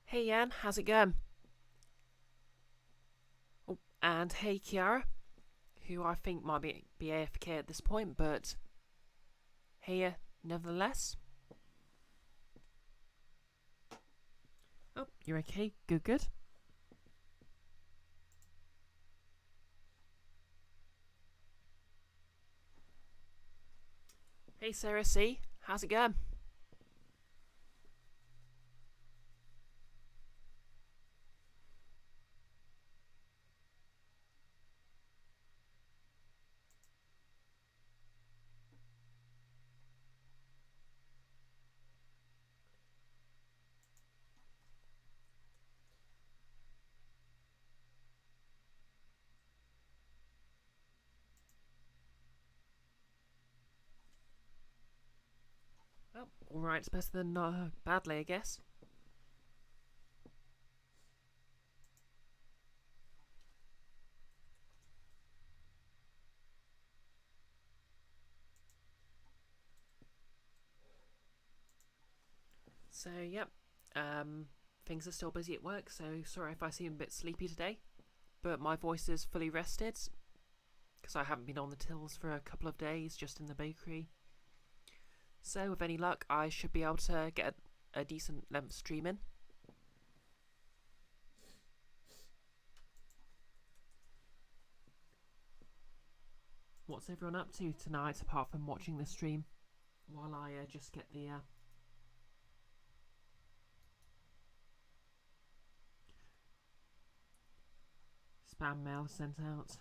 Hey Yan, how's it going? Oh, and hey Kiara, who I think might be AFK at this point, but hey, nevertheless. Oh, you're okay? Good, good. Hey Sarah C, how's it going? Oh, alright, it's better than badly, I guess. So, yep, things are still busy at work, so sorry if I seem a bit sleepy today, but my voice is fully rested, because I haven't been on the tills for a couple of days, just in the bakery. So, with any luck, I should be able to get a decent length stream in. What's everyone up to tonight apart from watching the stream? While I just get the spam mail sent out.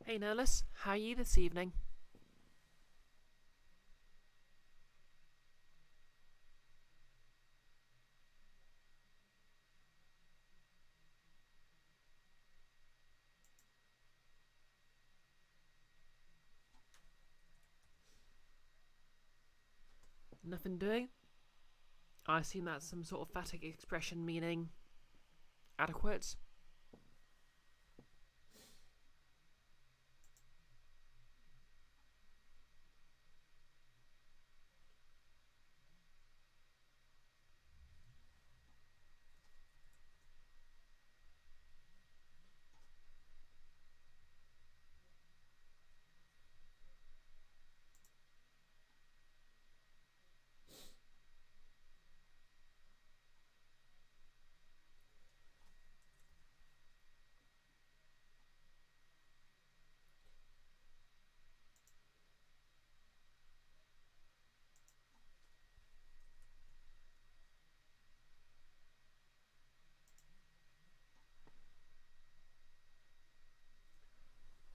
Hey Nerlus, how are you this evening? Nothing doing? I assume that's some sort of phatic expression meaning adequate.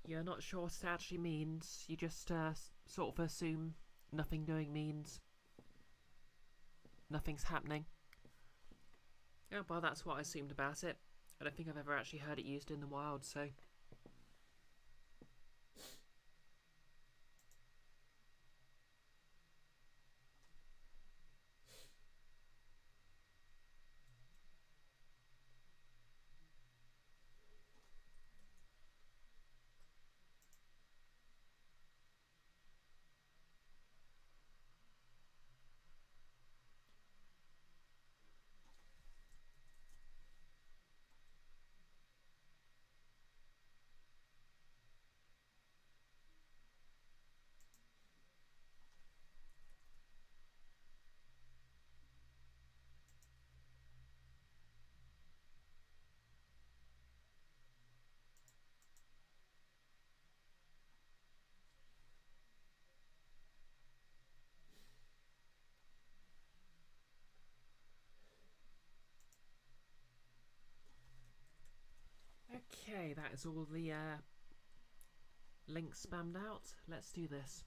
You're not sure what it actually means. You just sort of assume nothing doing means nothing's happening. Yeah, well, that's what I assumed about it. I don't think I've ever actually heard it used in the wild, so. Okay, that is all the links spammed out. Let's do this.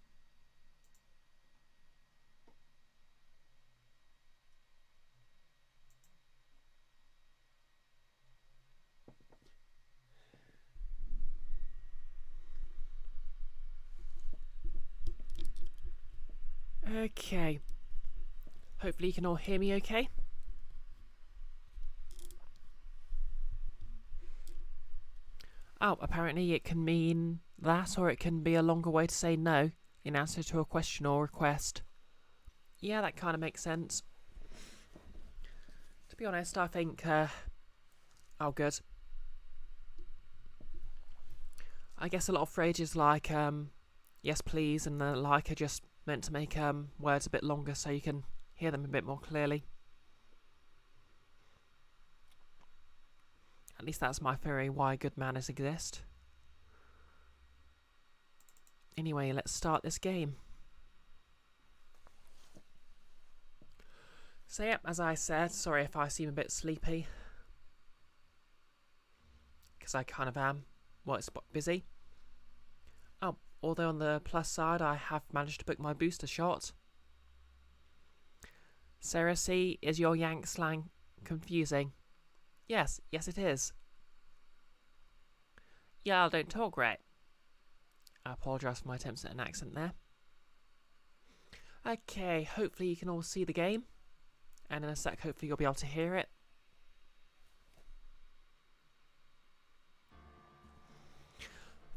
Okay. Hopefully you can all hear me okay. Oh, apparently it can mean that, or it can be a longer way to say no in answer to a question or request. Yeah, that kind of makes sense. To be honest, I think, oh good. I guess a lot of phrases like, yes please and the like are just meant to make words a bit longer so you can hear them a bit more clearly. At least that's my theory why good manners exist. Anyway, let's start this game. So yep, as I said, sorry if I seem a bit sleepy. Because I kind of am. Well, it's busy. Oh, although on the plus side, I have managed to book my booster shot. Sarah C, is your Yank slang confusing? Yes it is. Yeah, I don't talk right. I apologise for my attempts at an accent there. Okay, hopefully you can all see the game. And in a sec, hopefully you'll be able to hear it.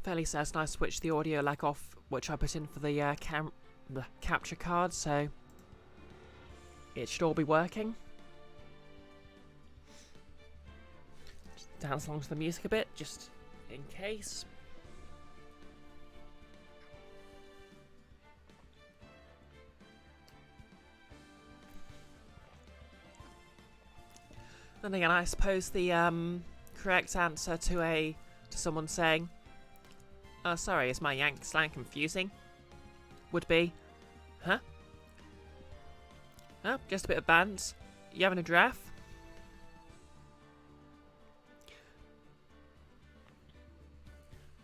Fairly certain I switched the audio lag off, which I put in for the capture card, so it should all be working. Just dance along to the music a bit, just in case. Then again, I suppose the correct answer to someone saying, "Oh, sorry, is my Yank slang confusing?" would be, "Huh? Oh, just a bit of bands. You having a draft?"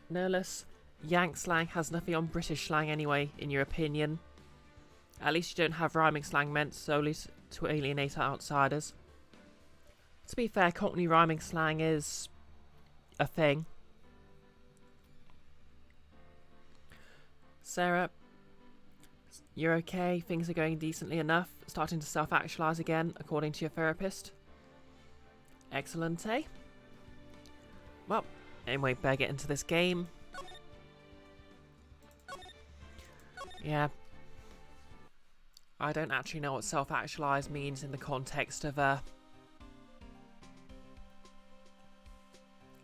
No less, Yank slang has nothing on British slang anyway, in your opinion. At least you don't have rhyming slang meant solely to alienate outsiders. To be fair, Cockney rhyming slang is a thing. Sarah, you're okay? Things are going decently enough? Starting to self-actualise again, according to your therapist? Excellent, eh? Well, anyway, better get into this game. Yeah. I don't actually know what self-actualise means in the context of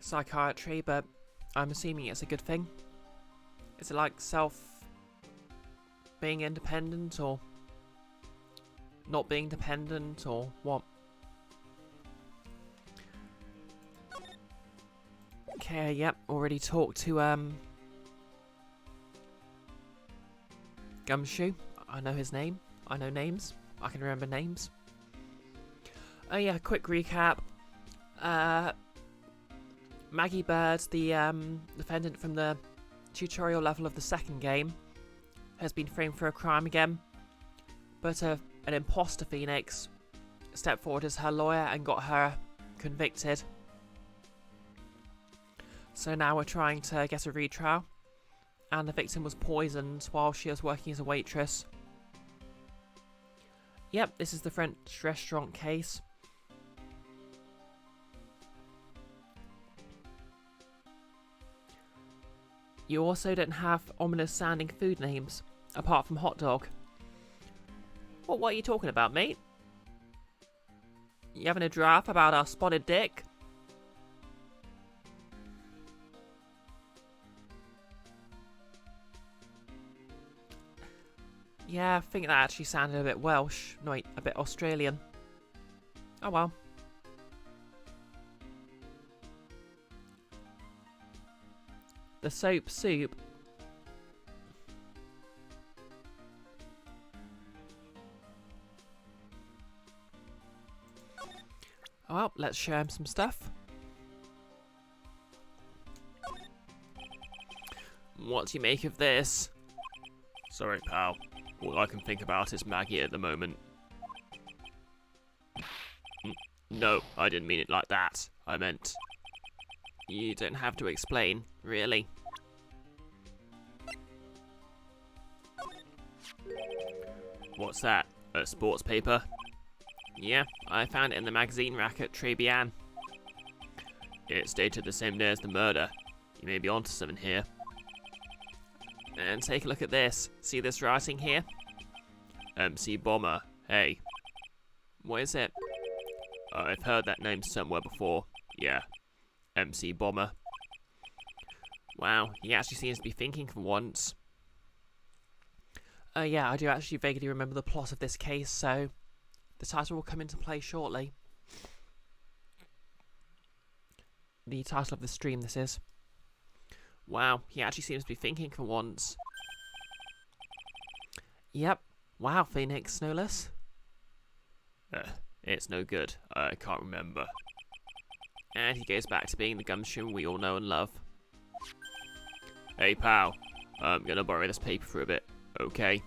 psychiatry, but I'm assuming it's a good thing. Is it like being independent, or not being dependent, or what? Okay, yep, already talked to Gumshoe. I know his name. I know names. I can remember names. Oh yeah, quick recap. Maggie Bird, the defendant from the tutorial level of the second game, has been framed for a crime again, but an imposter Phoenix stepped forward as her lawyer and got her convicted. So now we're trying to get a retrial, and the victim was poisoned while she was working as a waitress. Yep, this is the French restaurant case. You also don't have ominous sounding food names, apart from hot dog. What are you talking about, mate? You having a draft about our spotted dick? Yeah, I think that actually sounded a bit Welsh. No, wait, a bit Australian. Oh well. The soap soup. Oh well, let's show him some stuff. What do you make of this? Sorry, pal. All I can think about is Maggie at the moment. No, I didn't mean it like that. I meant... You don't have to explain, really. What's that? A sports paper? Yeah, I found it in the magazine rack at Tribulations. It's dated the same day as the murder. You may be onto something here. And take a look at this. See this writing here? MC Bomber. Hey. What is it? I've heard that name somewhere before. Yeah. MC Bomber. Wow, he actually seems to be thinking for once. Yeah, I do actually vaguely remember the plot of this case, so the title will come into play shortly. The title of the stream, this is. Wow, he actually seems to be thinking for once. Yep. Wow, Phoenix, no less. It's no good. I can't remember. And he goes back to being the Gumshoe we all know and love. Hey, pal. I'm gonna borrow this paper for a bit, okay?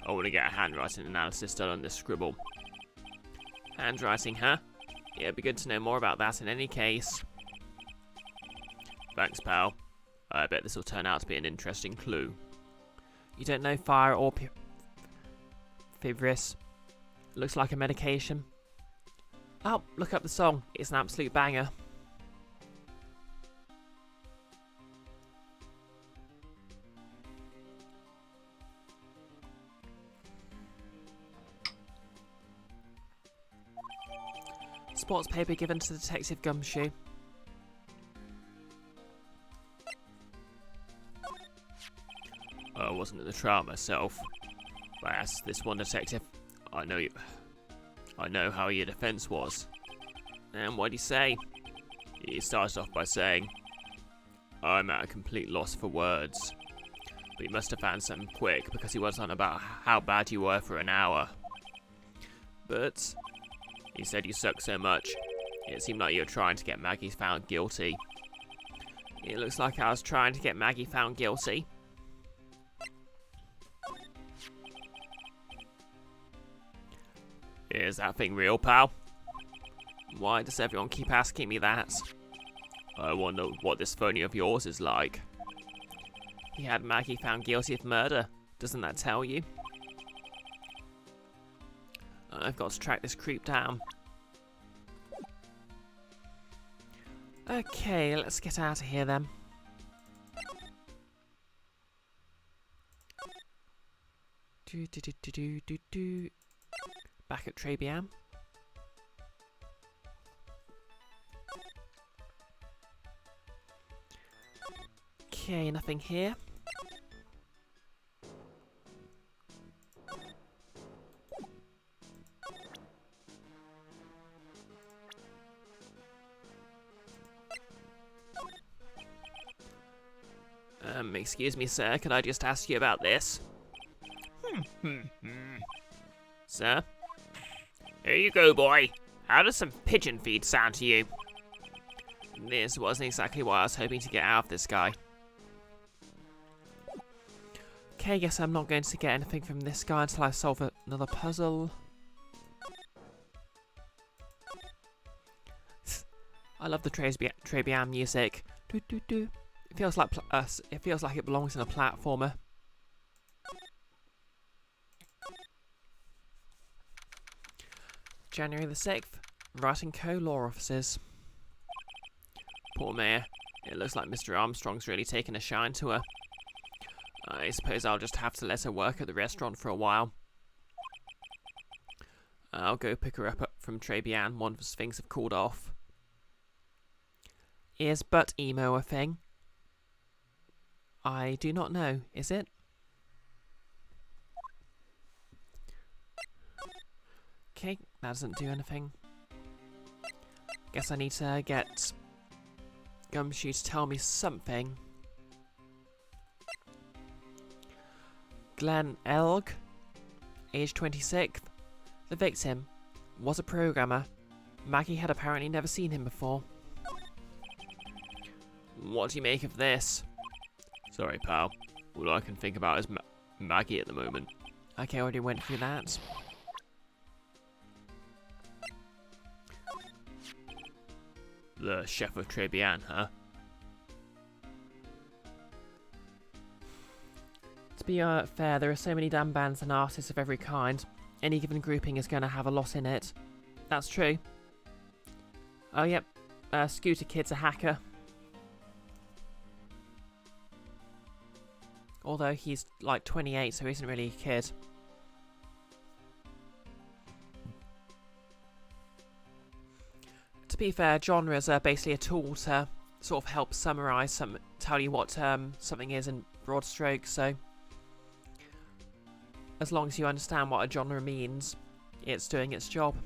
I want to get a handwriting analysis done on this scribble. Handwriting, huh? Yeah, it'd be good to know more about that in any case. Thanks, pal. I bet this will turn out to be an interesting clue. You don't know fire or fibris. Looks like a medication. Oh, look up the song. It's an absolute banger. Sports paper given to Detective Gumshoe. I wasn't in the trial myself, but I asked this one detective. I know how your defense was. And what'd he say? He started off by saying, I'm at a complete loss for words. But he must have found something quick because he was on about how bad you were for an hour. But he said you suck so much, it seemed like you were trying to get Maggie found guilty. It looks like I was trying to get Maggie found guilty. Is that thing real, pal? Why does everyone keep asking me that? I wonder what this phony of yours is like. He had Maggie found guilty of murder. Doesn't that tell you? I've got to track this creep down. Okay, let's get out of here then. Back at Tribulations. Okay, nothing here. Excuse me, sir, could I just ask you about this? Sir? Here you go, boy. How does some pigeon feed sound to you? This wasn't exactly what I was hoping to get out of this guy. Okay, guess I'm not going to get anything from this guy until I solve another puzzle. I love the Tribulations music. It feels like it belongs in a platformer. January the 6th, writing co-law offices. Poor Mayor. It looks like Mr. Armstrong's really taken a shine to her. I suppose I'll just have to let her work at the restaurant for a while. I'll go pick her up from Tribulations once things have cooled off. Is butt emo a thing? I do not know, is it? Okay, that doesn't do anything. Guess I need to get Gumshoe to tell me something. Glenn Elg, age 26. The victim was a programmer. Maggie had apparently never seen him before. What do you make of this? Sorry, pal. All I can think about is Maggie at the moment. Okay, I already went through that. The chef of Tribulations, huh? To be fair, there are so many damn bands and artists of every kind. Any given grouping is going to have a lot in it. That's true. Oh, yep. Scooter Kid's a hacker. Although he's like 28, so he isn't really a kid. To be fair, genres are basically a tool to sort of help summarise, tell you what something is in broad strokes, so as long as you understand what a genre means, it's doing its job.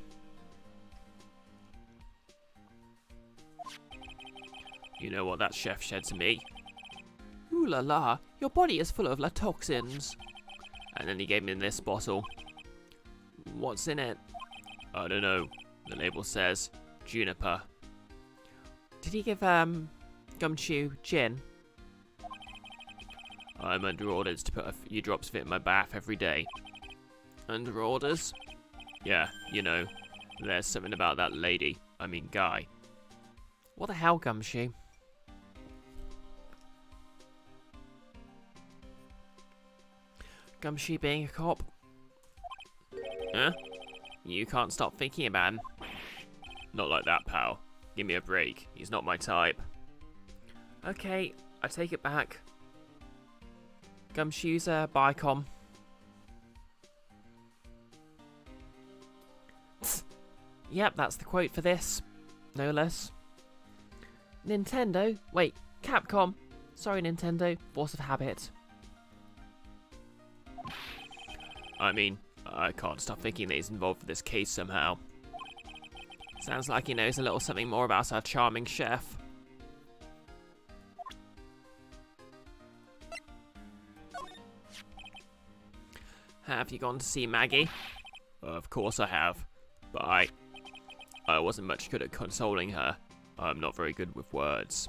You know what that chef said to me? Ooh la la, your body is full of toxins. And then he gave me this bottle. What's in it? I don't know. The label says juniper. Did he give Gumshoe gin? I'm under orders to put a few drops of it in my bath every day. Under orders? Yeah, you know, there's something about that lady. I mean guy. What the hell, Gumshoe? Gumshoe being a cop? Huh? You can't stop thinking about him. Not like that, pal. Give me a break. He's not my type. Okay, I take it back. Gumshoe's a bicom. Yep, that's the quote for this. No less. Nintendo? Wait, Capcom. Sorry, Nintendo. Force of habit. I mean, I can't stop thinking that he's involved with this case somehow. Sounds like he knows a little something more about our charming chef. Have you gone to see Maggie? Of course I have, but I wasn't much good at consoling her. I'm not very good with words.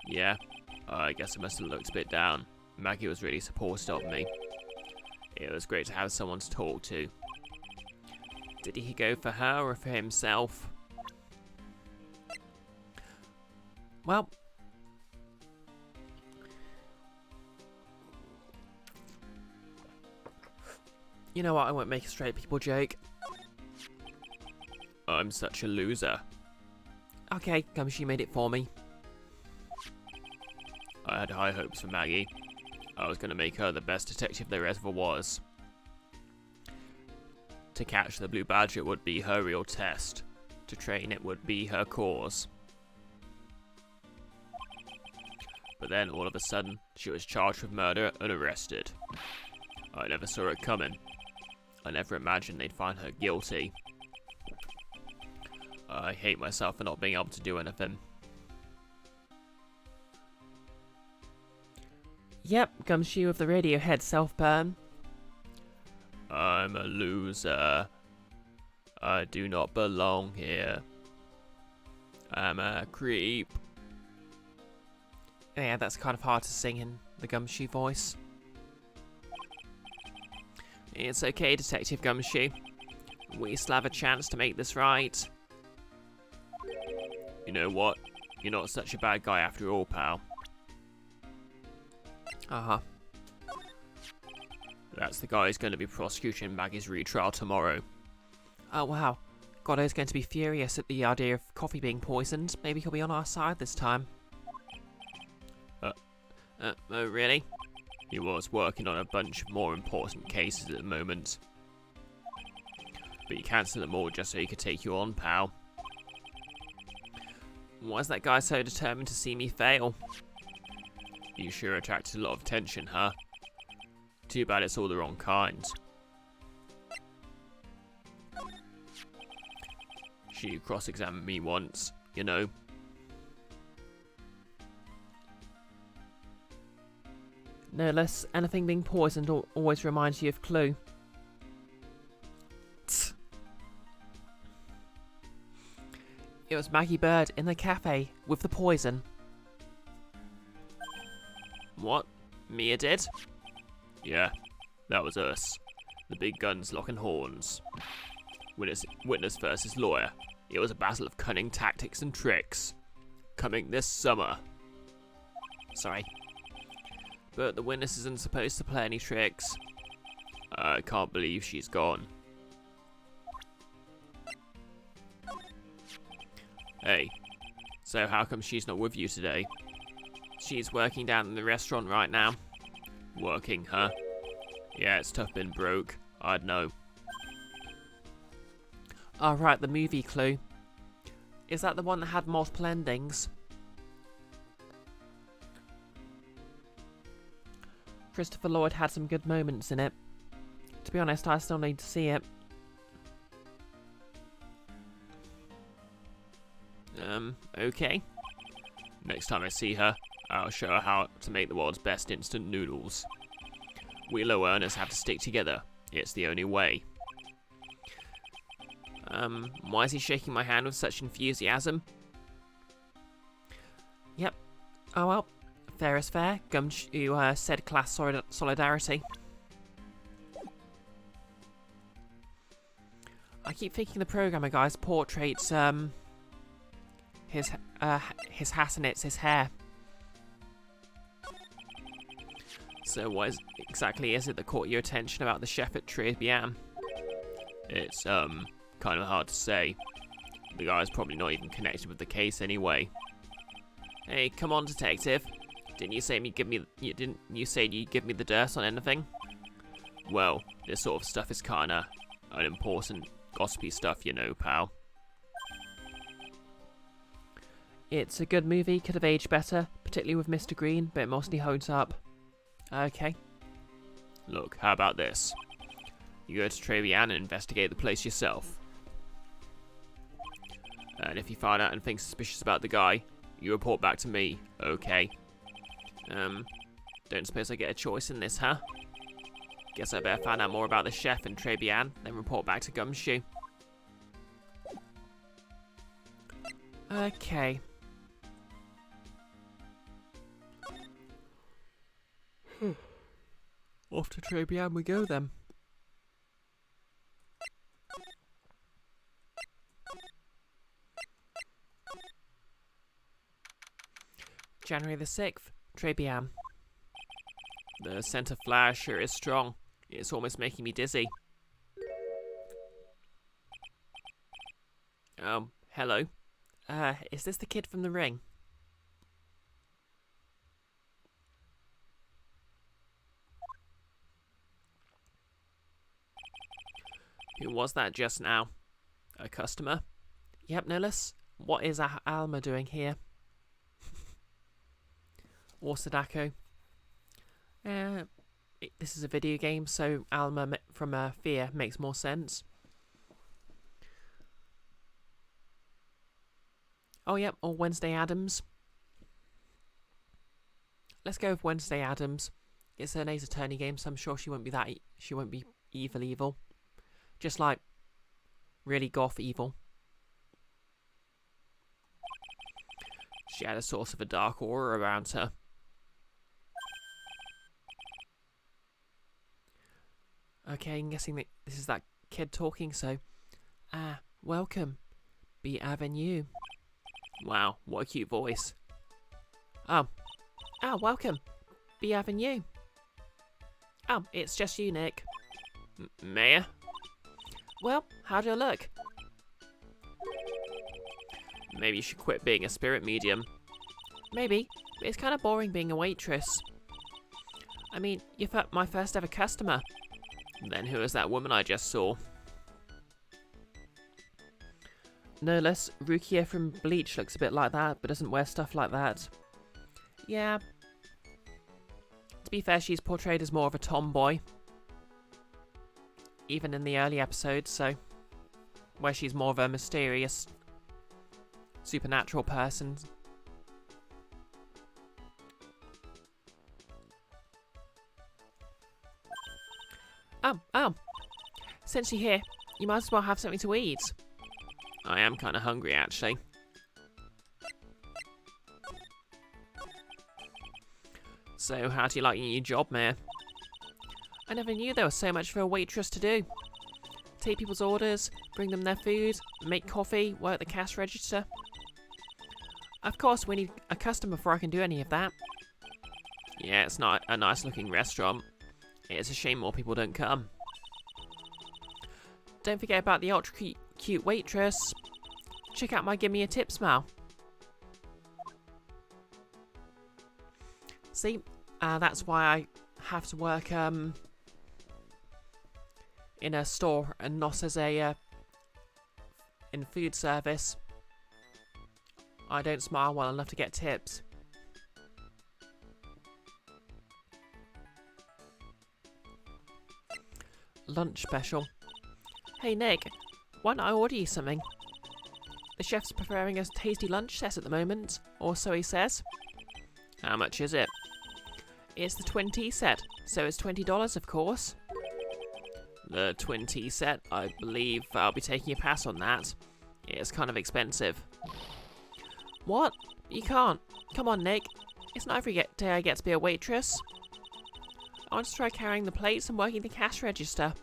Yeah, I guess I must have looked a bit down. Maggie was really supportive of me. It was great to have someone to talk to. Did he go for her or for himself? Well, you know what, I won't make a straight people joke. I'm such a loser. Okay, Gumshoe made it for me. I had high hopes for Maggie. I was going to make her the best detective there ever was. To catch the blue badger would be her real test. To train it would be her cause. But then, all of a sudden, she was charged with murder and arrested. I never saw it coming. I never imagined they'd find her guilty. I hate myself for not being able to do anything. Yep, Gumshoe of the Radiohead self-burn. I'm a loser. I do not belong here. I'm a creep. Yeah, that's kind of hard to sing in the Gumshoe voice. It's okay, Detective Gumshoe. We still have a chance to make this right. You know what? You're not such a bad guy after all, pal. Uh-huh. That's the guy who's going to be prosecuting Maggie's retrial tomorrow. Oh, wow. Goddo's going to be furious at the idea of coffee being poisoned. Maybe he'll be on our side this time. Oh, really? He was working on a bunch of more important cases at the moment. But you cancelled them all just so he could take you on, pal. Why is that guy so determined to see me fail? You sure attracted a lot of attention, huh? Too bad it's all the wrong kind. She cross-examined me once, you know. No less, anything being poisoned always reminds you of Clue. Tsk. It was Maggie Bird in the cafe with the poison. What? Mia did? Yeah, that was us. The big guns locking horns. Witness versus lawyer. It was a battle of cunning tactics and tricks. Coming this summer. Sorry. But the witness isn't supposed to play any tricks. I can't believe she's gone. Hey, so how come she's not with you today? She's working down in the restaurant right now. Working, huh? Yeah, it's tough being broke. I'd know. Oh, right, the movie Clue. Is that the one that had multiple endings? Christopher Lloyd had some good moments in it. To be honest, I still need to see it. Okay. Next time I see her, I'll show her how to make the world's best instant noodles. We low earners have to stick together. It's the only way. Why is he shaking my hand with such enthusiasm? Yep. Oh well. Fair is fair. Gumshoe said class solidarity. I keep thinking the programmer guy's portraits his hat and it's his hair. So what exactly is it that caught your attention about the chef at Tribulations? It's kind of hard to say. The guy's probably not even connected with the case anyway. Hey, come on, detective. Didn't you say you'd give me the dirt on anything? Well, this sort of stuff is kinda unimportant, gossipy stuff, you know, pal. It's a good movie, could have aged better, particularly with Mr. Green, but it mostly holds up. Okay. Look, how about this? You go to Tribulations and investigate the place yourself. And if you find out anything suspicious about the guy, you report back to me, okay? Don't suppose I get a choice in this, huh? Guess I better find out more about the chef and Tribulations, then report back to Gumshoe. Okay. Off to Tribulations we go then. January the 6th, Tribulations. The scent of flower sure is strong. It's almost making me dizzy. Hello? Is this the kid from The Ring? Who was that just now? A customer? Yep, Nillis. What is Alma doing here? Or Sadako? This is a video game, so Alma from Fear makes more sense. Oh, yep, or Wednesday Addams. Let's go with Wednesday Addams. It's an Ace Attorney game, so I'm sure she won't be she won't be evil. Just like really goth evil. She had a sort of a dark aura around her. Okay, I'm guessing that this is that kid talking, so... welcome. Be Avenue. Wow, what a cute voice. Oh, welcome. Be Avenue. Oh, it's just you, Nick. Mayor? Well, how do I look? Maybe you should quit being a spirit medium. Maybe, but it's kind of boring being a waitress. I mean, you're my first ever customer. Then who is that woman I just saw? No less, Rukia from Bleach looks a bit like that, but doesn't wear stuff like that. Yeah. To be fair, she's portrayed as more of a tomboy. Even in the early episodes, so... where she's more of a mysterious... supernatural person. Oh. Since you're here, you might as well have something to eat. I am kind of hungry, actually. So, how do you like your new job, Mayor? I never knew there was so much for a waitress to do. Take people's orders, bring them their food, make coffee, work the cash register. Of course, we need a customer before I can do any of that. Yeah, it's not a nice looking restaurant. It's a shame more people don't come. Don't forget about the ultra cute waitress. Check out my give me a tip smile. See, that's why I have to work in a store and not as a in food service. I don't smile well enough to get tips. Lunch special. Hey Nick, why don't I order you something? The chef's preparing a tasty lunch set at the moment, or so he says. How much is it? It's the 20 set, so it's $20 of course. The 20 set, I believe I'll be taking a pass on that. It's kind of expensive. What? You can't. Come on, Nick. It's not every day I get to be a waitress. I want to try carrying the plates and working the cash register.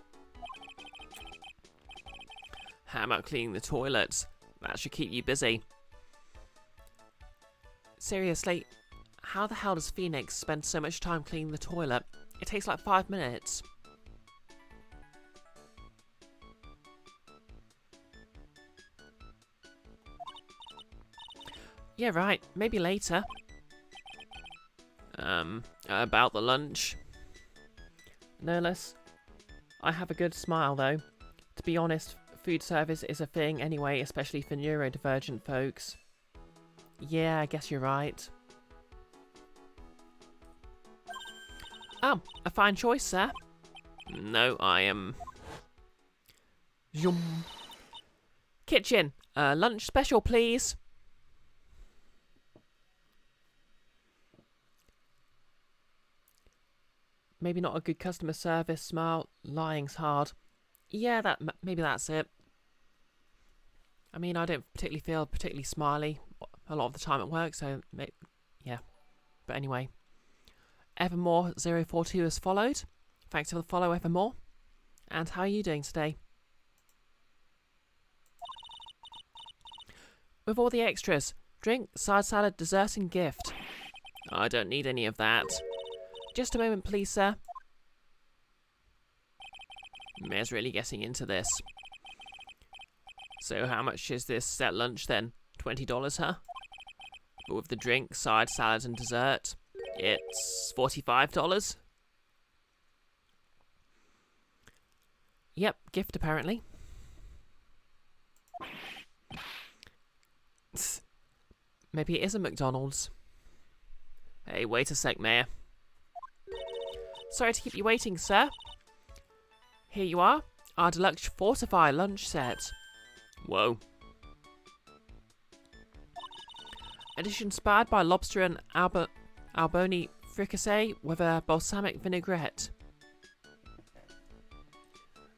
How about cleaning the toilets? That should keep you busy. Seriously, how the hell does Phoenix spend so much time cleaning the toilet? It takes like 5 minutes. Yeah, right. Maybe later. About the lunch? No less. I have a good smile, though. To be honest, food service is a thing anyway, especially for neurodivergent folks. Yeah, I guess you're right. Oh, a fine choice, sir. No, I am... Yum. Kitchen, lunch special, please. Maybe not a good customer service smile. Lying's hard. Yeah, maybe that's it. I mean, I don't particularly feel particularly smiley a lot of the time at work, so yeah. But anyway, Evermore042 has followed. Thanks for the follow, Evermore. And how are you doing today? With all the extras, drink, side salad, dessert, and gift. I don't need any of that. Just a moment, please, sir. Mayor's really getting into this. So how much is this set lunch then? $20, huh? But with the drink, side, salad, and dessert, it's $45? Yep, gift apparently. Maybe it is a McDonald's. Hey, wait a sec, Mayor. Sorry to keep you waiting, sir. Here you are, our deluxe Fortify lunch set. Whoa. Edition inspired by lobster and alboni fricassee with a balsamic vinaigrette.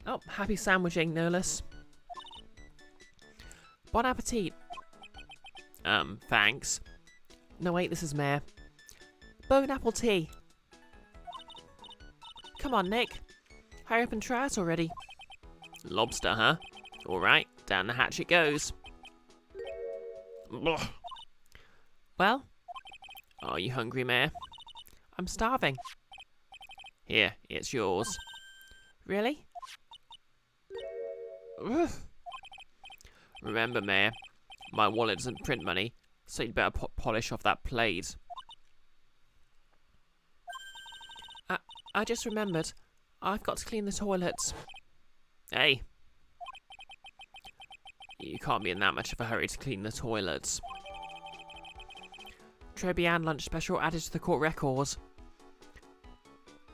Oh, happy sandwiching, no less. Bon appetit. Thanks. No, wait, this is Mayor. Bone apple tea. Come on, Nick. Hurry up and try it already. Lobster, huh? Alright, down the hatch it goes. Ugh. Well? Are you hungry, Mayor? I'm starving. Here, it's yours. Really? Ugh. Remember, Mayor, my wallet doesn't print money, so you'd better polish off that plate. I just remembered. I've got to clean the toilets. Hey. You can't be in that much of a hurry to clean the toilets. Trebian lunch special added to the court records.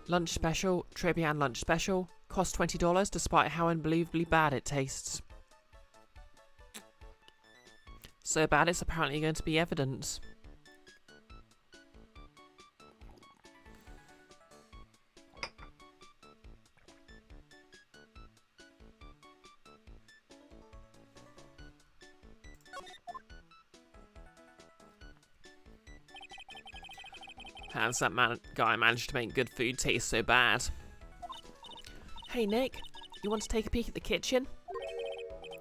Lunch special, Trebian lunch special, cost $20 despite how unbelievably bad it tastes. So bad it's apparently going to be evidence. How's that guy managed to make good food taste so bad? Hey Nick, you want to take a peek at the kitchen?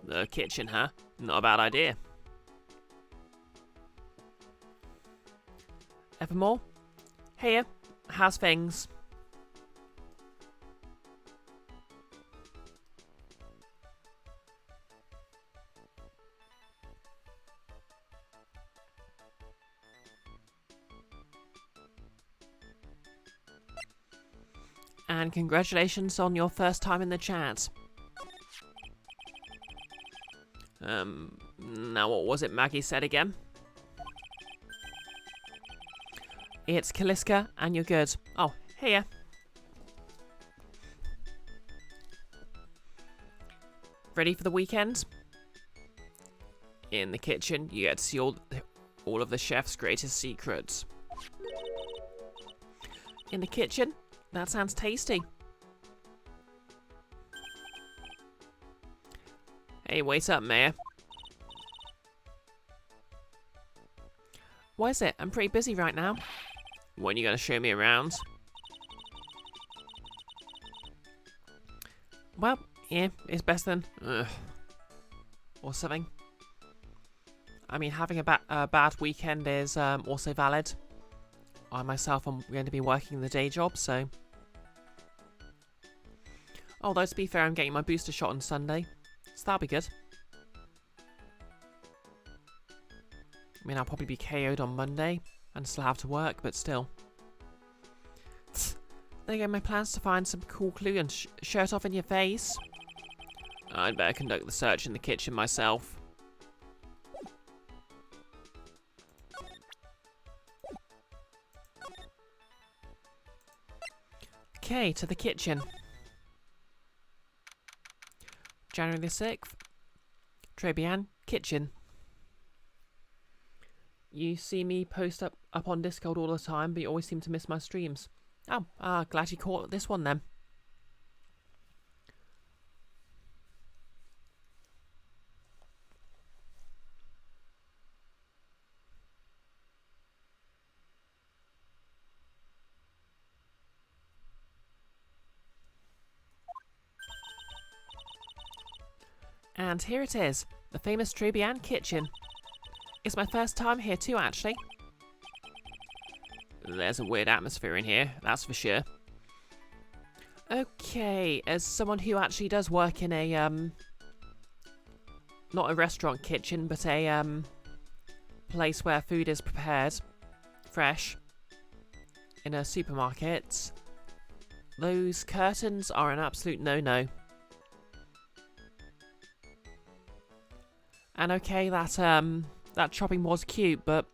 The kitchen, huh? Not a bad idea. Evermore? Here, how's things? And congratulations on your first time in the chat. Now what was it Maggie said again? It's Kaliska, and you're good. Oh, here. Ready for the weekend? In the kitchen, you get to see all of the chef's greatest secrets. In the kitchen? That sounds tasty. Hey, wait up, Mayor. What is it? I'm pretty busy right now. When are you going to show me around? Well, yeah, it's best then. Or something. I mean, having a bad weekend is also valid. I myself am going to be working the day job, so... Although, to be fair, I'm getting my booster shot on Sunday, so that'll be good. I mean, I'll probably be KO'd on Monday, and still have to work, but still. There go my plans to find some cool clue and shirt off in your face. I'd better conduct the search in the kitchen myself. Okay, to the kitchen. January the 6th. Tribulations kitchen. You see me post up on Discord all the time, but you always seem to miss my streams. Oh, glad you caught this one then. And here it is, the famous Tribulations kitchen. It's my first time here too, actually. There's a weird atmosphere in here, that's for sure. Okay, as someone who actually does work in a, not a restaurant kitchen, but a, place where food is prepared, fresh, in a supermarket, those curtains are an absolute no-no. And okay, that chopping board's cute, but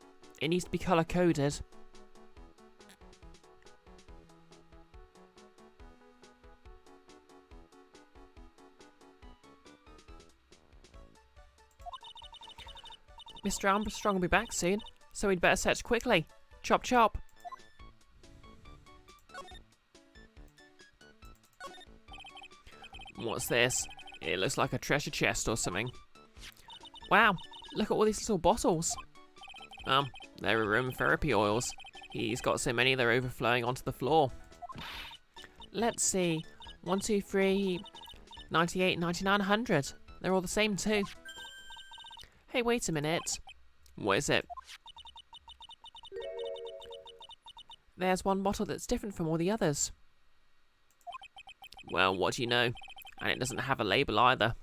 it needs to be colour-coded. Mr. Armstrong will be back soon, so we'd better search quickly. Chop chop. What's this? It looks like a treasure chest or something. Wow, look at all these little bottles. They're aromatherapy oils. He's got so many they're overflowing onto the floor. Let's see. 1, 2, 3, 98, 99, 100. They're all the same too. Hey, wait a minute. What is it? There's one bottle that's different from all the others. Well, what do you know? And it doesn't have a label either.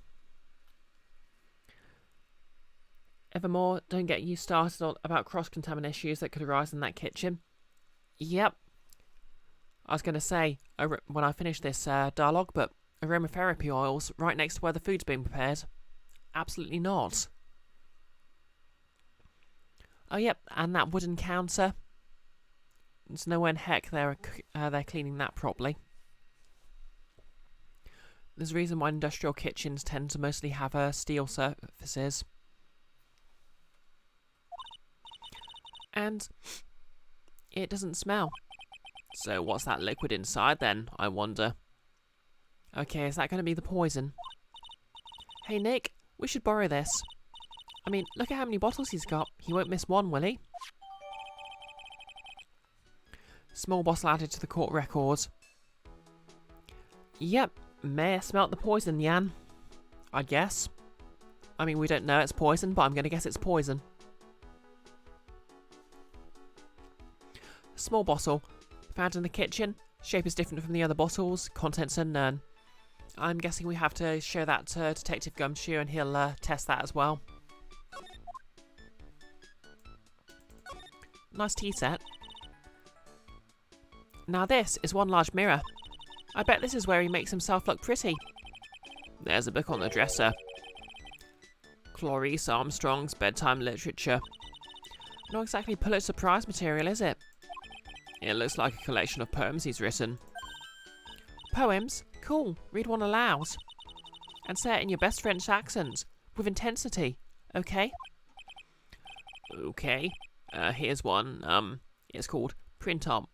Evermore, don't get you started about cross-contamination issues that could arise in that kitchen. Yep. I was going to say, when I finish this dialogue, but aromatherapy oils right next to where the food's being prepared. Absolutely not. Oh, yep, and that wooden counter. There's no way in heck they're cleaning that properly. There's a reason why industrial kitchens tend to mostly have steel surfaces. And it doesn't smell. So what's that liquid inside then, I wonder? Okay, is that going to be the poison? Hey Nick, we should borrow this. I mean, look at how many bottles he's got. He won't miss one, will he? Small bottle added to the court record. Yep, may have smelt the poison, Yan. I guess. I mean, we don't know it's poison, but I'm going to guess it's poison. Small bottle. Found in the kitchen. Shape is different from the other bottles. Contents unknown. I'm guessing we have to show that to Detective Gumshoe and he'll test that as well. Nice tea set. Now this is one large mirror. I bet this is where he makes himself look pretty. There's a book on the dresser. Clarice Armstrong's Bedtime Literature. Not exactly Pulitzer Prize material, is it? It looks like a collection of poems he's written. Poems? Cool. Read one aloud. And say it in your best French accent, with intensity, okay? Okay. Here's one. It's called Print Up.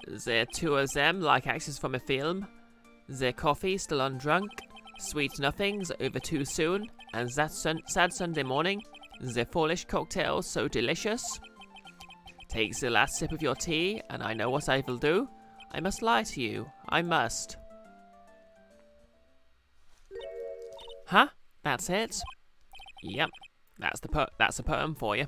The two of them like actors from a film. The coffee still undrunk. Sweet nothings over too soon. And that sad Sunday morning. The foolish cocktail so delicious. Take the last sip of your tea, and I know what I will do. I must lie to you. I must. Huh? That's it? Yep. That's a poem for you.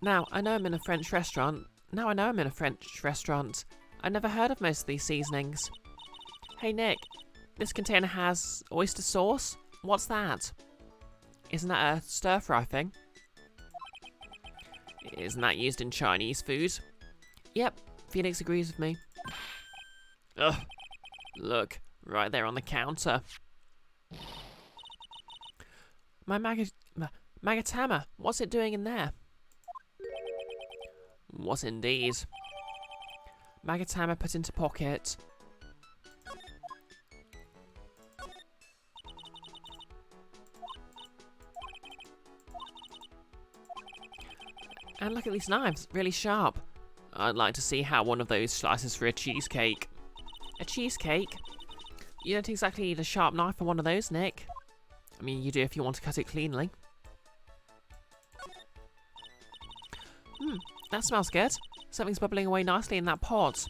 Now, I know I'm in a French restaurant. I never heard of most of these seasonings. Hey, Nick. This container has oyster sauce? What's that? Isn't that a stir-fry thing? Isn't that used in Chinese food? Yep, Phoenix agrees with me. Ugh. Look, right there on the counter. My Magatama, what's it doing in there? What indeed? Magatama put into pocket. And look at these knives, really sharp. I'd like to see how one of those slices for a cheesecake. A cheesecake? You don't exactly need a sharp knife for one of those, Nick. I mean, you do if you want to cut it cleanly. That smells good. Something's bubbling away nicely in that pot.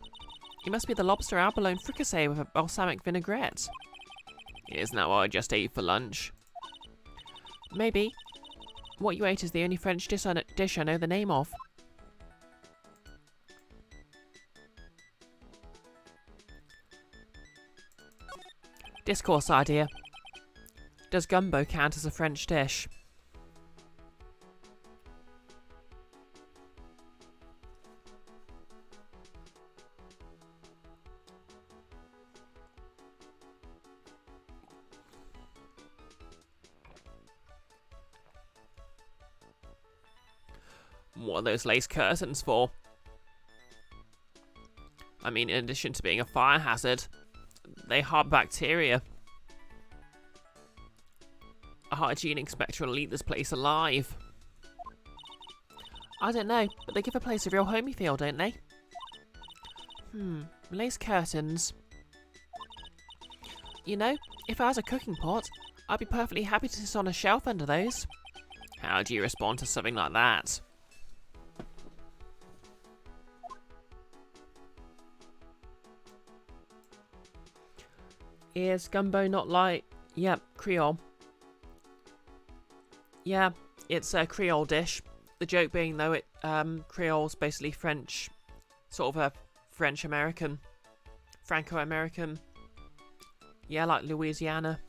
It must be the lobster abalone fricassee with a balsamic vinaigrette. Isn't that what I just ate for lunch? Maybe. What you ate is the only French dish I know the name of. Discourse idea. Does gumbo count as a French dish? What are those lace curtains for? I mean, in addition to being a fire hazard, they harbour bacteria. A hygiene inspector will eat this place alive. I don't know, but they give a place a real homey feel, don't they? Lace curtains. You know, if I was a cooking pot, I'd be perfectly happy to sit on a shelf under those. How do you respond to something like that? Is gumbo not like... Yep, Creole. Yeah, it's a Creole dish. The joke being, though, Creole's basically French, sort of a French-American, Franco-American. Yeah, like Louisiana.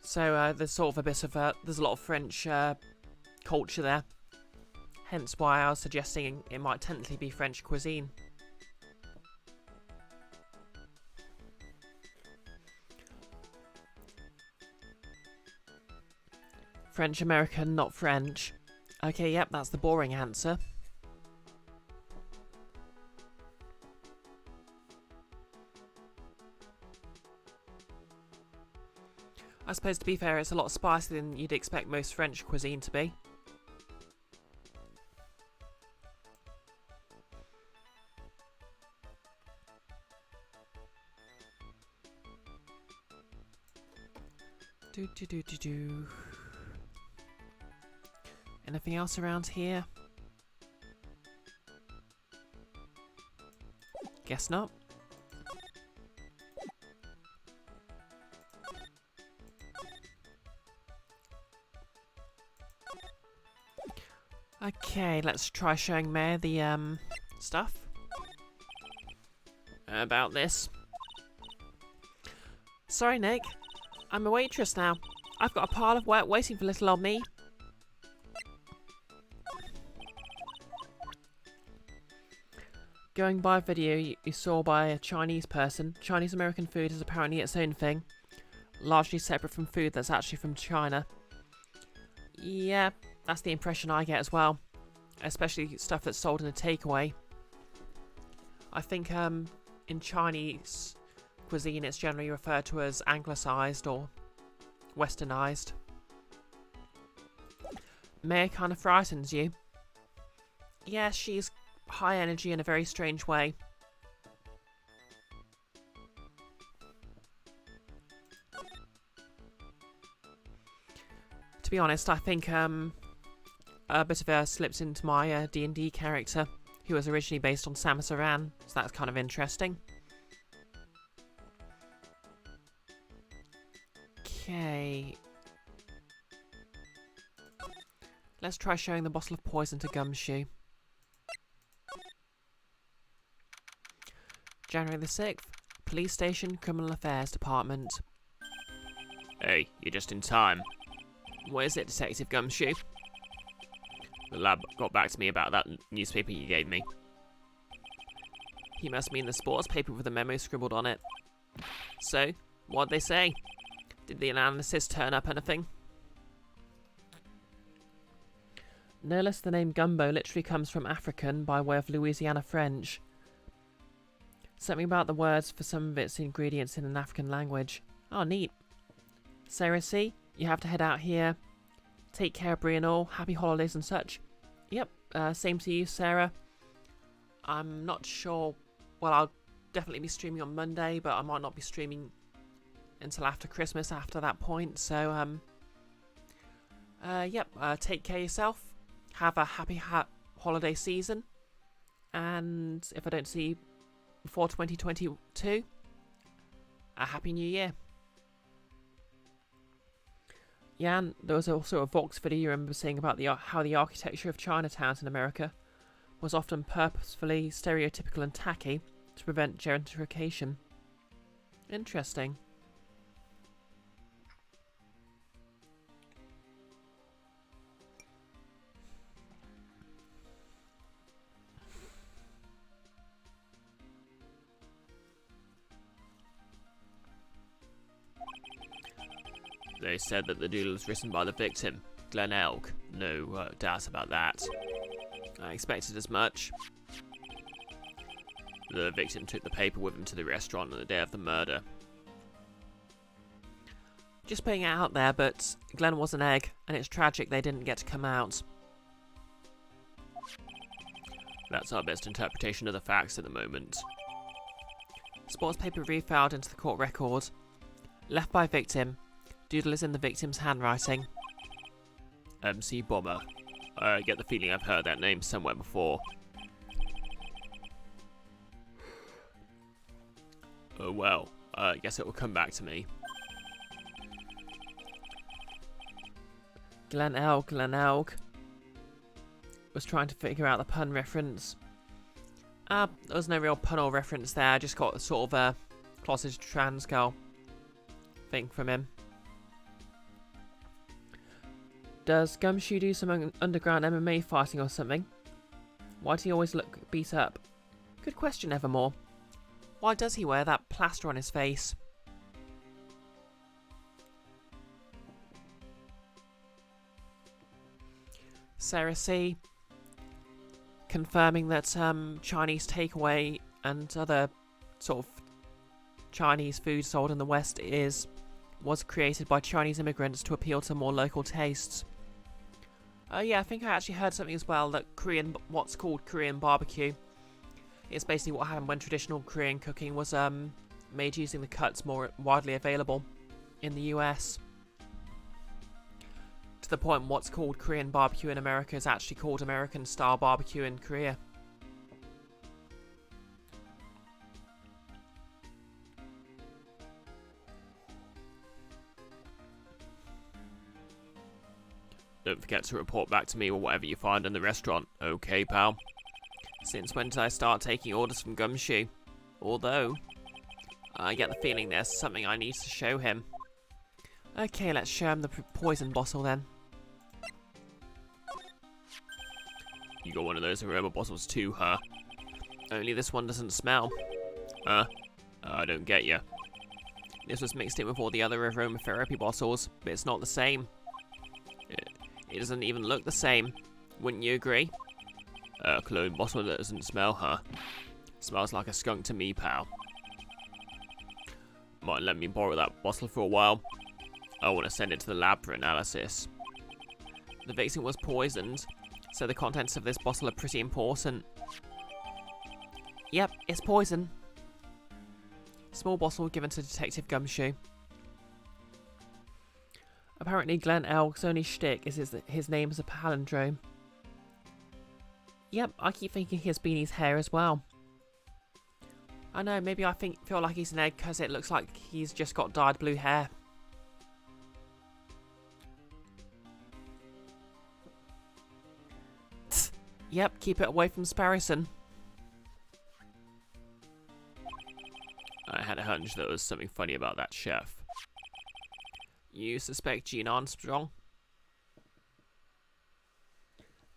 So there's sort of a bit of there's a lot of French culture there. Hence why I was suggesting it might technically be French cuisine. French-American, not French. Okay, yep, that's the boring answer. I suppose, to be fair, it's a lot spicier than you'd expect most French cuisine to be. Do. Anything else around here? Guess not. Okay, let's try showing Mare the stuff about this. Sorry, Nick. I'm a waitress now. I've got a pile of work waiting for little old me. Going by a video you saw by a Chinese person, Chinese American food is apparently its own thing, largely separate from food that's actually from China. Yeah, that's the impression I get as well, especially stuff that's sold in a takeaway. I think in Chinese cuisine it's generally referred to as anglicised or westernised. Mare kind of frightens you. Yeah, she's high energy in a very strange way. To be honest, I think a bit of her slips into my D&D character, who was originally based on Samus Aran, so that's kind of interesting. Okay. Let's try showing the bottle of poison to Gumshoe. January the 6th, Police Station, Criminal Affairs Department. Hey, you're just in time. What is it, Detective Gumshoe? The lab got back to me about that newspaper you gave me. He must mean the sports paper with a memo scribbled on it. So, what'd they say? Did the analysis turn up anything? No less the name Gumbo literally comes from African by way of Louisiana French. Something about the words for some of its ingredients in an African language. Oh, neat. Sarah C., you have to head out here. Take care, Brianor. Happy holidays and such. Yep, same to you, Sarah. I'm not sure. Well, I'll definitely be streaming on Monday, but I might not be streaming until after Christmas after that point. So, yep, take care of yourself. Have a happy holiday season. And if I don't see you before 2022, a happy new year. Yeah, and there was also a Vox video you remember saying about how the architecture of Chinatowns in America was often purposefully stereotypical and tacky to prevent gentrification. Interesting. They said that the doodle was written by the victim, Glenn Elk. No doubt about that. I expected as much. The victim took the paper with him to the restaurant on the day of the murder. Just putting it out there, but Glenn was an egg, and it's tragic they didn't get to come out. That's our best interpretation of the facts at the moment. Sports paper refiled into the court record. Left by victim. Doodle is in the victim's handwriting. MC Bomber. I get the feeling I've heard that name somewhere before. Oh well, I guess it will come back to me. Glenn Elk. Was trying to figure out the pun reference. There was no real pun or reference there, I just got sort of a closeted trans girl thing from him. Does Gumshoe do some underground MMA fighting or something? Why does he always look beat up? Good question, Evermore. Why does he wear that plaster on his face? Sarah C. confirming that Chinese takeaway and other sort of Chinese food sold in the West was created by Chinese immigrants to appeal to more local tastes. Yeah, I think I actually heard something as well that what's called Korean barbecue is basically what happened when traditional Korean cooking was made using the cuts more widely available in the US. to the point, what's called Korean barbecue in America is actually called American style barbecue in Korea. Don't forget to report back to me with whatever you find in the restaurant, okay, pal? Since when did I start taking orders from Gumshoe? Although, I get the feeling there's something I need to show him. Okay, let's show him the poison bottle then. You got one of those aroma bottles too, huh? Only this one doesn't smell. Huh? I don't get you. This was mixed in with all the other aromatherapy bottles, but it's not the same. It doesn't even look the same. Wouldn't you agree? A cologne bottle that doesn't smell, huh? Smells like a skunk to me, pal. Might let me borrow that bottle for a while. I want to send it to the lab for analysis. The victim was poisoned, so the contents of this bottle are pretty important. Yep, it's poison. Small bottle given to Detective Gumshoe. Apparently Glenn Elk's only shtick is his name is a palindrome. Yep, I keep thinking he has Beanie's hair as well. I know, maybe I feel like he's an egg because it looks like he's just got dyed blue hair. Yep, keep it away from Sparrison. I had a hunch there was something funny about that chef. You suspect Gene Armstrong?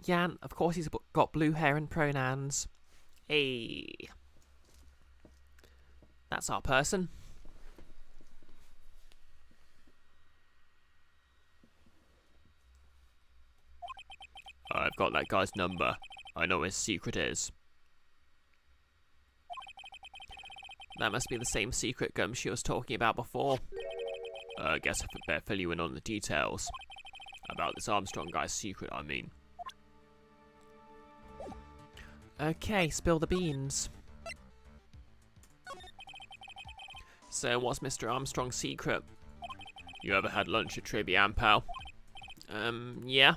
Jan, of course he's got blue hair and pronouns. Hey. That's our person. I've got that guy's number. I know what his secret is. That must be the same secret Gumshoe was talking about before. I guess I better fill you in on the details. About this Armstrong guy's secret, I mean. Okay, spill the beans. So, what's Mr. Armstrong's secret? You ever had lunch at Tribulations, pal? Yeah.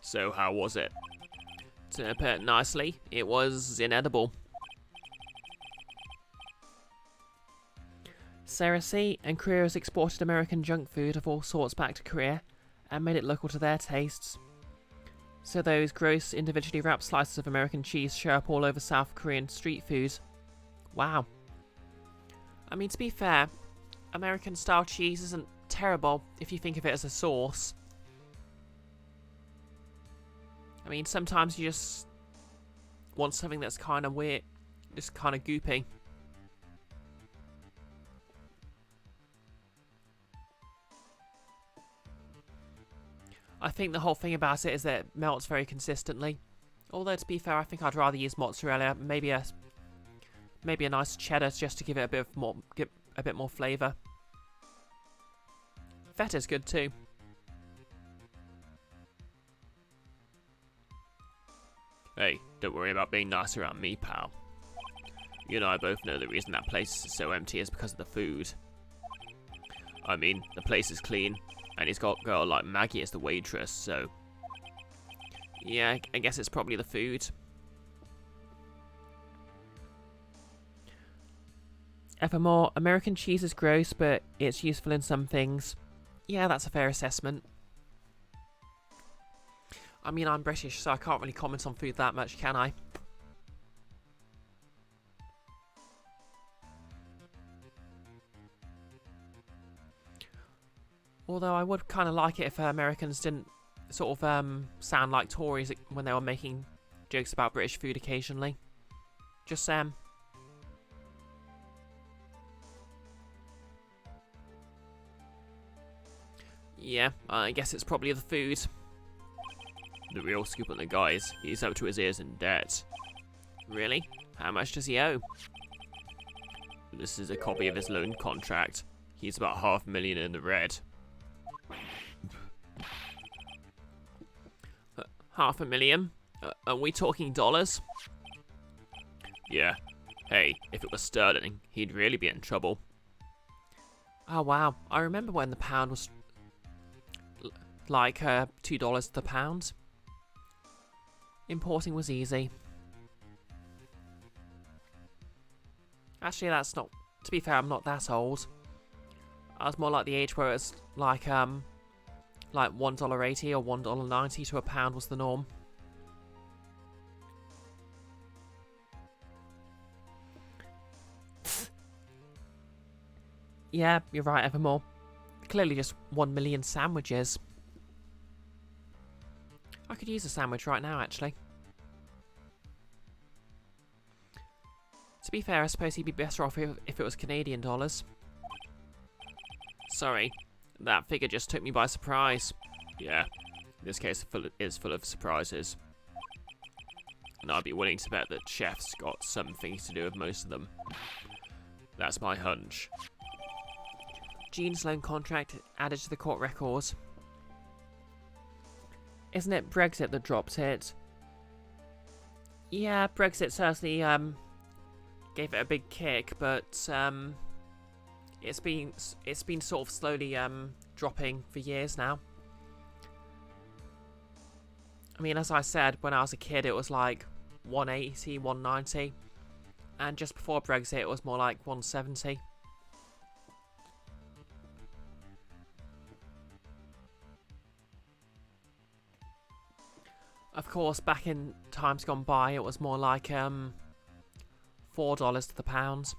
So, how was it? To put it nicely, it was inedible. Sarah C. and Korea has exported American junk food of all sorts back to Korea and made it local to their tastes. So those gross, individually wrapped slices of American cheese show up all over South Korean street food. Wow. I mean, to be fair, American-style cheese isn't terrible if you think of it as a sauce. I mean, sometimes you just want something that's kind of weird, just kind of goopy. I think the whole thing about it is that it melts very consistently. Although, to be fair, I think I'd rather use mozzarella, maybe a nice cheddar just to give it a bit more flavour. Feta's good too. Hey, don't worry about being nice around me, pal. You and I both know the reason that place is so empty is because of the food. I mean, the place is clean, and he's got a girl like Maggie as the waitress, so... Yeah, I guess it's probably the food. Evermore, American cheese is gross, but it's useful in some things. Yeah, that's a fair assessment. I mean, I'm British, so I can't really comment on food that much, can I? Although I would kind of like it if Americans didn't sort of sound like Tories when they were making jokes about British food occasionally. Just saying. Yeah, I guess it's probably the food. The real scoop on the guy is he's up to his ears in debt. Really? How much does he owe? This is a copy of his loan contract. He's about $500,000 in the red. $500,000? Are we talking dollars? Yeah. Hey, if it was sterling, he'd really be in trouble. Oh wow, I remember when the pound was... like $2 to the pound. Importing was easy. Actually, that's not. To be fair, I'm not that old. I was more like the age where it's like $1.80 or $1.90 to a pound was the norm. Yeah, you're right, Evermore. Clearly just 1 million sandwiches. I could use a sandwich right now, actually. To be fair, I suppose he'd be better off if it was Canadian dollars. Sorry, that figure just took me by surprise. Yeah, this case is full of surprises. And I'd be willing to bet that Chef's got something to do with most of them. That's my hunch. Jean's loan contract added to the court records. Isn't it Brexit that dropped it? Yeah, Brexit certainly gave it a big kick, but it's been sort of slowly dropping for years now. I mean, as I said, when I was a kid, it was like 180, 190, and just before Brexit, it was more like 170. Of course, back in times gone by, it was more like $4 to the pound.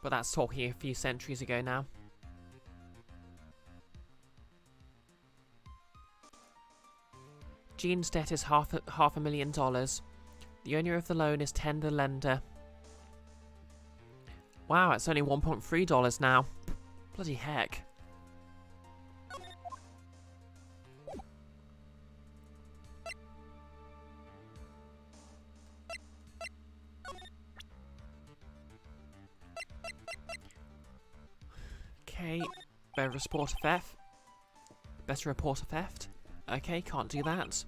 But that's talking a few centuries ago now. Jean's debt is half $500,000. The owner of the loan is tender lender. Wow, it's only $1.3 now. Bloody heck. Okay, better report a theft. Better report a theft. Okay, can't do that.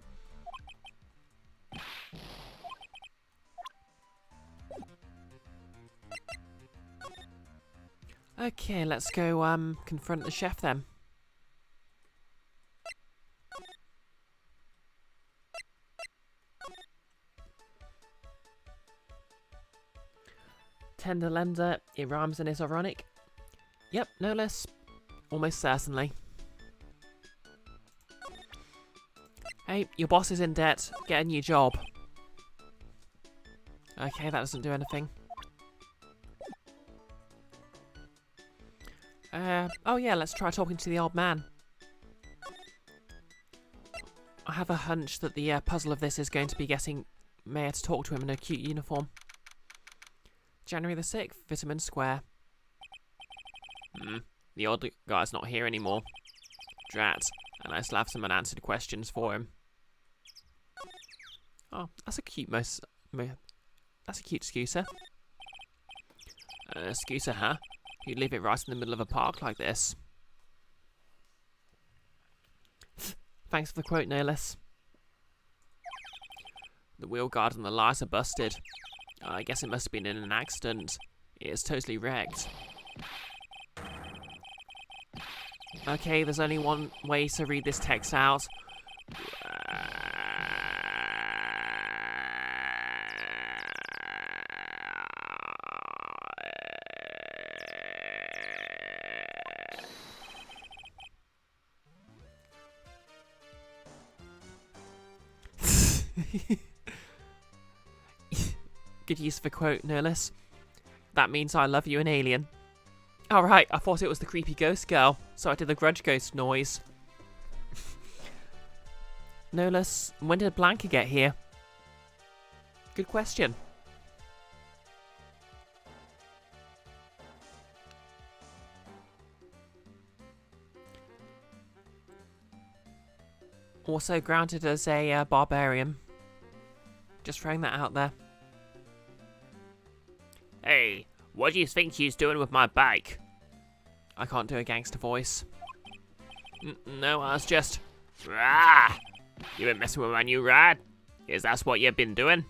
Okay, let's go confront the chef then. Tender lender, it rhymes and is ironic. Yep, no less. Almost certainly. Hey, your boss is in debt. Get a new job. Okay, that doesn't do anything. Oh yeah, let's try talking to the old man. I have a hunch that the puzzle of this is going to be getting Mayor to talk to him in a cute uniform. January the 6th, Vitamin Square. The old guy's not here anymore. Drat, and I still have some unanswered questions for him. Oh, that's a cute that's a cute scooter. Scooter, huh? You'd leave it right in the middle of a park like this. Thanks for the quote, no less. The wheel guard and the lights are busted. I guess it must have been in an accident. It is totally wrecked. Okay, there's only one way to read this text out. Good use of a quote, no less. That means I love you, an alien. Oh right, I thought it was the creepy ghost girl, so I did the grudge ghost noise. No less, when did Blanca get here? Good question. Also grounded as a barbarian. Just throwing that out there. Hey, what do you think she's doing with my bike? I can't do a gangster voice. No, I was just... Rah! You been messing with my new ride? Is that what you've been doing?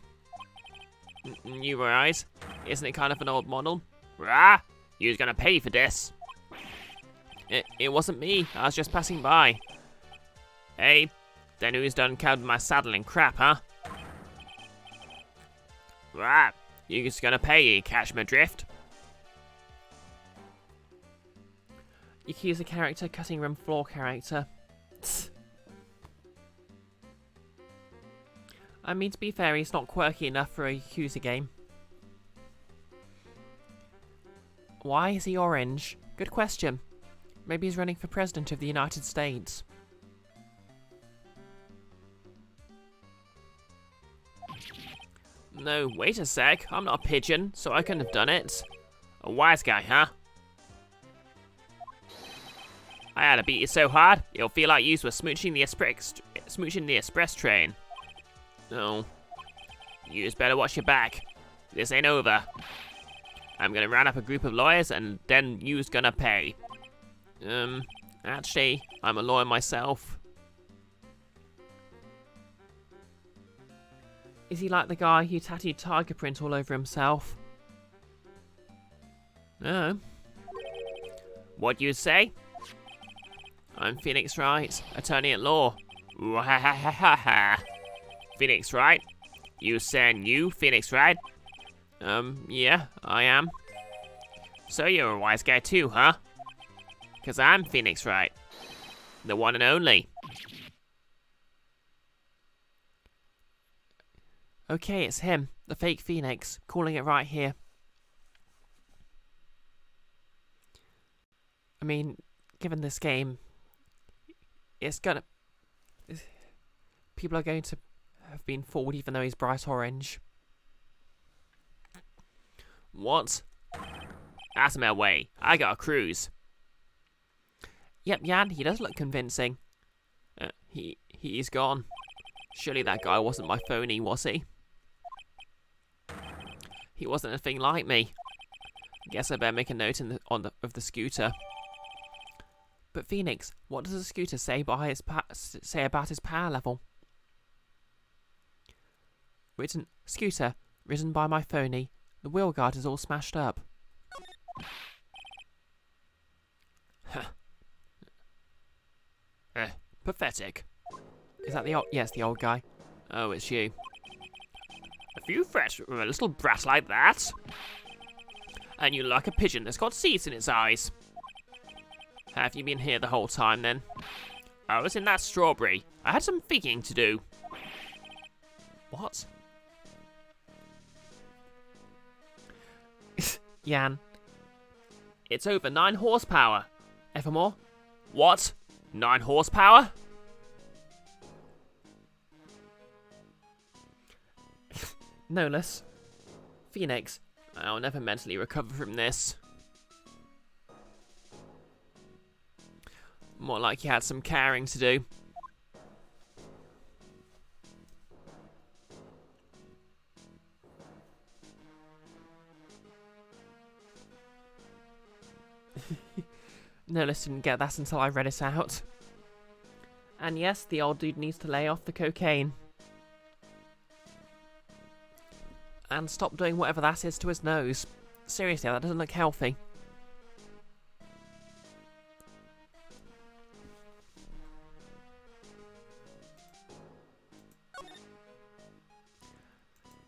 New ride? Isn't it kind of an old model? Rah! You was gonna pay for this. It wasn't me. I was just passing by. Hey, then who's done covered my saddle in crap, huh? Right, you just gonna pay, you catch my drift? Yakuza character, cutting room floor character. I mean, to be fair, he's not quirky enough for a Yakuza game. Why is he orange? Good question. Maybe he's running for president of the United States. No, wait a sec. I'm not a pigeon, so I couldn't have done it. A wise guy, huh? I had to beat you so hard, it'll feel like you were smooching the express train. No. You just better watch your back. This ain't over. I'm gonna round up a group of lawyers and then you's gonna pay. Actually, I'm a lawyer myself. Is he like the guy who tattooed tiger print all over himself? No. What you say? I'm Phoenix Wright, attorney at law. Wahahaha. Phoenix Wright? You saying you, Phoenix Wright? Yeah, I am. So you're a wise guy too, huh? 'Cause I'm Phoenix Wright. The one and only. Okay, it's him, the fake Phoenix, calling it right here. I mean, given this game, people are going to have been fooled even though he's bright orange. What? Out of my way. I got a cruise. Yep, Jan, he does look convincing. He's gone. Surely that guy wasn't my phony, was he? He wasn't a thing like me. Guess I better make a note of the scooter. But Phoenix, what does the scooter say about his power level? Scooter, ridden by my phony. The wheel guard is all smashed up. Pathetic. Is that the old? Yes, the old guy. Oh, it's you. A few fresh from a little brat like that? And you like a pigeon that's got seeds in its eyes. Have you been here the whole time, then? I was in that strawberry. I had some thinking to do. What? Jan. It's over 9 horsepower. Evermore? What? 9 horsepower? Nolus. Phoenix. I'll never mentally recover from this. More like you had some caring to do. Nolus didn't get that until I read it out. And yes, the old dude needs to lay off the cocaine. And stop doing whatever that is to his nose. Seriously, that doesn't look healthy.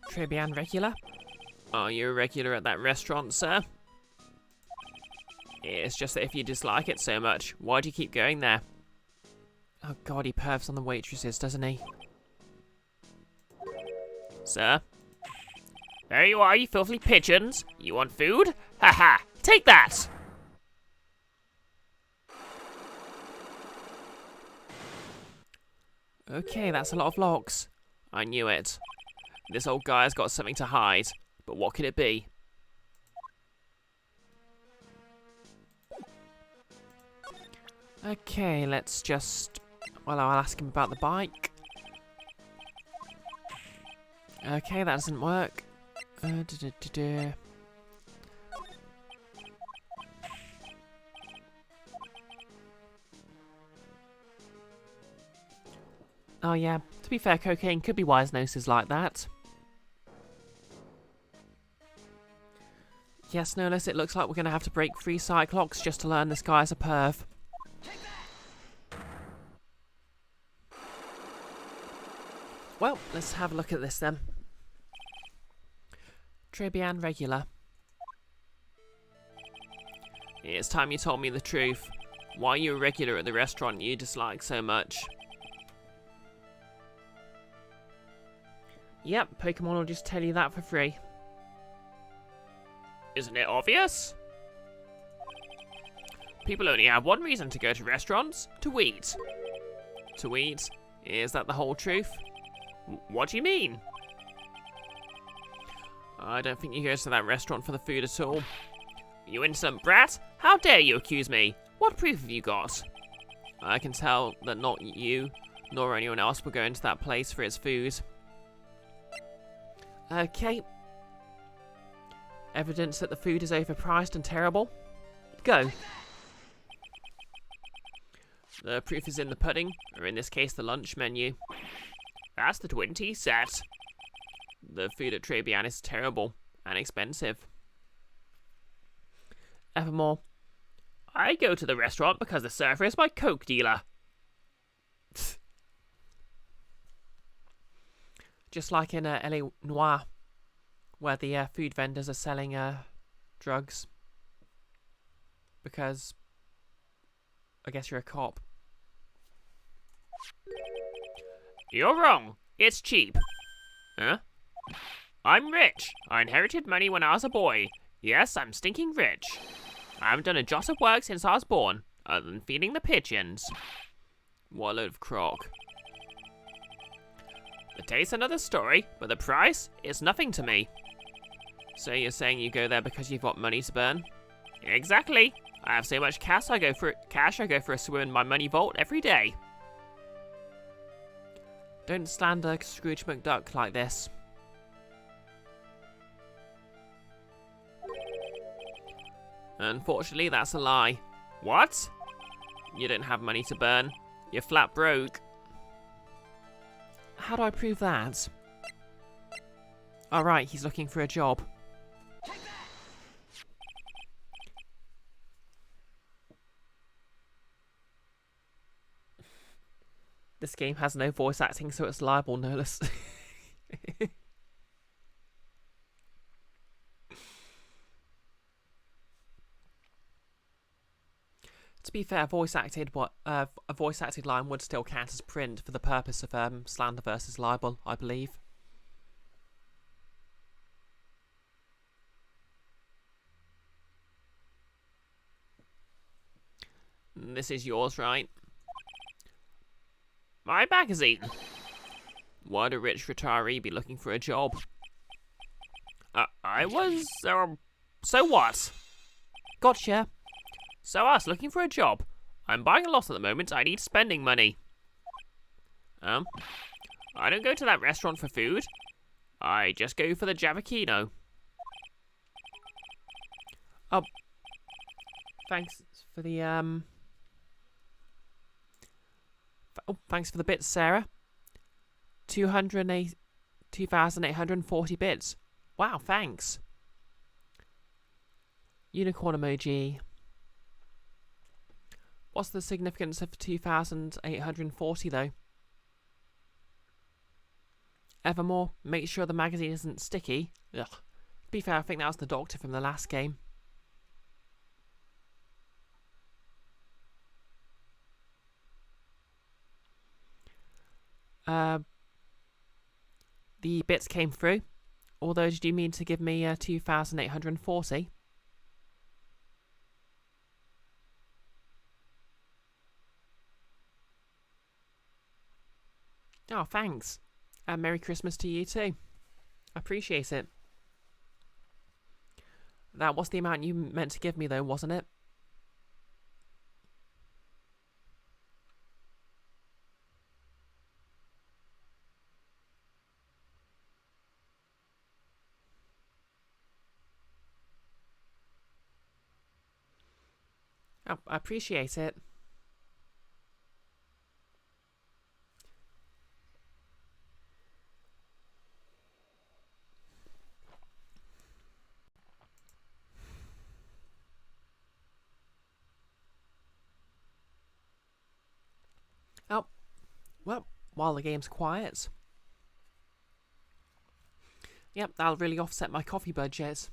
Tribulations regular? Are you a regular at that restaurant, sir? It's just that if you dislike it so much, why do you keep going there? Oh god, he pervs on the waitresses, doesn't he? Sir? There you are, you filthy pigeons. You want food? Haha, take that! Okay, that's a lot of locks. I knew it. This old guy's got something to hide, but what could it be? Okay, let's just... Well, I'll ask him about the bike. Okay, that doesn't work. Oh yeah, to be fair, cocaine could be wise noses like that. Yes, Nolus, it looks like we're going to have to break 3 Cyclops just to learn this guy's a perv. Well, let's have a look at this then. Tribulations regular. It's time you told me the truth. Why are you a regular at the restaurant you dislike so much? Yep, Pokemon will just tell you that for free. Isn't it obvious? People only have one reason to go to restaurants: to eat. To eat? Is that the whole truth? What do you mean? I don't think you go to that restaurant for the food at all. You insolent brat! How dare you accuse me? What proof have you got? I can tell that not you, nor anyone else will go into that place for its food. Okay. Evidence that the food is overpriced and terrible? Go. The proof is in the pudding, or in this case the lunch menu. That's the 20 set. The food at Tribulations is terrible and expensive. Evermore. I go to the restaurant because the server is my coke dealer. Just like in LA Noire, where the food vendors are selling drugs. Because I guess you're a cop. You're wrong. It's cheap. Huh? I'm rich. I inherited money when I was a boy. Yes, I'm stinking rich. I haven't done a jot of work since I was born, other than feeding the pigeons. What a load of crock. The taste's another story, but the price is nothing to me. So you're saying you go there because you've got money to burn? Exactly. I have so much cash I go for a swim in my money vault every day. Don't slander Scrooge McDuck like this. Unfortunately, that's a lie. What? You don't have money to burn. You're flat broke. How do I prove that? Alright, he's looking for a job. This game has no voice acting, so it's liable, no less. To be fair, a voice acted line would still count as print for the purpose of slander versus libel, I believe. This is yours, right? My magazine. Why'd a rich retiree be looking for a job? I was, so what? Gotcha. So I was looking for a job. I'm buying a lot at the moment. I need spending money. I don't go to that restaurant for food. I just go for the Javakino. Oh, thanks for the thanks for the bits, Sarah. 2,840 bits. Wow, thanks. Unicorn emoji. What's the significance of 2,840 though? Evermore, make sure the magazine isn't sticky. Ugh. To be fair, I think that was the doctor from the last game. The bits came through. Although, did you mean to give me 2,840? Oh, thanks. And Merry Christmas to you too. I appreciate it. That was the amount you meant to give me though, wasn't it? I appreciate it. Oh, well, while the game's quiet, Yep, that'll really offset my coffee budget.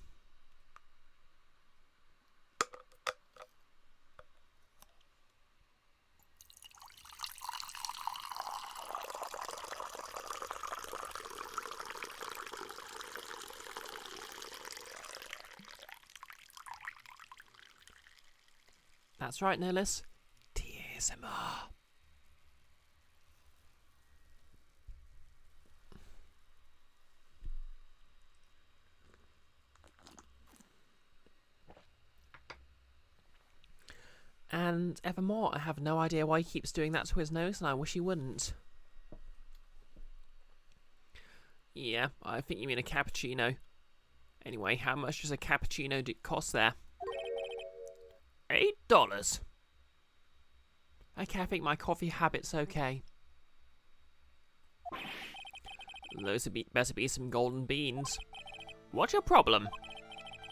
That's right, Nihilus. TSMR. And evermore, I have no idea why he keeps doing that to his nose, and I wish he wouldn't. Yeah, I think you mean a cappuccino. Anyway, how much does a cappuccino cost there? $8. Okay, I think my coffee habit's okay. Those better be some golden beans. What's your problem?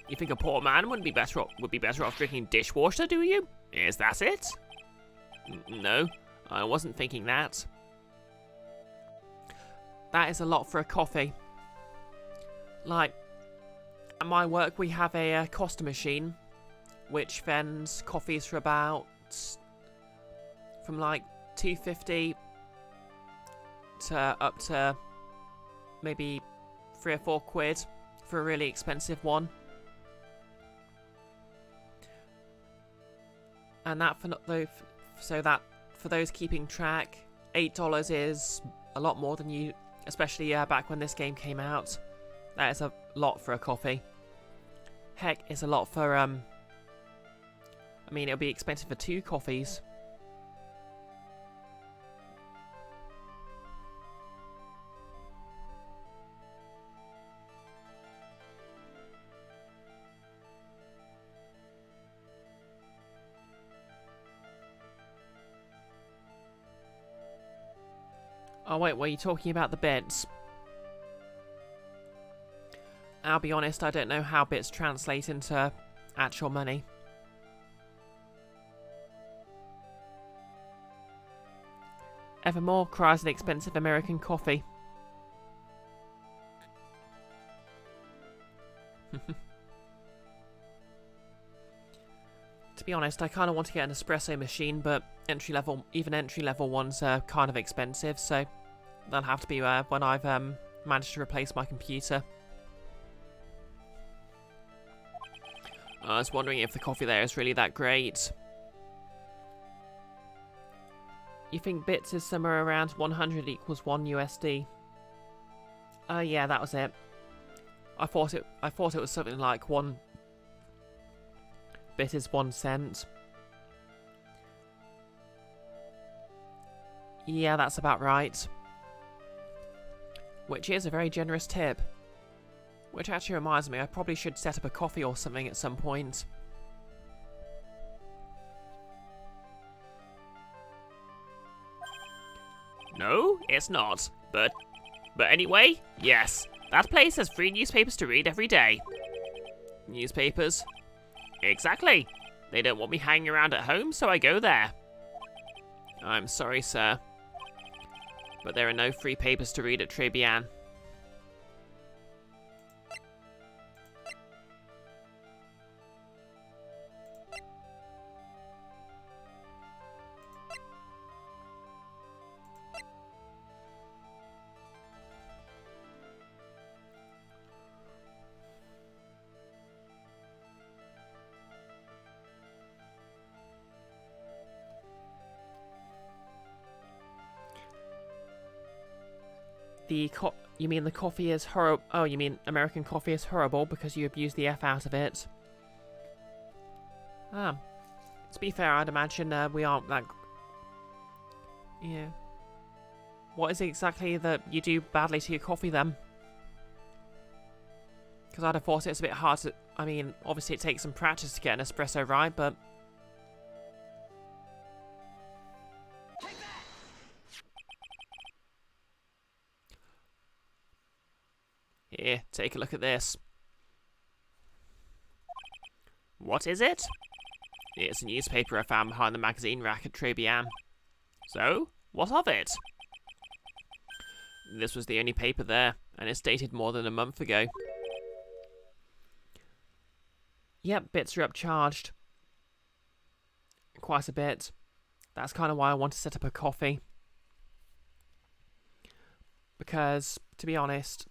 You think a poor man would be better off drinking dishwater, do you? Is that it? No, I wasn't thinking that. That is a lot for a coffee. Like, at my work we have a Costa machine, which vends coffees for about from like $2.50 to up to maybe £3 or £4 for a really expensive one. And that for those keeping track, $8 is a lot more than you, especially back when this game came out. That is a lot for a coffee. Heck, it's a lot for I mean, it'll be expensive for 2 coffees. Oh wait, were you talking about the bits? I'll be honest, I don't know how bits translate into actual money. Evermore cries an expensive American coffee. To be honest, I kind of want to get an espresso machine, but even entry-level ones are kind of expensive, so that'll have to be when I've managed to replace my computer. I was wondering if the coffee there is really that great. You think bits is somewhere around 100 equals 1 USD? Yeah, that was it. I thought it was something like 1 bit is 1 cent. Yeah, that's about right. Which is a very generous tip. Which actually reminds me, I probably should set up a coffee or something at some point. No, it's not. But anyway, yes. That place has free newspapers to read every day. Newspapers? Exactly. They don't want me hanging around at home, so I go there. I'm sorry, sir, but there are no free papers to read at Tribulations. You mean the coffee is horrible? Oh, you mean American coffee is horrible because you abuse the F out of it? To be fair, I'd imagine we aren't that... Yeah. What is it exactly that you do badly to your coffee, then? Because I'd have thought it's a bit hard to... I mean, obviously it takes some practice to get an espresso right, but... Here, take a look at this. What is it? It's a newspaper I found behind the magazine rack at Tribulations. So, what of it? This was the only paper there, and it's dated more than a month ago. Yep, bits are upcharged. Quite a bit. That's kind of why I want to set up a coffee. Because, to be honest,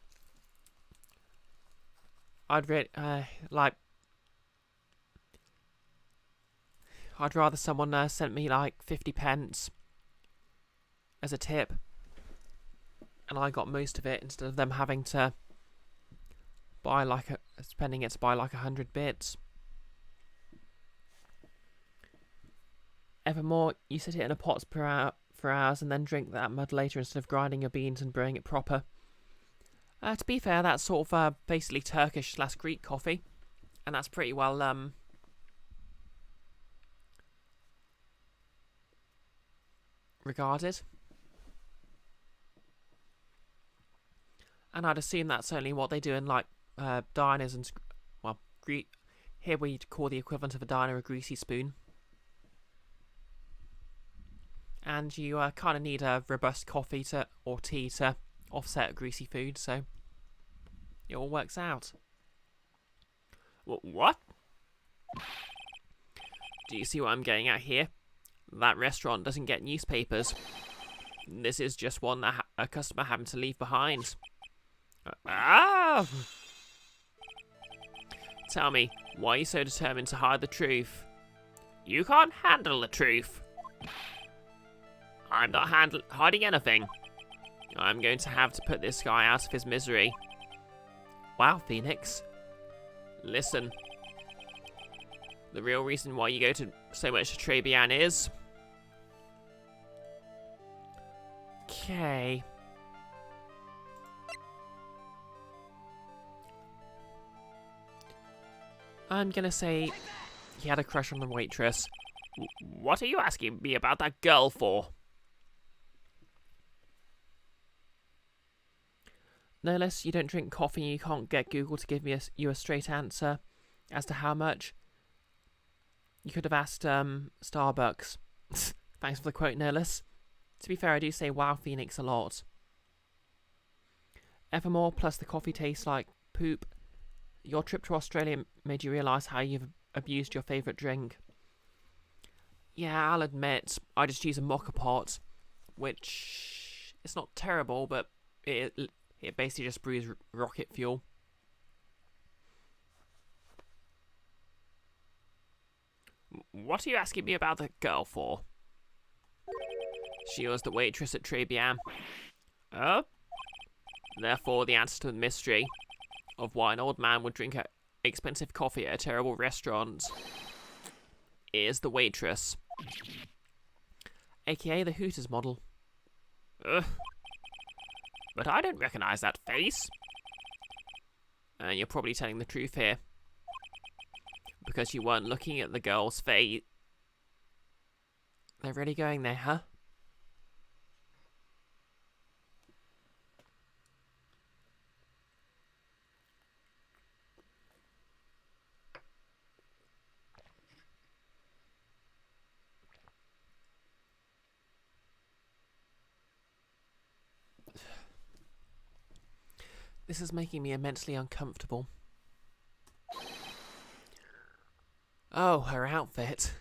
I'd rather someone sent me like 50 pence as a tip, and I got most of it instead of them having to spending it to buy like 100 bits. Evermore, you sit it in a pot for hours and then drink that mud later instead of grinding your beans and brewing it proper. To be fair, that's sort of basically Turkish/Greek coffee, and that's pretty well regarded. And I'd assume that's only what they do in like diners and here we'd call the equivalent of a diner a greasy spoon. And you kind of need a robust coffee or tea to offset greasy food, so it all works out. What? Do you see what I'm getting at here? That restaurant doesn't get newspapers. This is just one that a customer happened to leave behind. Tell me, why are you so determined to hide the truth? You can't handle the truth. I'm not hiding anything. I'm going to have to put this guy out of his misery. Wow, Phoenix. Listen. The real reason why you go to so much to Tribulations is... Okay. I'm gonna say he had a crush on the waitress. What are you asking me about that girl for? No less, you don't drink coffee and you can't get Google to give you a straight answer as to how much. You could have asked Starbucks. Thanks for the quote, Nihilus. To be fair, I do say wow Phoenix a lot. Evermore plus the coffee tastes like poop. Your trip to Australia made you realise how you've abused your favourite drink. Yeah, I'll admit, I just use a mocha pot, which it's not terrible, but it basically just brews rocket fuel. What are you asking me about the girl for? She was the waitress at Tribulations. Oh? Therefore, the answer to the mystery of why an old man would drink expensive coffee at a terrible restaurant is the waitress. AKA the Hooters model. Ugh. But I don't recognise that face. And you're probably telling the truth here. Because you weren't looking at the girl's face. They're really going there, huh? This is making me immensely uncomfortable. Oh, her outfit.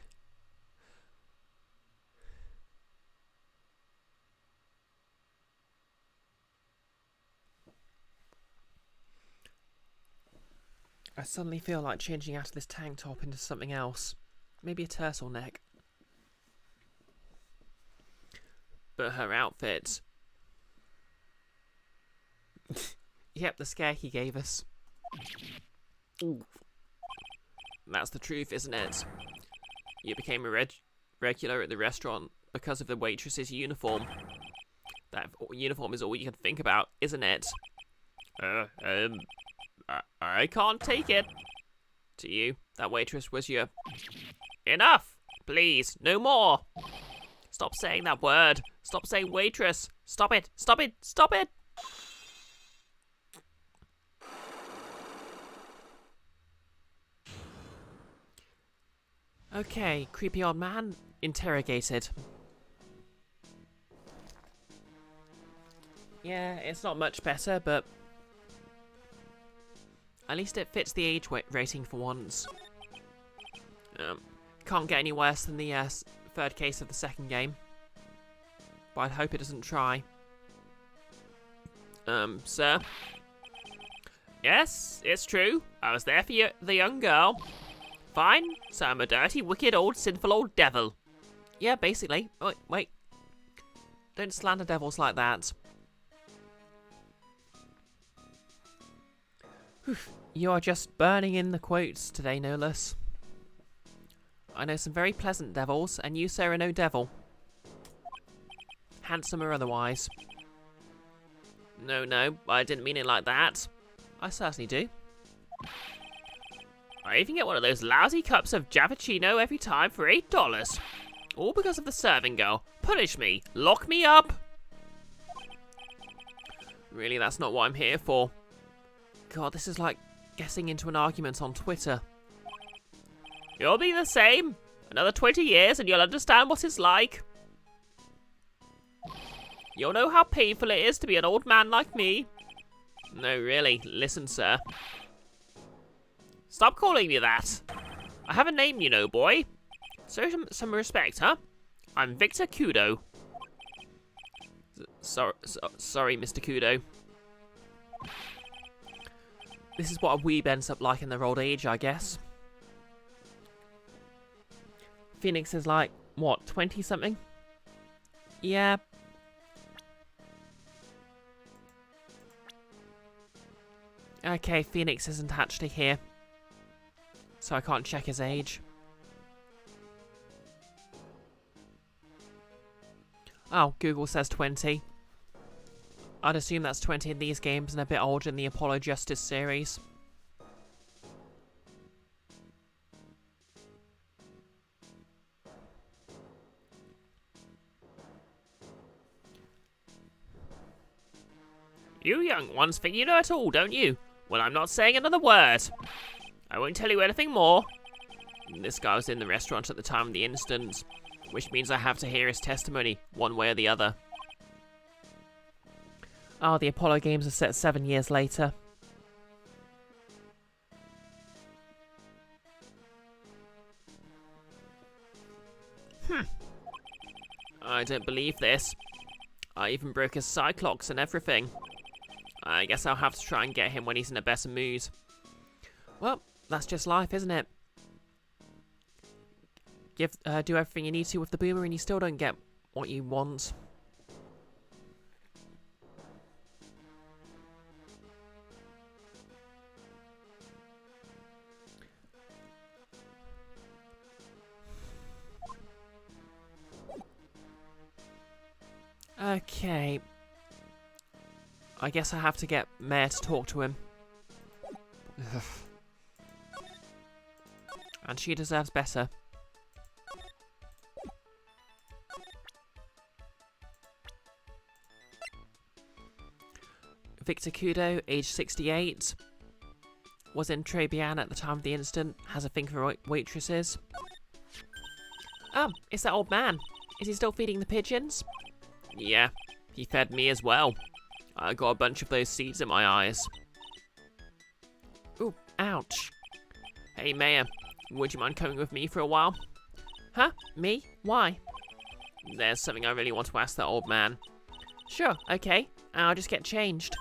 I suddenly feel like changing out of this tank top into something else. Maybe a turtleneck. But her outfit... Yep, the scare he gave us. Ooh. That's the truth, isn't it? You became a regular at the restaurant because of the waitress's uniform. That uniform is all you can think about, isn't it? I can't take it. To you, that waitress was your... Enough! Please, no more! Stop saying that word. Stop saying waitress. Stop it, stop it, stop it! Okay, creepy old man, interrogated. Yeah, it's not much better, but at least it fits the age rating for once. Can't get any worse than the third case of the second game. But I'd hope it doesn't try. Sir? Yes, it's true. I was there for the young girl. Fine, so I'm a dirty, wicked, sinful old devil. Yeah, basically. Oh, wait. Don't slander devils like that. You are just burning in the quotes today, no less. I know some very pleasant devils, and you, sir, are no devil. Handsome or otherwise. No, I didn't mean it like that. I certainly do. I even get one of those lousy cups of Javicino every time for $8. All because of the serving girl. Punish me. Lock me up. Really, that's not what I'm here for. God, this is like guessing into an argument on Twitter. You'll be the same. Another 20 years and you'll understand what it's like. You'll know how painful it is to be an old man like me. No, really. Listen, sir. Stop calling me that. I have a name, you know, boy. So some respect, huh? I'm Victor Kudo. Sorry, Mr. Kudo. This is what a weeb ends up like in their old age, I guess. Phoenix is like, what, 20-something? Yeah. Okay, Phoenix isn't actually here. So I can't check his age. Oh, Google says 20. I'd assume that's 20 in these games and a bit older in the Apollo Justice series. You young ones think you know it all, don't you? Well, I'm not saying another word. I won't tell you anything more. This guy was in the restaurant at the time of the incident, which means I have to hear his testimony, one way or the other. Oh, the Apollo games are set 7 years later. I don't believe this. I even broke his cyclops and everything. I guess I'll have to try and get him when he's in a better mood. Well, that's just life, isn't it? Do everything you need to with the boomer and you still don't get what you want. Okay. I guess I have to get Mare to talk to him. And she deserves better. Victor Kudo, age 68. Was in Tribulations at the time of the incident. Has a thing for waitresses. Oh, it's that old man. Is he still feeding the pigeons? Yeah, he fed me as well. I got a bunch of those seeds in my eyes. Ooh, ouch. Hey, Mayor, would you mind coming with me for a while? Huh? Me? Why? There's something I really want to ask that old man. Sure, okay. I'll just get changed.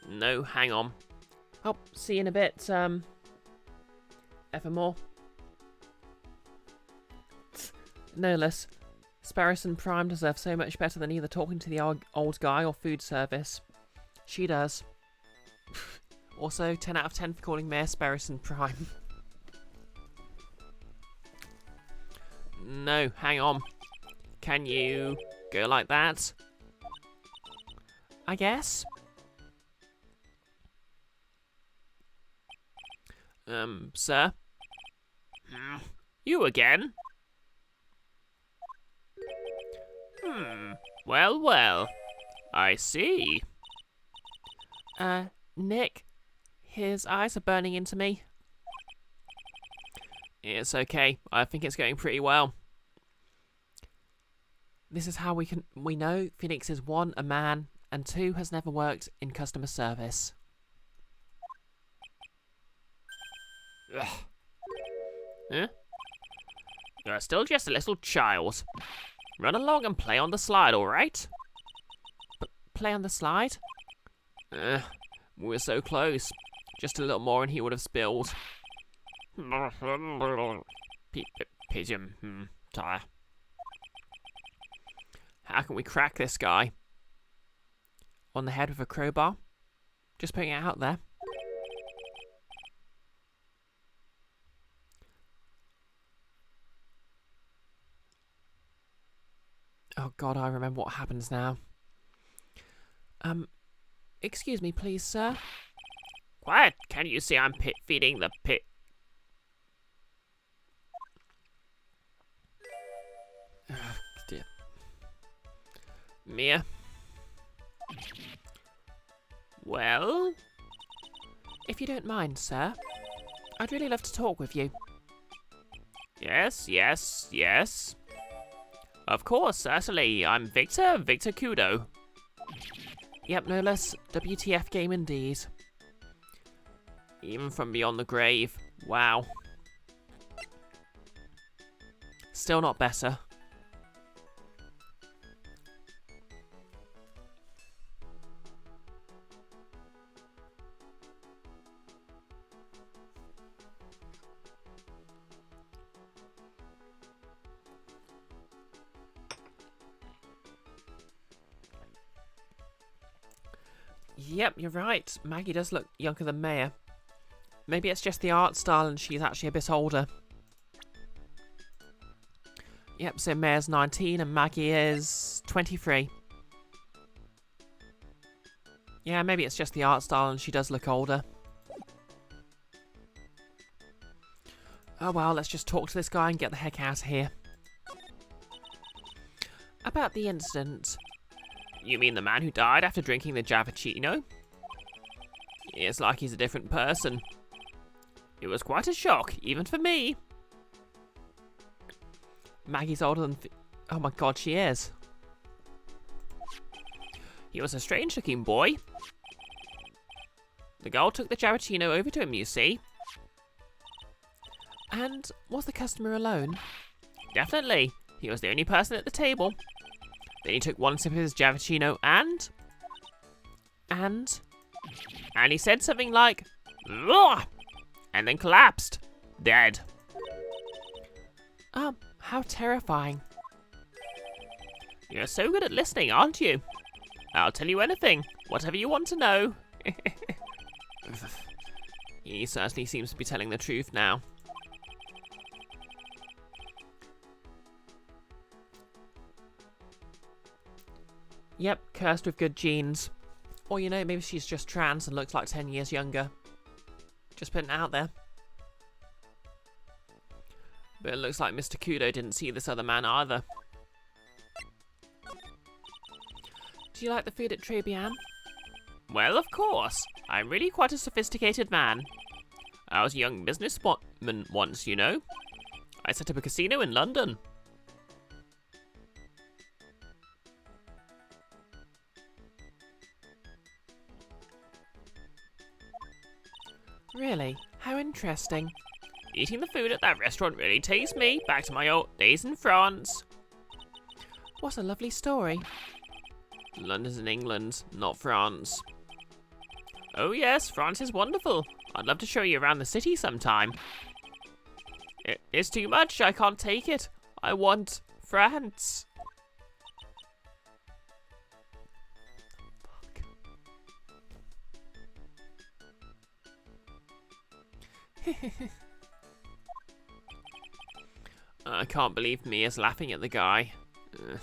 No, hang on. Oh, see you in a bit, Evermore. No less. Sparrows and Prime deserve so much better than either talking to the old guy or food service. She does. Also, 10 out of 10 for calling Mayor Sparrows and Prime. No, hang on. Can you go like that? I guess. Sir? You again? Well. I see. Nick, his eyes are burning into me. It's okay. I think it's going pretty well. This is how we know Phoenix is 1, a man, and 2 has never worked in customer service. Ugh. Huh? You're still just a little child. Run along and play on the slide, alright? Play on the slide? We were so close. Just a little more and he would have spilled. Pigeon, tire. How can we crack this guy? On the head with a crowbar? Just putting it out there. Oh god, I remember what happens now. Excuse me, please, sir. Quiet! Can you see I'm feeding the pig? Oh, dear. Mia? Well? If you don't mind, sir, I'd really love to talk with you. Yes. Of course, certainly. I'm Victor Kudo. Yep, no less. WTF game indeed. Even from beyond the grave. Wow. Still not better. Yep, you're right. Maggie does look younger than Maya. Maybe it's just the art style and she's actually a bit older. Yep, so Maya's 19 and Maggie is 23. Yeah, maybe it's just the art style and she does look older. Oh well, let's just talk to this guy and get the heck out of here. About the incident. You mean the man who died after drinking the Javachino? It's like he's a different person. It was quite a shock, even for me. Maggie's older than... Oh my god, she is. He was a strange-looking boy. The girl took the Javachino over to him, you see. And was the customer alone? Definitely. He was the only person at the table. Then he took one sip of his Javachino and he said something like, "Ugh!" and then collapsed, dead. How terrifying. You're so good at listening, aren't you? I'll tell you anything, whatever you want to know. He certainly seems to be telling the truth now. Yep, cursed with good genes. Or, you know, maybe she's just trans and looks like 10 years younger. Just putting it out there. But it looks like Mr. Kudo didn't see this other man either. Do you like the food at Tribulations? Well, of course. I'm really quite a sophisticated man. I was a young businessman once, you know. I set up a casino in London. Really? How interesting. Eating the food at that restaurant really takes me back to my old days in France. What a lovely story. London's in England, not France. Oh yes, France is wonderful. I'd love to show you around the city sometime. It's too much, I can't take it. I want France. I can't believe Mia's laughing at the guy. Ugh.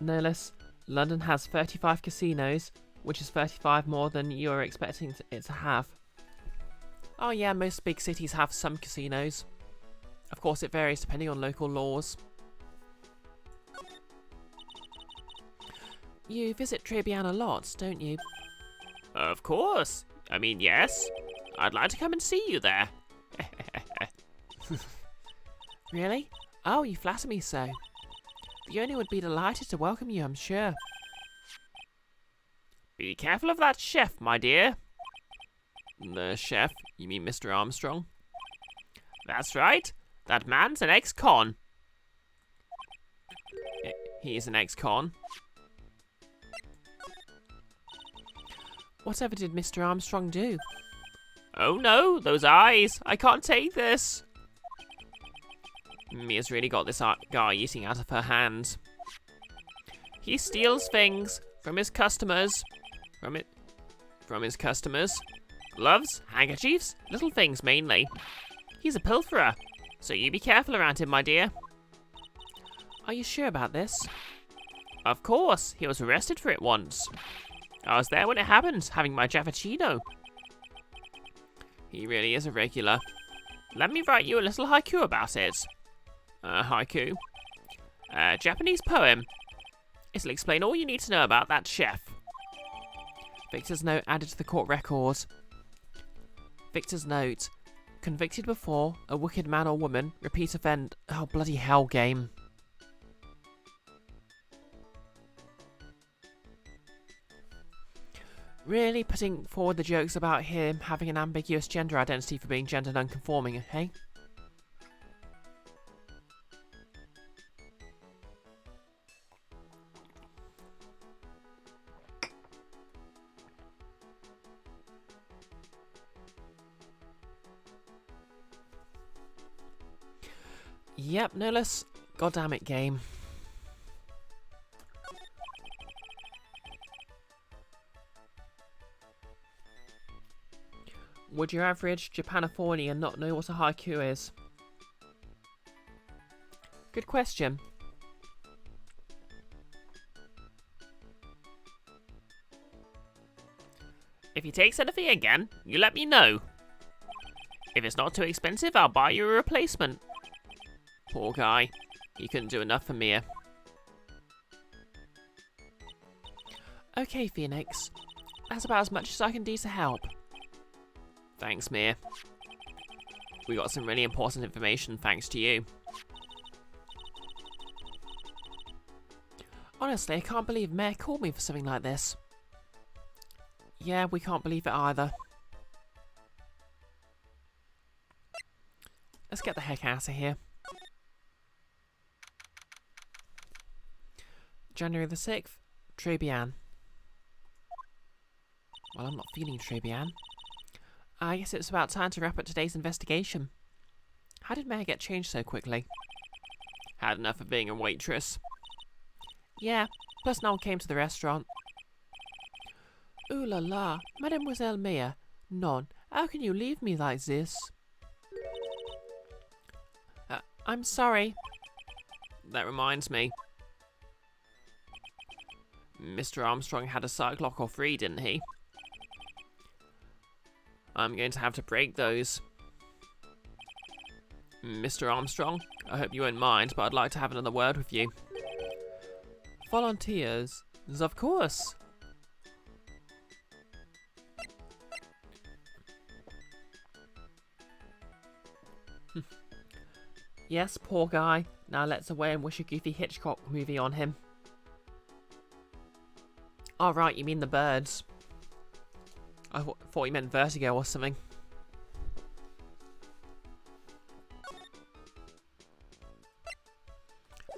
No less, London has 35 casinos, which is 35 more than you're expecting it to have. Oh yeah, most big cities have some casinos. Of course, it varies depending on local laws. You visit Tribulations a lot, don't you? Of course. I mean, yes. I'd like to come and see you there. Really? Oh, you flatter me so. Fiona would be delighted to welcome you, I'm sure. Be careful of that chef, my dear. The chef? You mean Mr. Armstrong? That's right. That man's an ex-con. He is an ex-con. Whatever did Mr. Armstrong do? Oh no, those eyes! I can't take this! Mia's really got this guy eating out of her hands. He steals things from his customers. From his customers. Gloves, handkerchiefs, little things mainly. He's a pilferer, so you be careful around him, my dear. Are you sure about this? Of course, he was arrested for it once. I was there when it happened, having my Javachino. He really is a regular. Let me write you a little haiku about it. Haiku? Japanese poem. It'll explain all you need to know about that chef. Victor's note added to the court record. Victor's note. Convicted before, a wicked man or woman, repeat offend. Oh, bloody hell, game. Really putting forward the jokes about him having an ambiguous gender identity for being gender non-conforming, hey? Yep, no less. Goddamn it, game. Would your average Japanophonian not know what a haiku is? Good question. If he takes anything again, you let me know. If it's not too expensive, I'll buy you a replacement. Poor guy. He couldn't do enough for Mia. Okay, Phoenix. That's about as much as I can do to help. Thanks, Mia. We got some really important information thanks to you. Honestly, I can't believe Mayor called me for something like this. Yeah, we can't believe it either. Let's get the heck out of here. January the 6th, Tribulations. Well, I'm not feeling Tribulations. I guess it's about time to wrap up today's investigation. How did Mayor get changed so quickly? Had enough of being a waitress. Yeah, plus no one came to the restaurant. Ooh la la, Mademoiselle Mayor. Non, how can you leave me like this? I'm sorry. That reminds me. Mr. Armstrong had a psych lock or three, didn't he? I'm going to have to break those. Mr. Armstrong, I hope you won't mind, but I'd like to have another word with you. Volunteers? Of course. Yes, poor guy. Now let's away and wish a goofy Hitchcock movie on him. Oh, right, you mean the birds. I thought you meant Vertigo or something.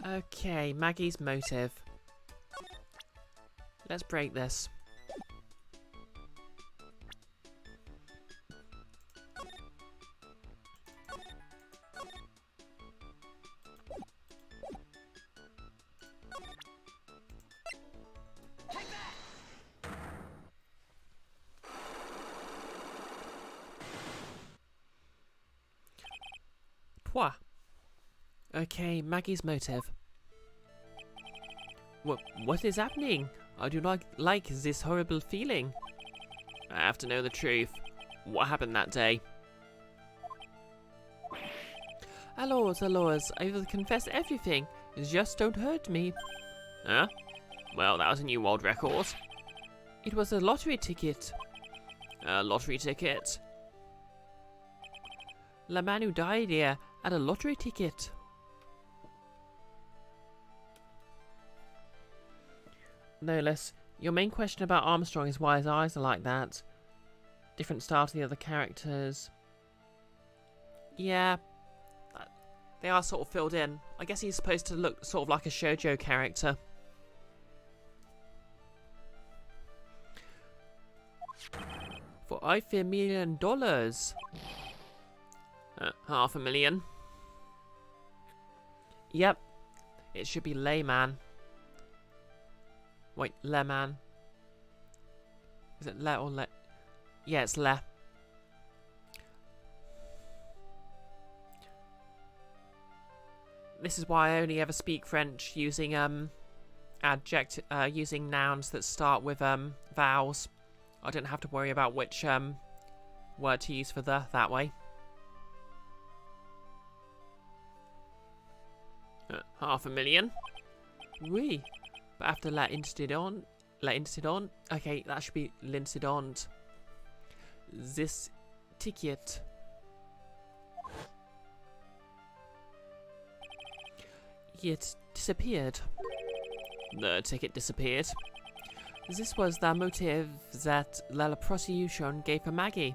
Okay, Maggie's motive. Let's break this. Pwah. Okay, Maggie's motive. What is happening? I do not like this horrible feeling. I have to know the truth. What happened that day? Allows, I will confess everything. Just don't hurt me. Huh? Well, that was a new world record. It was a lottery ticket. A lottery ticket? The man who died here had a lottery ticket. no less. Your main question about Armstrong is why his eyes are like that. Different style to the other characters. Yeah, they are sort of filled in. I guess he's supposed to look sort of like a shoujo character. For $5 million. $500,000. Yep. It should be Layman. Wait, Leman. Is it Le or Le? Yeah, it's Le. This is why I only ever speak French using using nouns that start with vowels. I don't have to worry about which word to use for the that way. $500,000. Oui. But after la incident, okay, that should be l'incident. This ticket. It disappeared. The ticket disappeared. This was the motive that la prosecution gave for Maggie.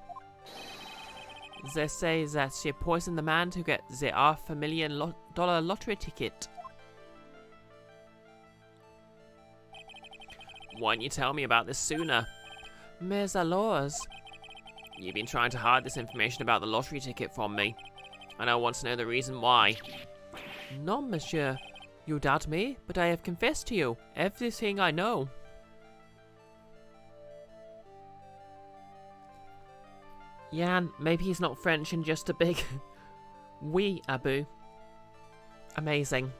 They say that she poisoned the man to get the $500,000 lottery ticket. Why didn't you tell me about this sooner? Mais alors? You've been trying to hide this information about the lottery ticket from me, and I want to know the reason why. Non, monsieur. You doubt me, but I have confessed to you everything I know. Yan, maybe he's not French and just a big... Oui, Abu. Amazing.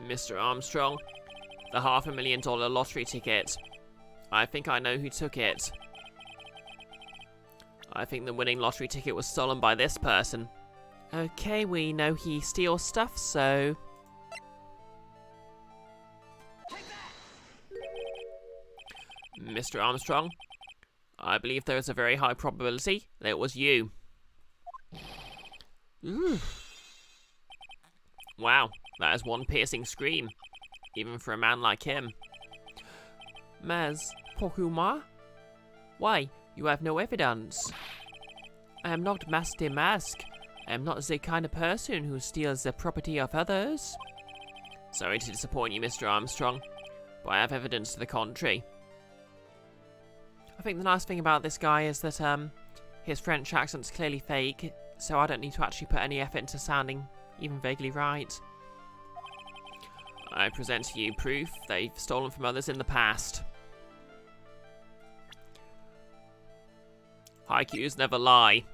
Mr. Armstrong, the $500,000 lottery ticket. I think I know who took it. I think the winning lottery ticket was stolen by this person. Okay, we know he steals stuff, so... Mr. Armstrong, I believe there is a very high probability that it was you. Wow, that is one piercing scream, even for a man like him. Mais, pourquoi? Why, you have no evidence. I am not Master Mask. I am not the kind of person who steals the property of others. Sorry to disappoint you, Mr. Armstrong, but I have evidence to the contrary. I think the nice thing about this guy is that his French accent's clearly fake, so I don't need to actually put any effort into sounding even vaguely right. I present to you proof that you've stolen from others in the past. Haikus never lie.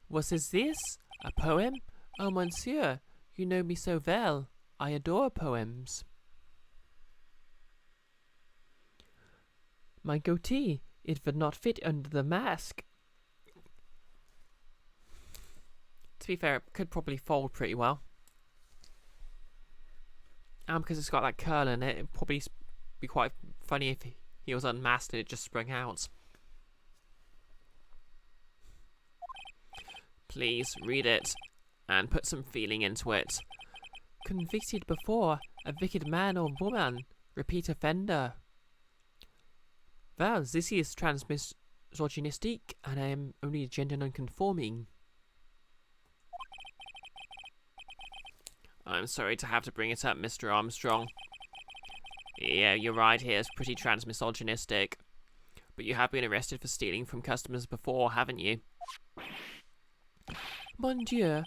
What is this? A poem? Oh, monsieur, you know me so well. I adore poems. My goatee, it would not fit under the mask. To be fair, it could probably fold pretty well. And because it's got that curl in it, it'd probably be quite funny if he was unmasked and it just sprung out. Please read it and put some feeling into it. Convicted before, a wicked man or woman, repeat offender. Well, this is transmisogynistic, and I am only gender non-conforming. I'm sorry to have to bring it up, Mr. Armstrong. Yeah, you're right here, it's pretty transmisogynistic. But you have been arrested for stealing from customers before, haven't you? Mon Dieu,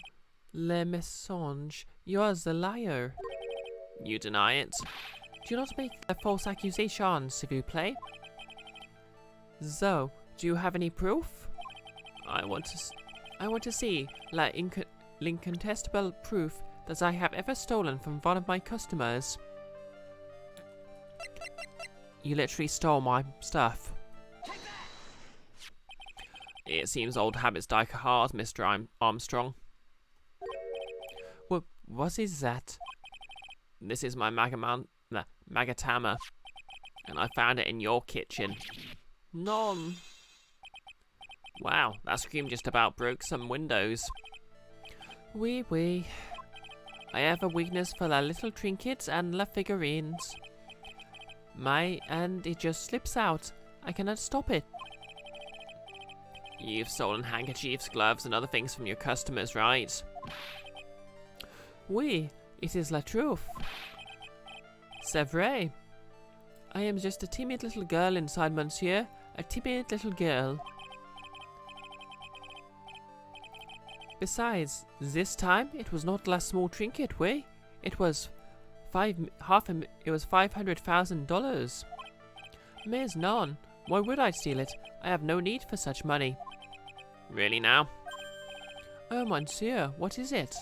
le mensonge, you're the liar. You deny it? Do not make a false accusation, s'il vous plaît. So, do you have any proof? I want to see la incontestable proof that I have ever stolen from one of my customers. You literally stole my stuff. It seems old habits die hard, Mr. Armstrong. What is that? This is my Magatama, and I found it in your kitchen. None. Wow, that scream just about broke some windows. Oui, oui. I have a weakness for the little trinkets and the figurines. And it just slips out. I cannot stop it. You've stolen handkerchiefs, gloves, and other things from your customers, right? Oui, it is la truth. C'est vrai. I am just a timid little girl inside, monsieur. A timid little girl. Besides, this time it was not la small trinket, oui? It was $500,000. Mais non. Why would I steal it? I have no need for such money. Really now? Oh, monsieur, what is it?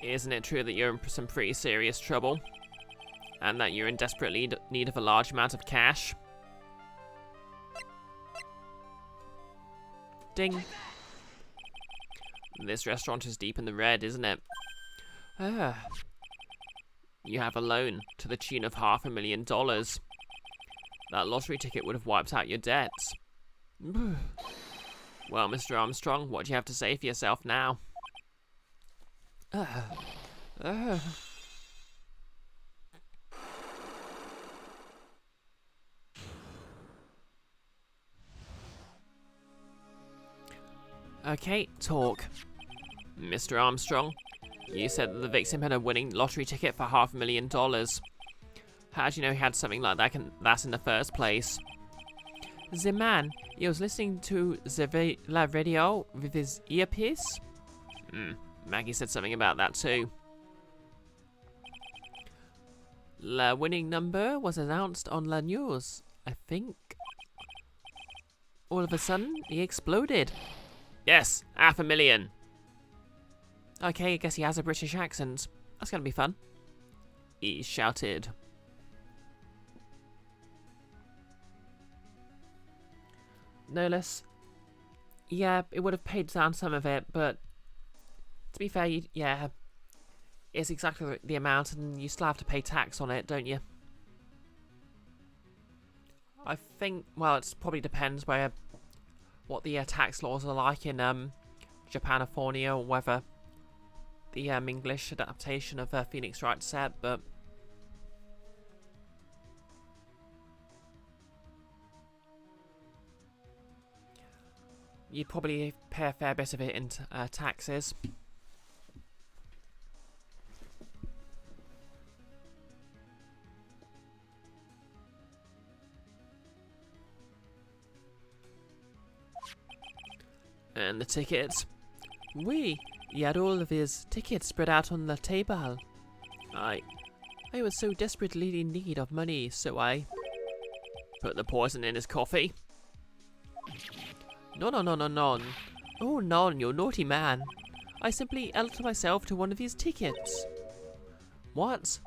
Isn't it true that you're in some pretty serious trouble? And that you're in desperate need of a large amount of cash? Ding. This restaurant is deep in the red, isn't it? Ah. You have a loan to the tune of $500,000. That lottery ticket would have wiped out your debts. Well, Mr. Armstrong, what do you have to say for yourself now? Okay, talk. Mr. Armstrong, you said that the victim had a winning lottery ticket for $500,000. How do you know he had something like that in the first place? The man, he was listening to la radio with his earpiece. Maggie said something about that too. The winning number was announced on la news, I think. All of a sudden, he exploded. Yes, $500,000. Okay, I guess he has a British accent. That's gonna be fun. He shouted. No less. Yeah, it would have paid down some of it, but to be fair, yeah, it's exactly the amount, and you still have to pay tax on it, don't you? I think, well, it probably depends what the tax laws are like in Japanifornia, or whether the English adaptation of Phoenix Wright said, but you'd probably pay a fair bit of it in taxes. And the tickets? Oui, he had all of his tickets spread out on the table. I was so desperately in need of money, so I put the poison in his coffee? No. Oh, non, you naughty man. I simply helped myself to one of his tickets. What?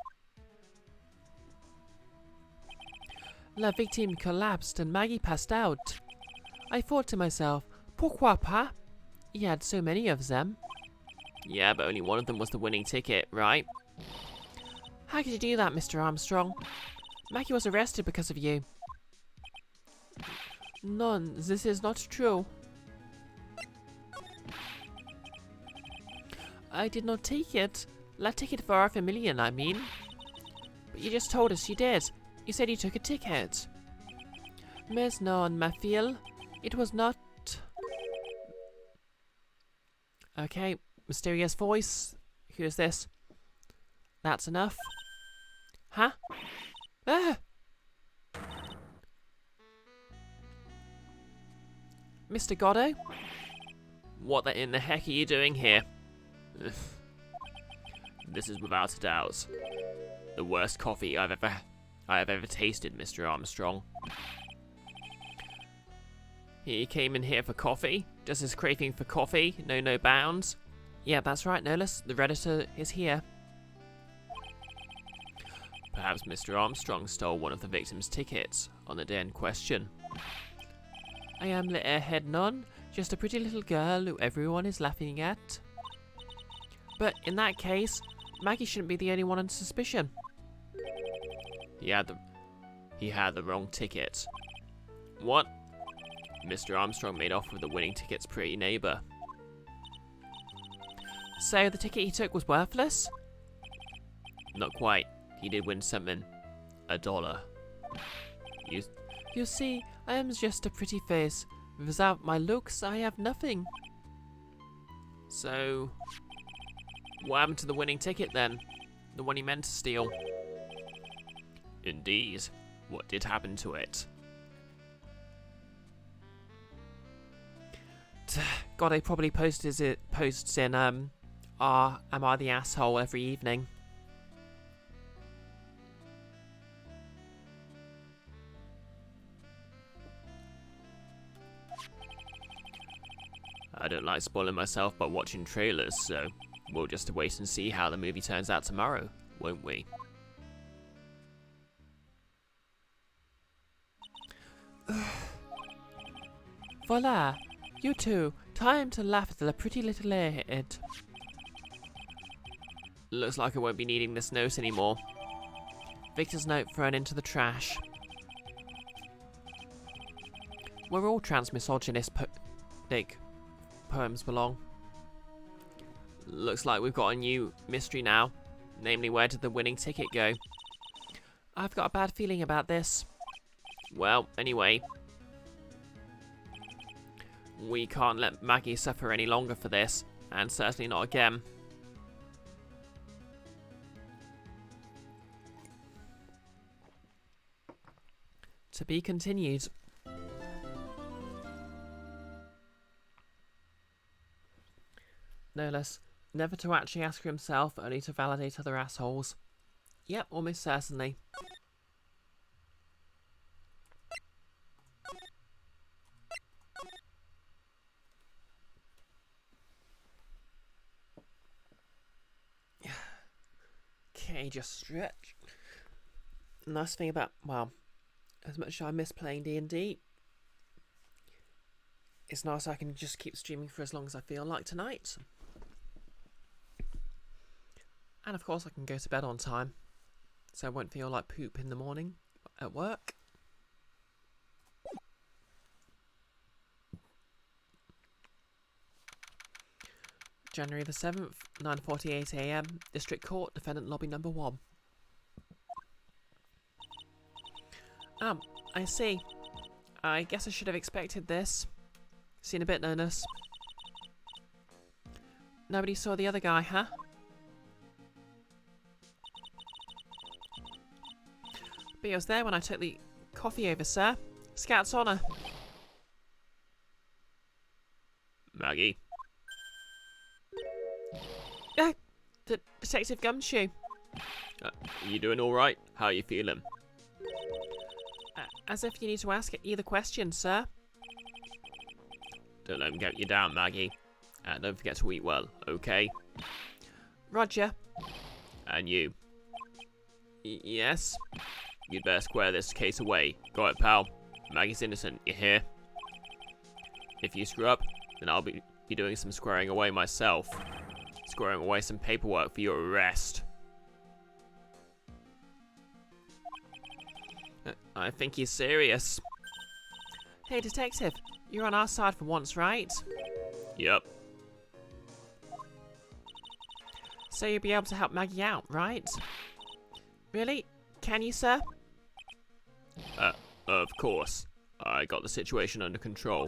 La victime collapsed and Maggie passed out. I thought to myself, pourquoi pas? He had so many of them. Yeah, but only one of them was the winning ticket, right? How could you do that, Mr. Armstrong? Maggie was arrested because of you. None, this is not true. I did not take it. La ticket for $500,000, I mean. But you just told us you did. You said you took a ticket. Mais non, ma fille. It was not. Okay, mysterious voice. Who is this? That's enough. Huh? Ah! Mr. Goddo? What in the heck are you doing here? This is without a doubt the worst coffee I have ever tasted, Mr. Armstrong. He came in here for coffee? Does his craving for coffee know no bounds? Yeah, that's right, Nolus. The Redditor is here. Perhaps Mr. Armstrong stole one of the victim's tickets on the day in question. I am the airhead nun, just a pretty little girl who everyone is laughing at. But in that case, Maggie shouldn't be the only one on suspicion. He had the wrong ticket. What? Mr. Armstrong made off with the winning ticket's pretty neighbour. So the ticket he took was worthless? Not quite. He did win something. $1. You see, I am just a pretty face. Without my looks, I have nothing. So, what happened to the winning ticket then? The one he meant to steal? Indeed. What did happen to it? God, he probably posts in, am I the asshole every evening. I don't like spoiling myself by watching trailers, so we'll just wait and see how the movie turns out tomorrow, won't we? Voila! You two, time to laugh at the pretty little airhead. Looks like I won't be needing this note anymore. Victor's note thrown into the trash. Where all poems belong. Looks like we've got a new mystery now. Namely, where did the winning ticket go? I've got a bad feeling about this. Well, anyway. We can't let Maggie suffer any longer for this, and certainly not again. To be continued. No less. Never to actually ask for himself, only to validate other assholes. Yep, almost certainly. Okay, just stretch. Nice thing about, well, as much as I miss playing D&D, it's nice I can just keep streaming for as long as I feel like tonight. And of course I can go to bed on time, so I won't feel like poop in the morning at work. January the 7th, 9:48 AM, District Court, Defendant Lobby Number 1. I see. I guess I should have expected this. Seem a bit nervous. Nobody saw the other guy, huh? But he was there when I took the coffee over, sir. Scout's honour. Maggie? Detective Gumshoe. You doing alright? How are you feeling? As if you need to ask either question, sir. Don't let him get you down, Maggie. And don't forget to eat well, okay? Roger. And you? Yes? You'd better square this case away. Got it, pal? Maggie's innocent, you hear? If you screw up, then I'll be doing some squaring away myself. Squaring away some paperwork for your arrest. I think he's serious. Hey, detective. You're on our side for once, right? Yep. So you'll be able to help Maggie out, right? Really? Can you, sir? Of course. I got the situation under control.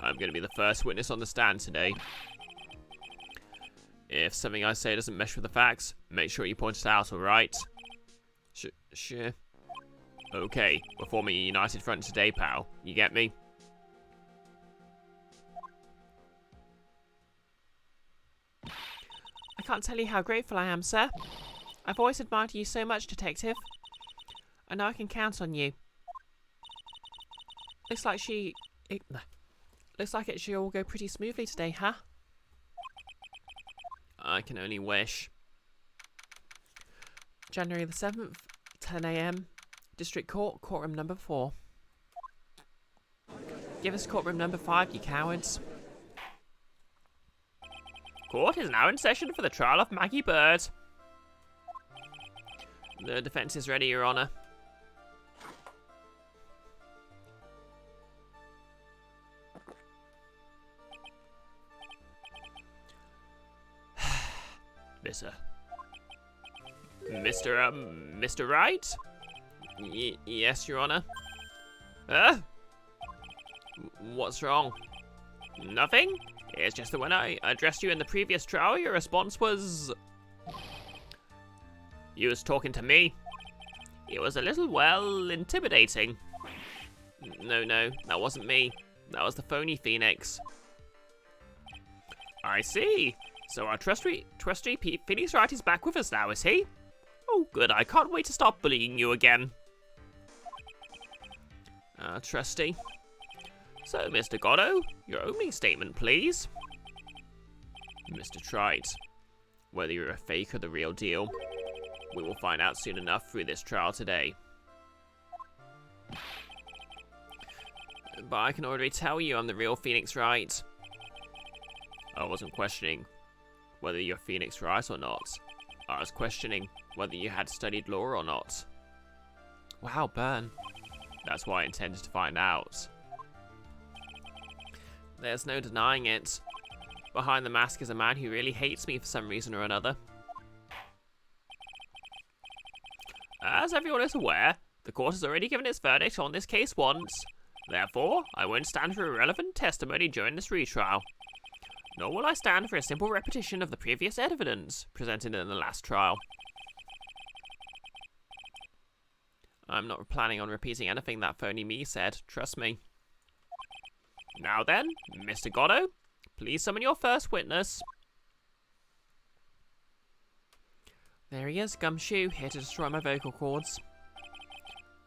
I'm going to be the first witness on the stand today. If something I say doesn't mesh with the facts, make sure you point it out, alright? Sure. Okay, we're forming a united front today, pal. You get me? I can't tell you how grateful I am, sir. I've always admired you so much, detective. I know I can count on you. Looks like it should all go pretty smoothly today, huh? I can only wish. January the 7th, 10 AM, District Court, Courtroom Number 4. Give us Courtroom Number 5, you cowards. Court is now in session for the trial of Maggie Bird. The defence is ready, Your Honour. officer. Mr. Wright? Yes, Your Honor. What's wrong? Nothing? It's just that when I addressed you in the previous trial, your response was... You was talking to me. It was a little, well, intimidating. No, that wasn't me. That was the phony Phoenix. I see. So our trusty Phoenix Wright is back with us now, is he? Oh, good. I can't wait to stop bullying you again. Trusty. So, Mr. Goddo, your opening statement, please. Mr. Trite, whether you're a fake or the real deal, we will find out soon enough through this trial today. But I can already tell you I'm the real Phoenix Wright. I wasn't questioning whether you're Phoenix Wright or not. I was questioning whether you had studied law or not. Wow, burn. That's why I intended to find out. There's no denying it. Behind the mask is a man who really hates me for some reason or another. As everyone is aware, the court has already given its verdict on this case once. Therefore, I won't stand for irrelevant testimony during this retrial. Nor will I stand for a simple repetition of the previous evidence presented in the last trial. I'm not planning on repeating anything that phony me said, trust me. Now then, Mr. Goddo, please summon your first witness. There he is, Gumshoe, here to destroy my vocal cords.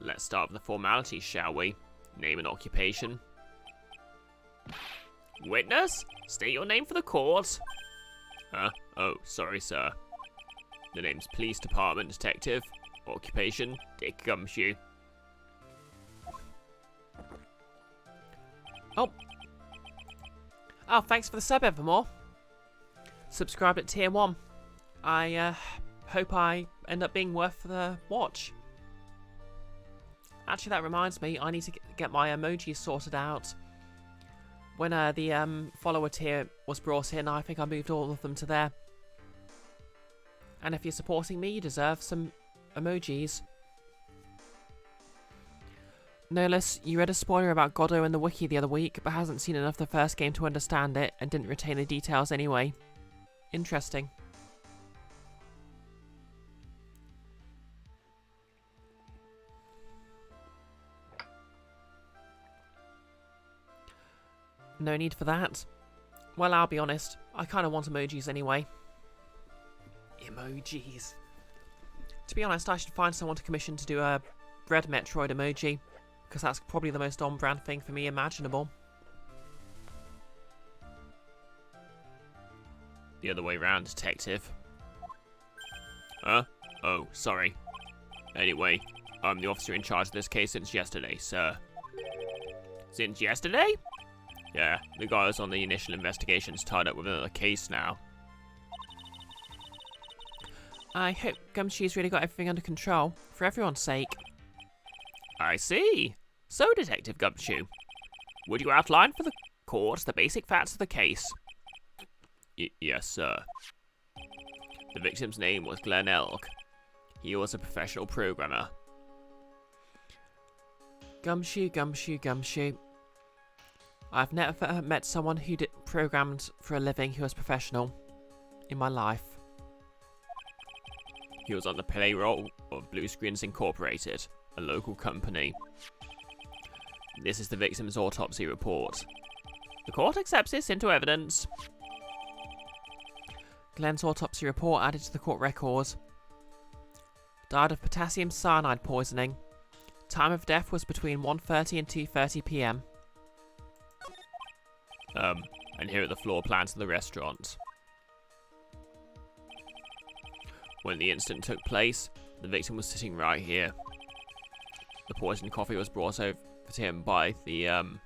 Let's start with the formalities, shall we? Name and occupation. Witness, state your name for the court. Oh, sorry, sir. The name's Police Department Detective. Occupation, Dick Gumshoe. Oh, thanks for the sub, Evermore. Subscribed at tier 1. I hope I end up being worth the watch. Actually, that reminds me, I need to get my emojis sorted out. When the follower tier was brought in, I think I moved all of them to there. And if you're supporting me, you deserve some emojis. Nolus, you read a spoiler about Goddo in the wiki the other week, but hasn't seen enough of the first game to understand it, and didn't retain the details anyway. Interesting. No need for that. Well, I'll be honest, I kind of want emojis anyway. Emojis. To be honest, I should find someone to commission to do a Red Metroid emoji, because that's probably the most on-brand thing for me imaginable. The other way round, detective. Oh, sorry. Anyway, I'm the officer in charge of this case since yesterday, sir. Since yesterday? Yeah, the guy who's on the initial investigation's tied up with another case now. I hope Gumshoe's really got everything under control, for everyone's sake. I see. So, Detective Gumshoe, would you outline for the court the basic facts of the case? Yes, sir. The victim's name was Glenn Elk. He was a professional programmer. Gumshoe. I've never met someone who programmed for a living who was professional in my life. He was on the payroll of Blue Screens Incorporated, a local company. This is the victim's autopsy report. The court accepts this into evidence. Glenn's autopsy report added to the court record. Died of potassium cyanide poisoning. Time of death was between 1:30 and 2:30 p.m. And here are the floor plans of the restaurant. When the incident took place, the victim was sitting right here. The poisoned coffee was brought over to him by the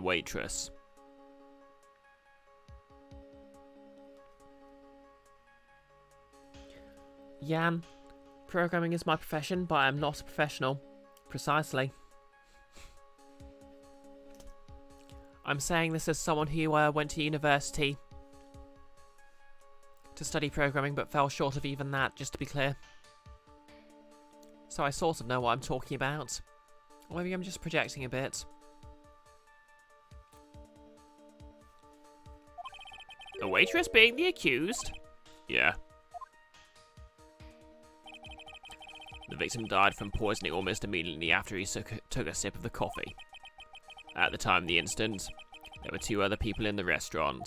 waitress. Jan, programming is my profession, but I am not a professional. Precisely. I'm saying this as someone who went to university to study programming, but fell short of even that, just to be clear. So I sort of know what I'm talking about. Or maybe I'm just projecting a bit. The waitress being the accused? Yeah. The victim died from poisoning almost immediately after he took a sip of the coffee. At the time of the incident, there were 2 other people in the restaurant.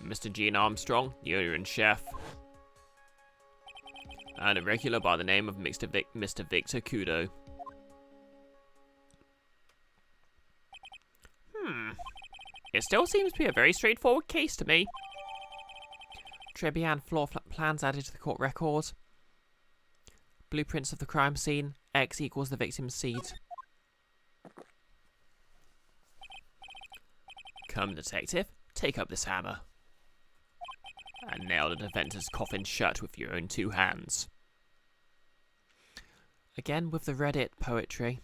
Mr. Gene Armstrong, the owner and chef, and a regular by the name of Mr. Victor Kudo. It still seems to be a very straightforward case to me. Trebian floor plans added to the court record. Blueprints of the crime scene. X equals the victim's seat. Come, detective, take up this hammer. And nail the defender's coffin shut with your own 2 hands. Again with the Reddit poetry.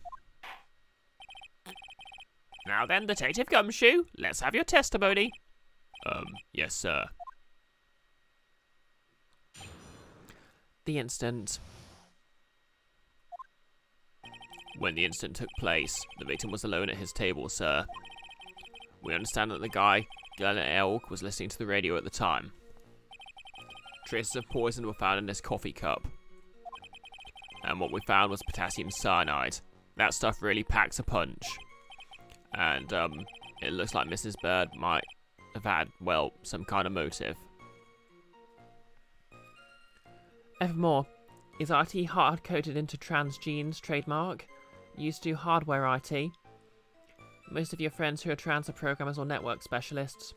Now then, Detective Gumshoe, let's have your testimony. Yes, sir. The incident. When the incident took place, the victim was alone at his table, sir. We understand that the guy, Glenn Elk, was listening to the radio at the time. Traces of poison were found in his coffee cup. And what we found was potassium cyanide. That stuff really packs a punch. And, it looks like Mrs. Bird might have had, well, some kind of motive. Evermore, is IT hard-coded into transgene's trademark? You used to do hardware IT. Most of your friends who are trans are programmers or network specialists.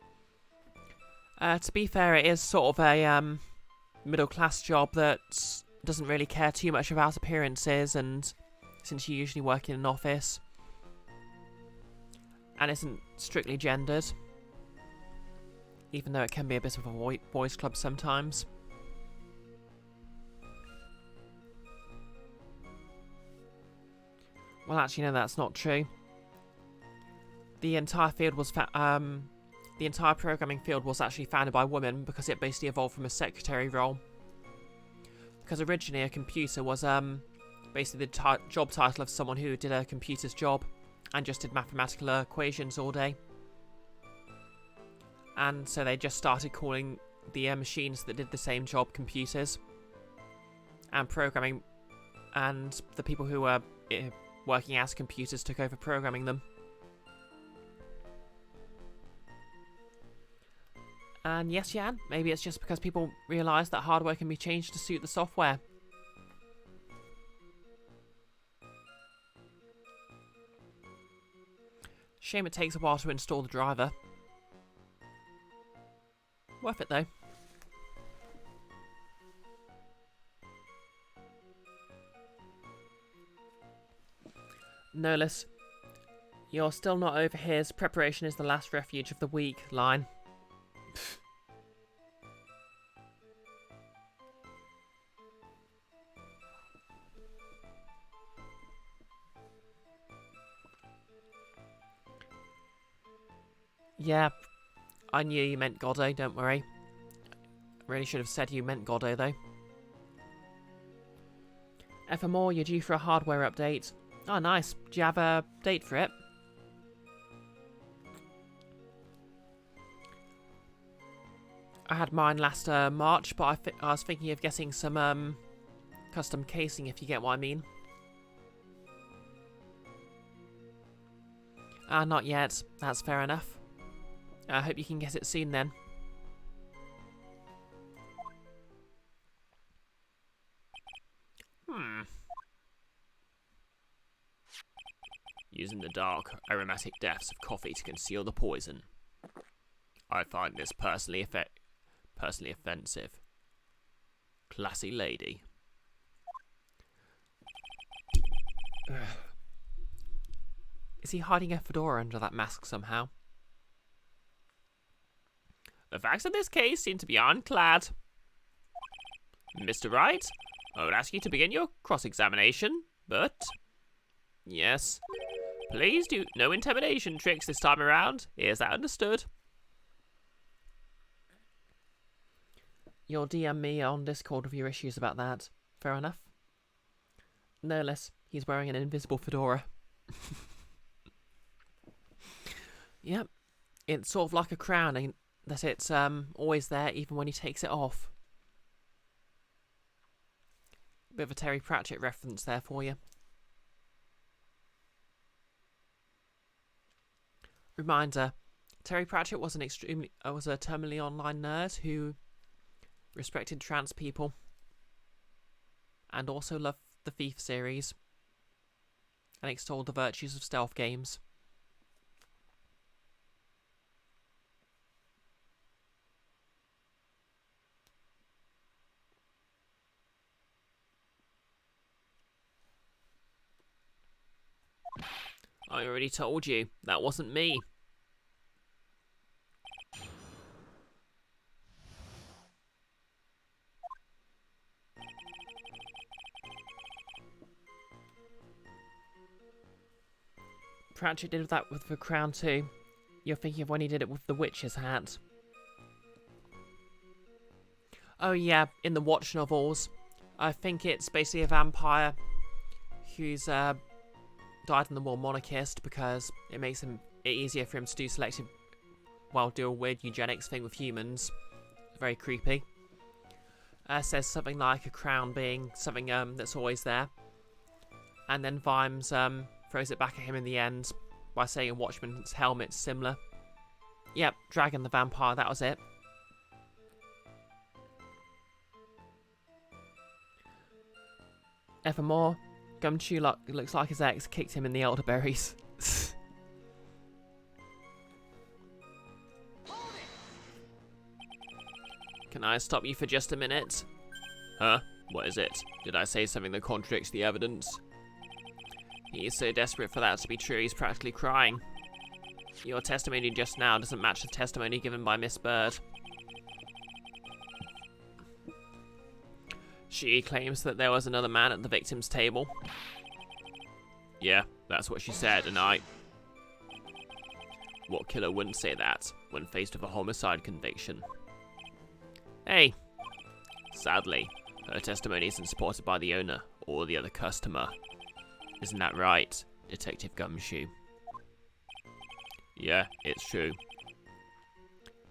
To be fair, it is sort of a, middle-class job that doesn't really care too much about appearances, and since you usually work in an office, and isn't strictly gendered, even though it can be a bit of a boys' club sometimes. Well, actually, no, that's not true. The entire field was the entire programming field was actually founded by women because it basically evolved from a secretary role. Because originally a computer was basically the job title of someone who did a computer's job and just did mathematical equations all day. And so they just started calling the machines that did the same job computers. And programming, and the people who were working as computers took over programming them. And yes, Jan, maybe it's just because people realise that hardware can be changed to suit the software. Shame it takes a while to install the driver. Worth it though. Nolus, you're still not over here's preparation is the last refuge of the weak line. Yeah, I knew you meant Goddo, don't worry. Really should have said you meant Goddo, though. Evermore, you're due for a hardware update. Oh, nice. Do you have a date for it? I had mine last March, but I was thinking of getting some custom casing, if you get what I mean. Not yet. That's fair enough. I hope you can get it soon then. Using the dark, aromatic depths of coffee to conceal the poison. I find this personally offensive. Classy lady. Is he hiding a fedora under that mask somehow? The facts of this case seem to be ironclad. Mr. Wright, I would ask you to begin your cross-examination, but... Yes. Please do no intimidation tricks this time around. Is that understood? You'll DM me on Discord with your issues about that. Fair enough. No less, he's wearing an invisible fedora. Yep. It's sort of like a crown, and that it's always there even when he takes it off. Bit of a Terry Pratchett reference there for you. Reminder, Terry Pratchett was a terminally online nerd who respected trans people and also loved the Thief series and extolled the virtues of stealth games. I already told you, that wasn't me. Pratchett did that with the crown too. You're thinking of when he did it with the witch's hat. Oh yeah, in the Watch novels. I think it's basically a vampire who's died in the war monarchist because it makes it easier for him to do selective, do a weird eugenics thing with humans. Very creepy. Says something like a crown being something that's always there. And then Vimes throws it back at him in the end by saying a Watchman's helmet's similar. Yep, Dragon the Vampire, that was it. Evermore, Gumshoe looks like his ex kicked him in the elderberries. Can I stop you for just a minute? Huh? What is it? Did I say something that contradicts the evidence? He is so desperate for that to be true, he's practically crying. Your testimony just now doesn't match the testimony given by Miss Bird. She claims that there was another man at the victim's table. Yeah, that's what she said, and What killer wouldn't say that when faced with a homicide conviction? Hey! Sadly, her testimony isn't supported by the owner or the other customer. Isn't that right, Detective Gumshoe? Yeah, it's true.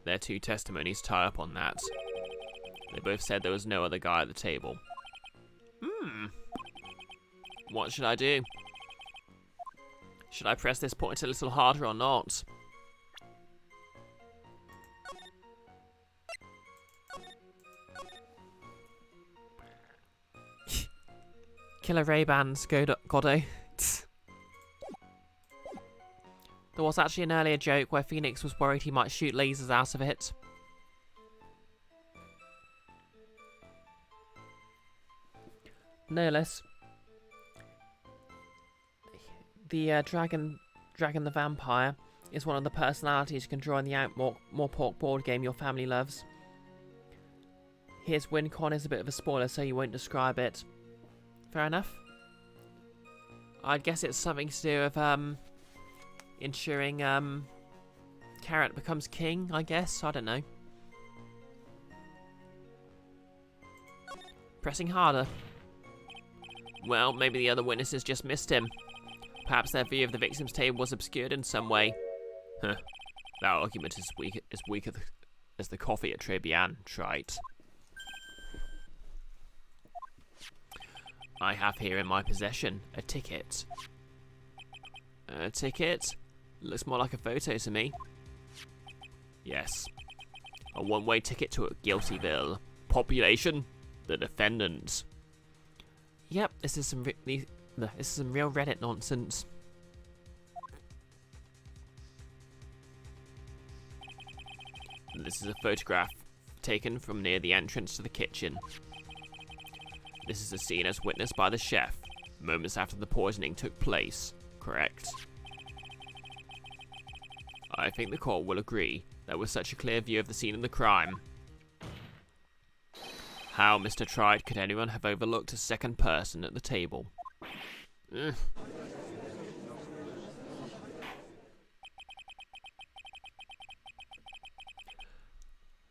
Their two testimonies tie up on that. They both said there was no other guy at the table. What should I do? Should I press this point a little harder or not? Killer Ray-Bans, Goddo. There was actually an earlier joke where Phoenix was worried he might shoot lasers out of it. No less. The Dragon the Vampire is one of the personalities you can draw in the More Pork board game your family loves. His WinCon is a bit of a spoiler, so you won't describe it. Fair enough. I guess it's something to do with ensuring Carrot becomes king, I guess. I don't know. Pressing harder. Well, maybe the other witnesses just missed him. Perhaps their view of the victim's table was obscured in some way. Huh. That argument is weak as the coffee at Tribulations, trite. I have here in my possession a ticket. A ticket? Looks more like a photo to me. Yes. A one-way ticket to Guiltyville. Population? The defendant. Yep, this is some real Reddit nonsense. This is a photograph taken from near the entrance to the kitchen. This is a scene as witnessed by the chef, moments after the poisoning took place, correct? I think the court will agree that with such a clear view of the scene of the crime, how, Mr. Tride, could anyone have overlooked a second person at the table?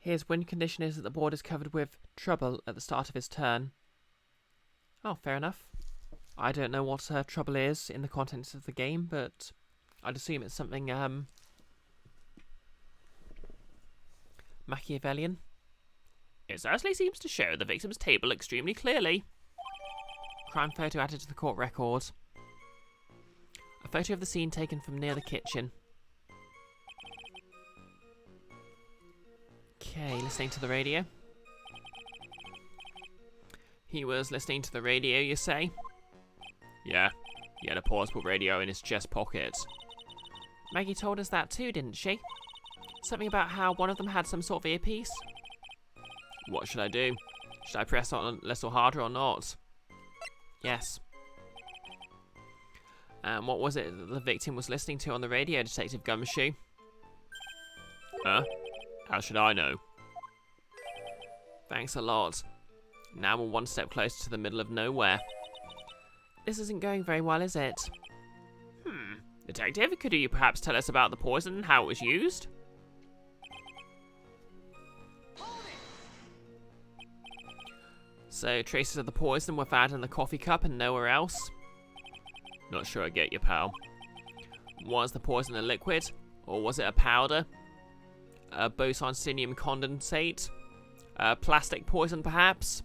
His win condition is that the board is covered with trouble at the start of his turn. Oh, fair enough. I don't know what trouble is in the contents of the game, but I'd assume it's something Machiavellian. It certainly seems to show the victim's table extremely clearly. Crime photo added to the court record. A photo of the scene taken from near the kitchen. Okay, listening to the radio. He was listening to the radio, you say? Yeah, he had a portable radio in his chest pocket. Maggie told us that too, didn't she? Something about how one of them had some sort of earpiece. What should I do? Should I press on a little harder or not? Yes. And what was it that the victim was listening to on the radio, Detective Gumshoe? Huh? How should I know? Thanks a lot. Now we're one step closer to the middle of nowhere. This isn't going very well, is it? Detective, could you perhaps tell us about the poison and how it was used? So, traces of the poison were found in the coffee cup and nowhere else? Not sure I get you, pal. Was the poison a liquid? Or was it a powder? A boson-sinium condensate? Plastic poison, perhaps?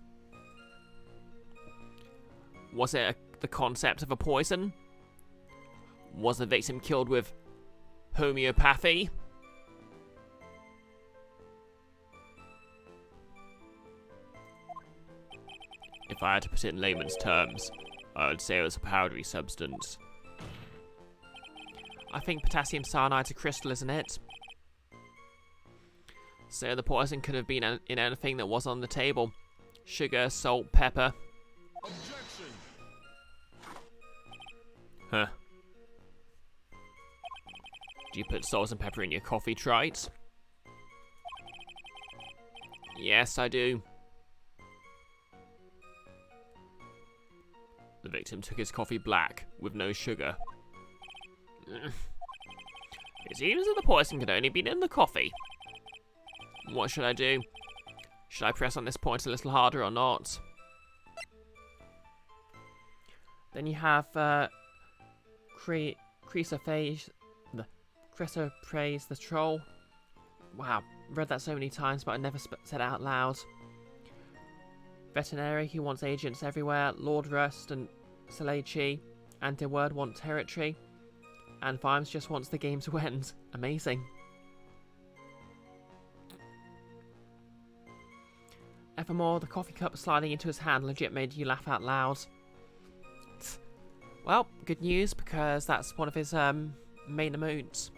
Was it the concept of a poison? Was the victim killed with homeopathy? If I had to put it in layman's terms, I would say it was a powdery substance. I think potassium cyanide's a crystal, isn't it? So the poison could have been in anything that was on the table. Sugar, salt, pepper. Objection! Huh. Do you put salt and pepper in your coffee, Trite? Yes, I do. The victim took his coffee black, with no sugar. It seems that the poison could only be in the coffee. What should I do? Should I press on this point a little harder or not? Then you have Chrysoprase the troll. Wow, read that so many times, but I never said it out loud. Veterinary, who wants agents everywhere. Lord Rust and Salachi and De Word want territory. And Vimes just wants the game to end. Amazing. Evermore, the coffee cup sliding into his hand legit made you laugh out loud. Well, good news, because that's one of his main emotes.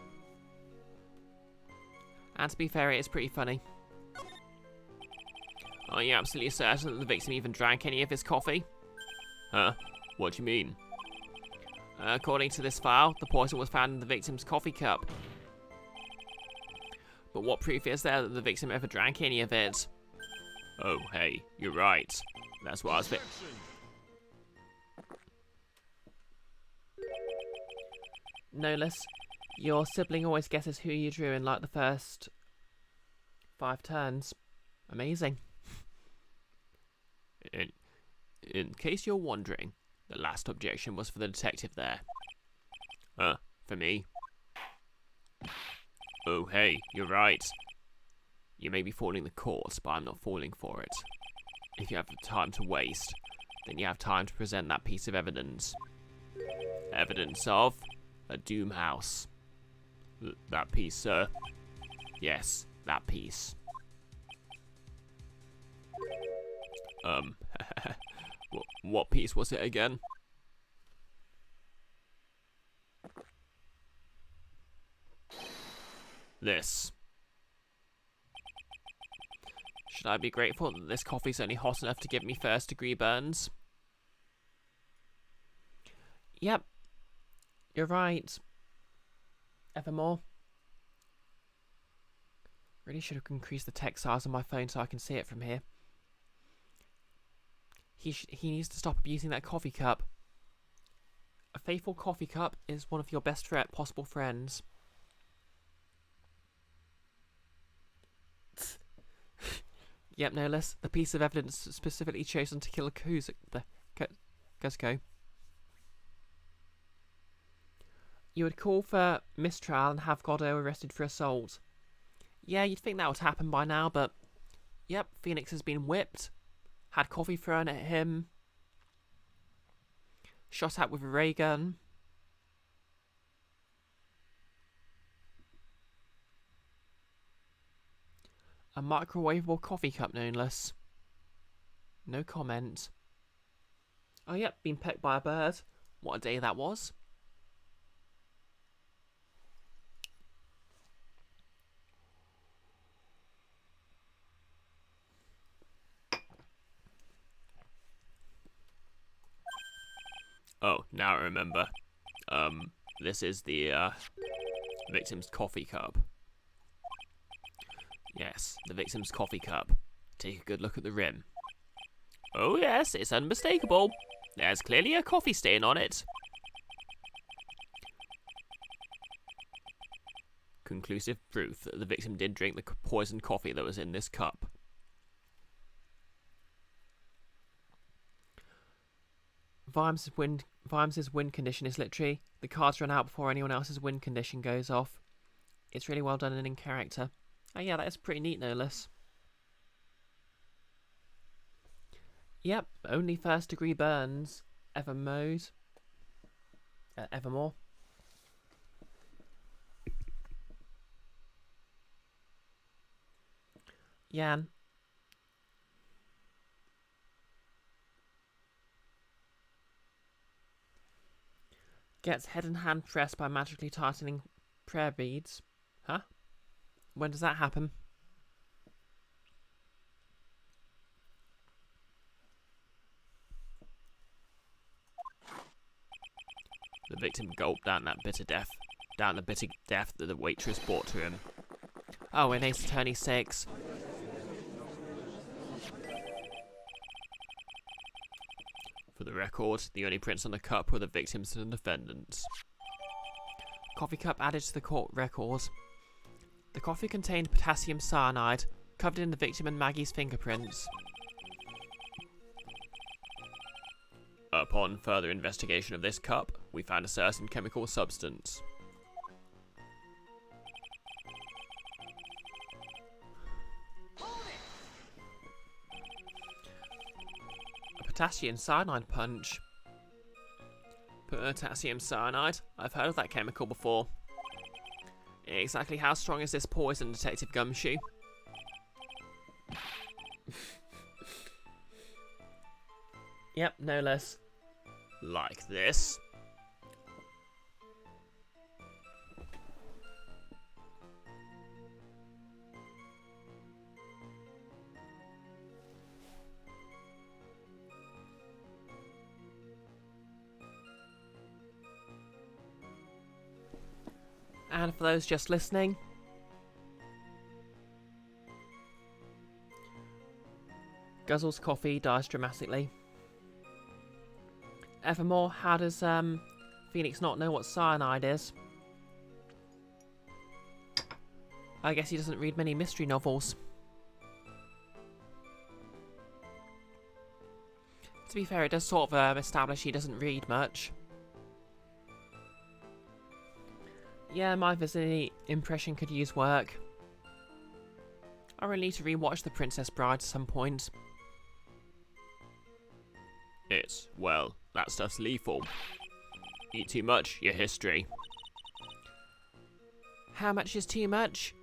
And to be fair, it is pretty funny. Are you absolutely certain that the victim even drank any of his coffee? Huh? What do you mean? According to this file, the poison was found in the victim's coffee cup. But what proof is there that the victim ever drank any of it? Oh, hey, you're right. That's what I was Objection! Nolus, your sibling always guesses who you drew in like the first 5 turns. Amazing. In case you're wondering, the last objection was for the detective there. For me? Oh, hey, you're right. You may be fouling the court, but I'm not falling for it. If you have the time to waste, then you have time to present that piece of evidence. Evidence of a doom house. That piece, sir. Yes, that piece. What piece was it again? This. Should I be grateful that this coffee's only hot enough to give me first degree burns? Yep. You're right. Evermore. Really should have increased the text size on my phone so I can see it from here. He needs to stop abusing that coffee cup. A faithful coffee cup is one of your best possible friends. Yep, no less. The piece of evidence specifically chosen to kill Kuzco. You would call for mistrial and have Godot arrested for assault. Yeah, you'd think that would happen by now, but... Yep, Phoenix has been whipped, had coffee thrown at him, shot at with a ray gun. A microwavable coffee cup, no less. No comment. Oh yep, been pecked by a bird. What a day that was. Oh, now I remember. This is the, victim's coffee cup. Yes, the victim's coffee cup. Take a good look at the rim. Oh yes, it's unmistakable. There's clearly a coffee stain on it. Conclusive proof that the victim did drink the poisoned coffee that was in this cup. Vimes's win condition is literally the cards run out before anyone else's win condition goes off. It's really well done and in character. Oh yeah, that is pretty neat, no less. Yep, only first degree burns. Evermore. Yan. Gets head and hand pressed by magically tightening prayer beads. Huh? When does that happen? The victim gulped down the bitter death that the waitress brought to him. Oh, in Ace Attorney 6. For the record, the only prints on the cup were the victims and the defendants. Coffee cup added to the court record. The coffee contained potassium cyanide, covered in the victim and Maggie's fingerprints. Upon further investigation of this cup, we found a certain chemical substance. A potassium cyanide punch. Potassium cyanide? I've heard of that chemical before. Exactly how strong is this poison, Detective Gumshoe? Yep, no less. Like this. And for those just listening, Guzzle's coffee dies dramatically. Evermore, how does Phoenix not know what cyanide is? I guess he doesn't read many mystery novels. To be fair, it does sort of establish he doesn't read much. Yeah, my vicinity impression could use work. I really need to rewatch The Princess Bride at some point. Well, that stuff's lethal. Eat too much, your history. How much is too much?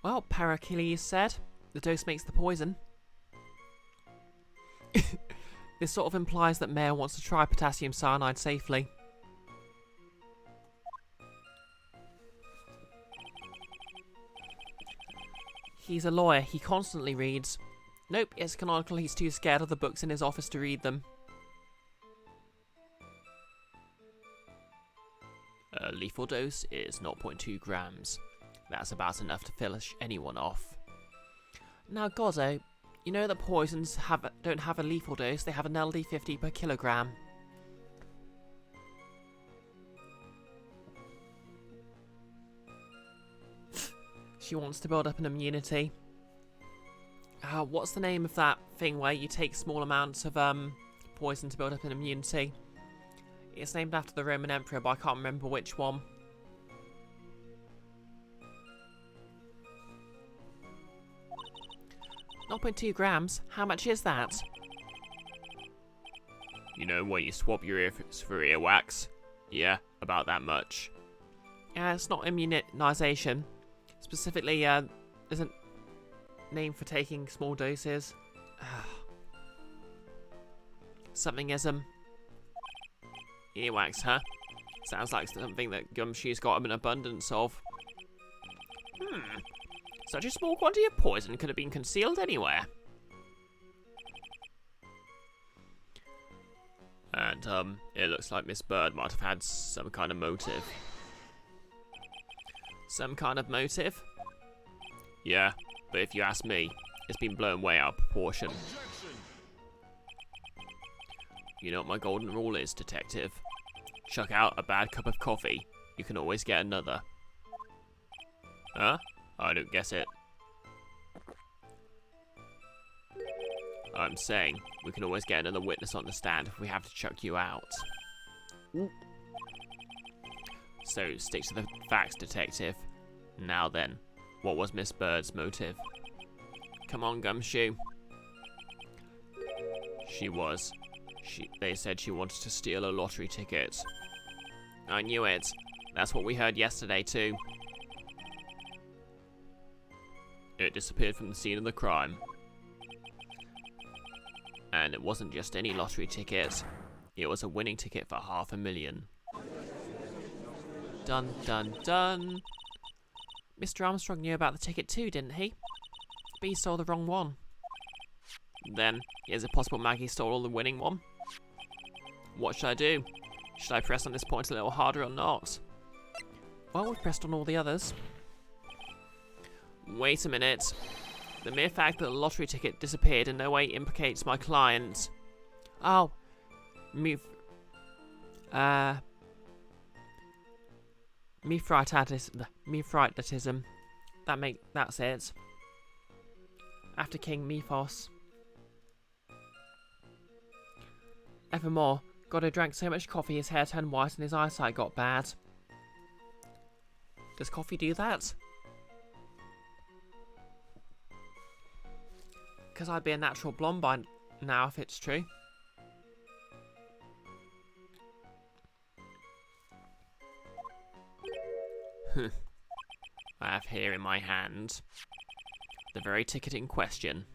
Well, Pericles said, the dose makes the poison. This sort of implies that Mayor wants to try potassium cyanide safely. He's a lawyer, he constantly reads. Nope, it's canonical he's too scared of the books in his office to read them. A lethal dose is 0.2 grams. That's about enough to finish anyone off. Now, Goddo, you know that poisons don't have a lethal dose, they have an LD50 per kilogram. She wants to build up an immunity. What's the name of that thing where you take small amounts of poison to build up an immunity? It's named after the Roman Emperor, but I can't remember which one. 0.2 grams? How much is that? You know when you swap your ears for earwax? Yeah, about that much. It's not immunization. Specifically, isn't name for taking small doses. Something-ism. Earwax, huh? Sounds like something that Gumshoe's got an abundance of. Such a small quantity of poison could have been concealed anywhere. And, it looks like Miss Bird might have had some kind of motive. Some kind of motive? Yeah, but if you ask me, it's been blown way out of proportion. You know what my golden rule is, detective? Chuck out a bad cup of coffee, you can always get another. Huh? I don't guess it. I'm saying, we can always get another witness on the stand if we have to chuck you out. So, stick to the facts, detective. Now then, what was Miss Bird's motive? Come on, Gumshoe. They said she wanted to steal a lottery ticket. I knew it. That's what we heard yesterday, too. It disappeared from the scene of the crime. And it wasn't just any lottery ticket. It was a winning ticket for $500,000. Dun dun dun. Mr. Armstrong knew about the ticket too, didn't he? But he stole the wrong one. Then, is it possible Maggie stole the winning one? What should I do? Should I press on this point a little harder or not? Well, we've pressed on all the others. Wait a minute. The mere fact that the lottery ticket disappeared in no way implicates my client. Oh. Mithridatism. That's it. After King Mythos. Evermore, Goddo drank so much coffee his hair turned white and his eyesight got bad. Does coffee do that? Because I'd be a natural blonde by now if it's true. I have here in my hand the very ticket in question.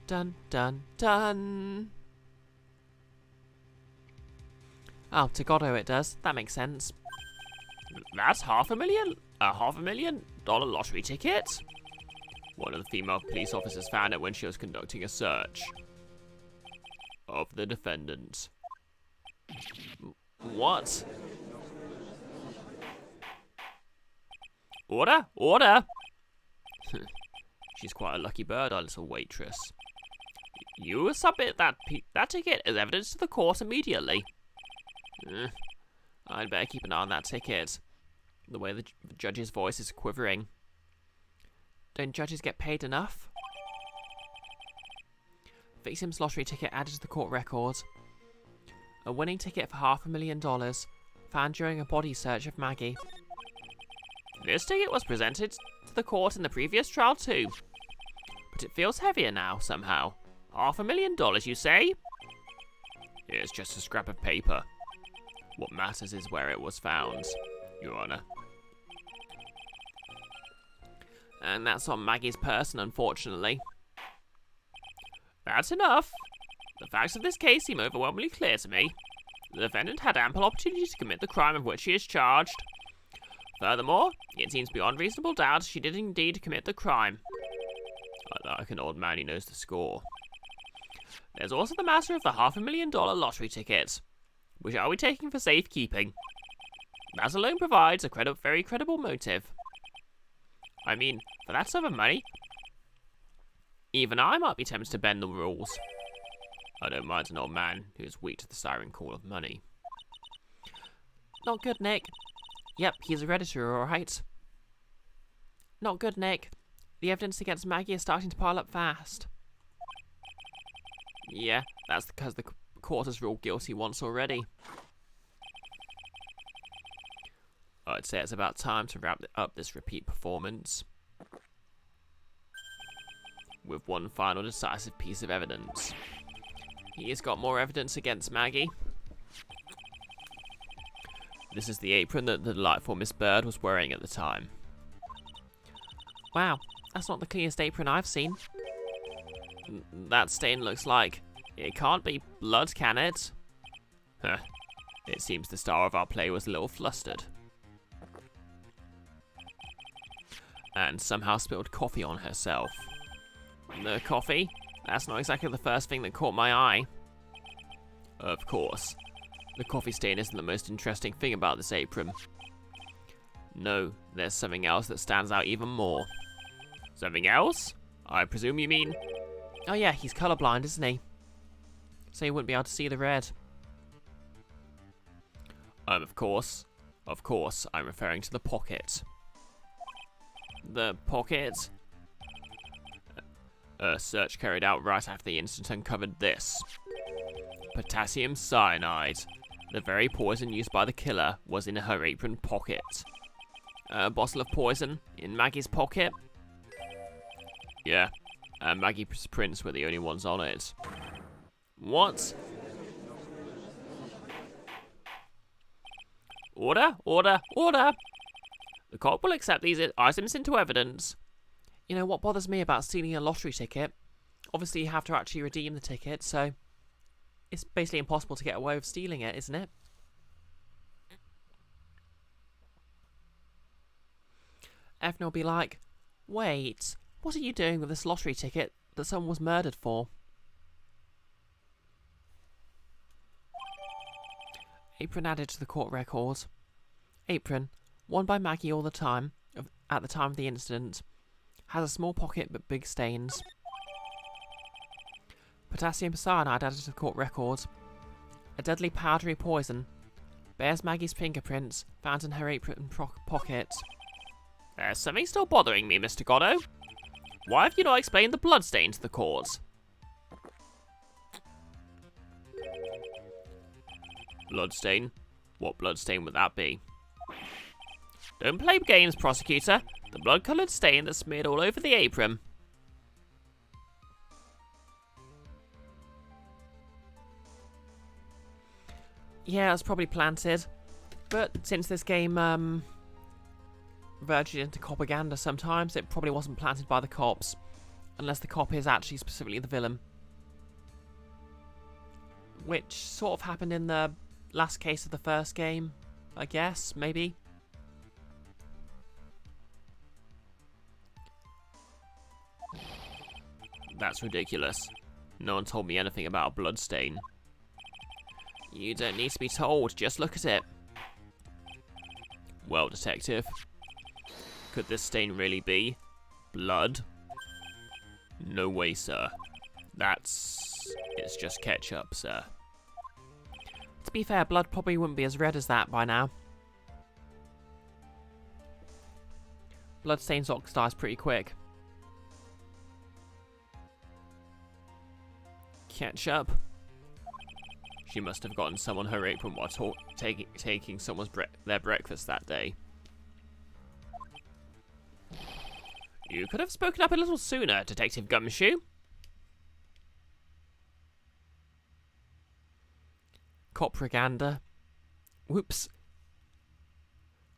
Dun dun dun. Oh, to Goddo it does. That makes sense. That's $500,000? A $500,000 lottery ticket? One of the female police officers found it when she was conducting a search of the defendant. What? Order! Order! She's quite a lucky bird, our little waitress. You submit that ticket as evidence to the court immediately. I'd better keep an eye on that ticket. The way the judge's voice is quivering. Don't judges get paid enough? Victim's lottery ticket added to the court record. A winning ticket for $500,000 found during a body search of Maggie. This ticket was presented to the court in the previous trial too. But it feels heavier now, somehow. $500,000, you say? It's just a scrap of paper. What matters is where it was found, Your Honor. And that's on Maggie's person, unfortunately. That's enough. The facts of this case seem overwhelmingly clear to me. The defendant had ample opportunity to commit the crime of which she is charged. Furthermore, it seems beyond reasonable doubt she did indeed commit the crime. Like an old man who knows the score. There's also the matter of the $500,000 lottery ticket, which are we taking for safekeeping? That alone provides a very credible motive. I mean, for that sum of money, even I might be tempted to bend the rules. I don't mind an old man who is weak to the siren call of money. Not good, Nick. Yep, he's a redditor, alright. Not good, Nick. The evidence against Maggie is starting to pile up fast. Yeah, that's because the court has ruled guilty once already. I'd say it's about time to wrap up this repeat performance with one final decisive piece of evidence. He's got more evidence against Maggie. This is the apron that the delightful Miss Bird was wearing at the time. Wow, that's not the cleanest apron I've seen. That stain looks like... It can't be blood, can it? Huh. It seems the star of our play was a little flustered. And somehow spilled coffee on herself. The coffee? That's not exactly the first thing that caught my eye. Of course. The coffee stain isn't the most interesting thing about this apron. No, there's something else that stands out even more. Something else? I presume you mean... Oh yeah, he's colourblind, isn't he? So he wouldn't be able to see the red. Of course, I'm referring to the pocket. The pocket? A search carried out right after the incident uncovered this. Potassium cyanide. The very poison used by the killer was in her apron pocket. A bottle of poison in Maggie's pocket? Yeah, and Maggie's prints were the only ones on it. What? Order, order, order! The court will accept these items into evidence. You know what bothers me about stealing a lottery ticket? Obviously you have to actually redeem the ticket, so it's basically impossible to get away with stealing it, isn't it? Evan will be like, wait, what are you doing with this lottery ticket that someone was murdered for? Apron added to the court record. Apron, worn by Maggie all the time, at the time of the incident, has a small pocket but big stains. Potassium cyanide added to the court record. A deadly powdery poison bears Maggie's fingerprints found in her apron pocket. There's something still bothering me, Mr. Goddo. Why have you not explained the bloodstain to the court? Bloodstain? What bloodstain would that be? Don't play games, prosecutor. The blood-coloured stain that's smeared all over the apron. Yeah, it's probably planted. But since this game verges into propaganda sometimes, it probably wasn't planted by the cops. Unless the cop is actually specifically the villain. Which sort of happened in the last case of the first game, I guess, maybe. That's ridiculous. No one told me anything about a bloodstain. You don't need to be told, just look at it. Well, detective, could this stain really be blood? No way, sir. It's just ketchup, sir. To be fair, blood probably wouldn't be as red as that by now. Blood stains oxidize pretty quick. Ketchup? She must have gotten some on her apron while taking someone's their breakfast that day. You could have spoken up a little sooner, Detective Gumshoe. Copropaganda. Whoops.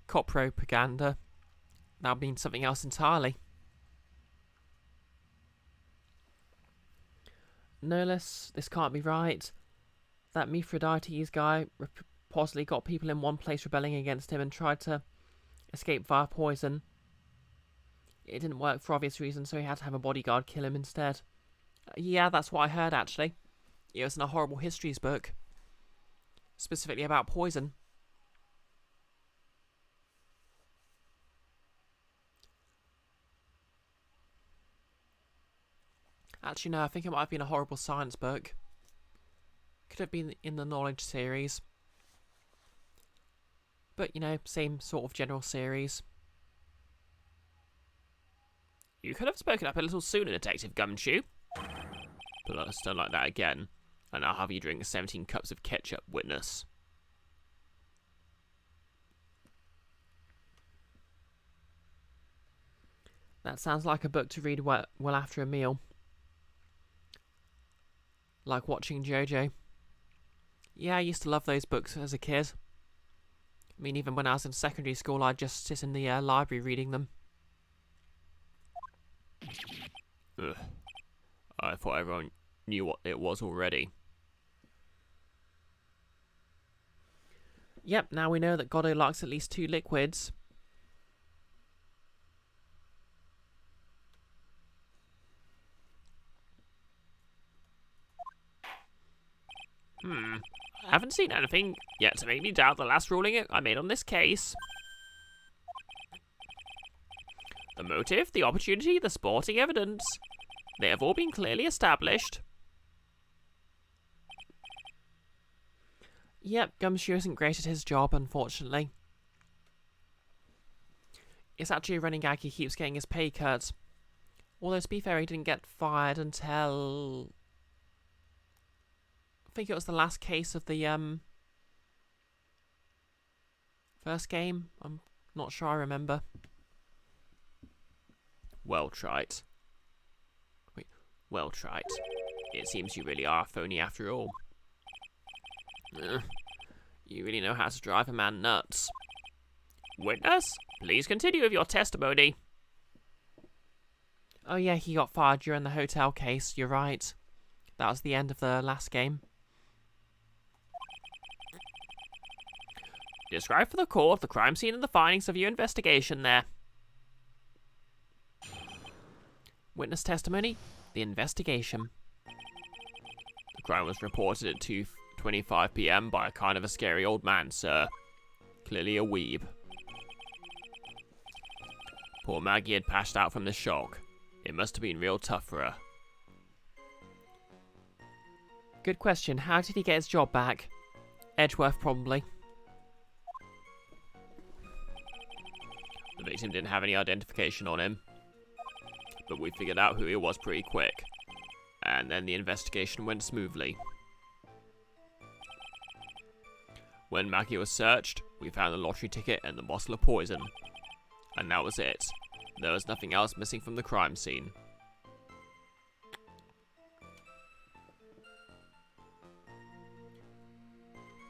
Copropaganda. That means something else entirely. No less, this can't be right. That Mithridates guy reportedly got people in one place rebelling against him and tried to escape via poison. It didn't work for obvious reasons, so he had to have a bodyguard kill him instead. Yeah, that's what I heard, actually. It was in a horrible histories book. Specifically about poison. Actually, no, I think it might have been a horrible science book. Could have been in the knowledge series. But, you know, same sort of general series. You could have spoken up a little sooner, Detective Gumshoe. But let's don't like that again, and I'll have you drink 17 cups of ketchup, witness. That sounds like a book to read well after a meal. Like watching JoJo. Yeah, I used to love those books as a kid. I mean, even when I was in secondary school, I'd just sit in the library reading them. Ugh. I thought everyone knew what it was already. Yep, now we know that Goddo likes at least 2 liquids. I haven't seen anything yet to make me doubt the last ruling I made on this case. The motive, the opportunity, the sporting evidence. They have all been clearly established. Yep, Gumshoe isn't great at his job, unfortunately. It's actually a running gag he keeps getting his pay cut. Although, to be fair, he didn't get fired until... I think it was the last case of the, first game. I'm not sure I remember. Well tried. Wait, well tried. It seems you really are a phony after all. You really know how to drive a man nuts. Witness, please continue with your testimony. Oh yeah, he got fired during the hotel case, you're right. That was the end of the last game. Describe for the court the crime scene and the findings of your investigation there. Witness testimony, the investigation. The crime was reported at 2:25 p.m. by a kind of a scary old man, sir. Clearly a weeb. Poor Maggie had passed out from the shock. It must have been real tough for her. Good question. How did he get his job back? Edgeworth, probably. The victim didn't have any identification on him, but we figured out who he was pretty quick, and then the investigation went smoothly. When Maggie was searched, we found the lottery ticket and the bottle of poison, and that was it. There was nothing else missing from the crime scene.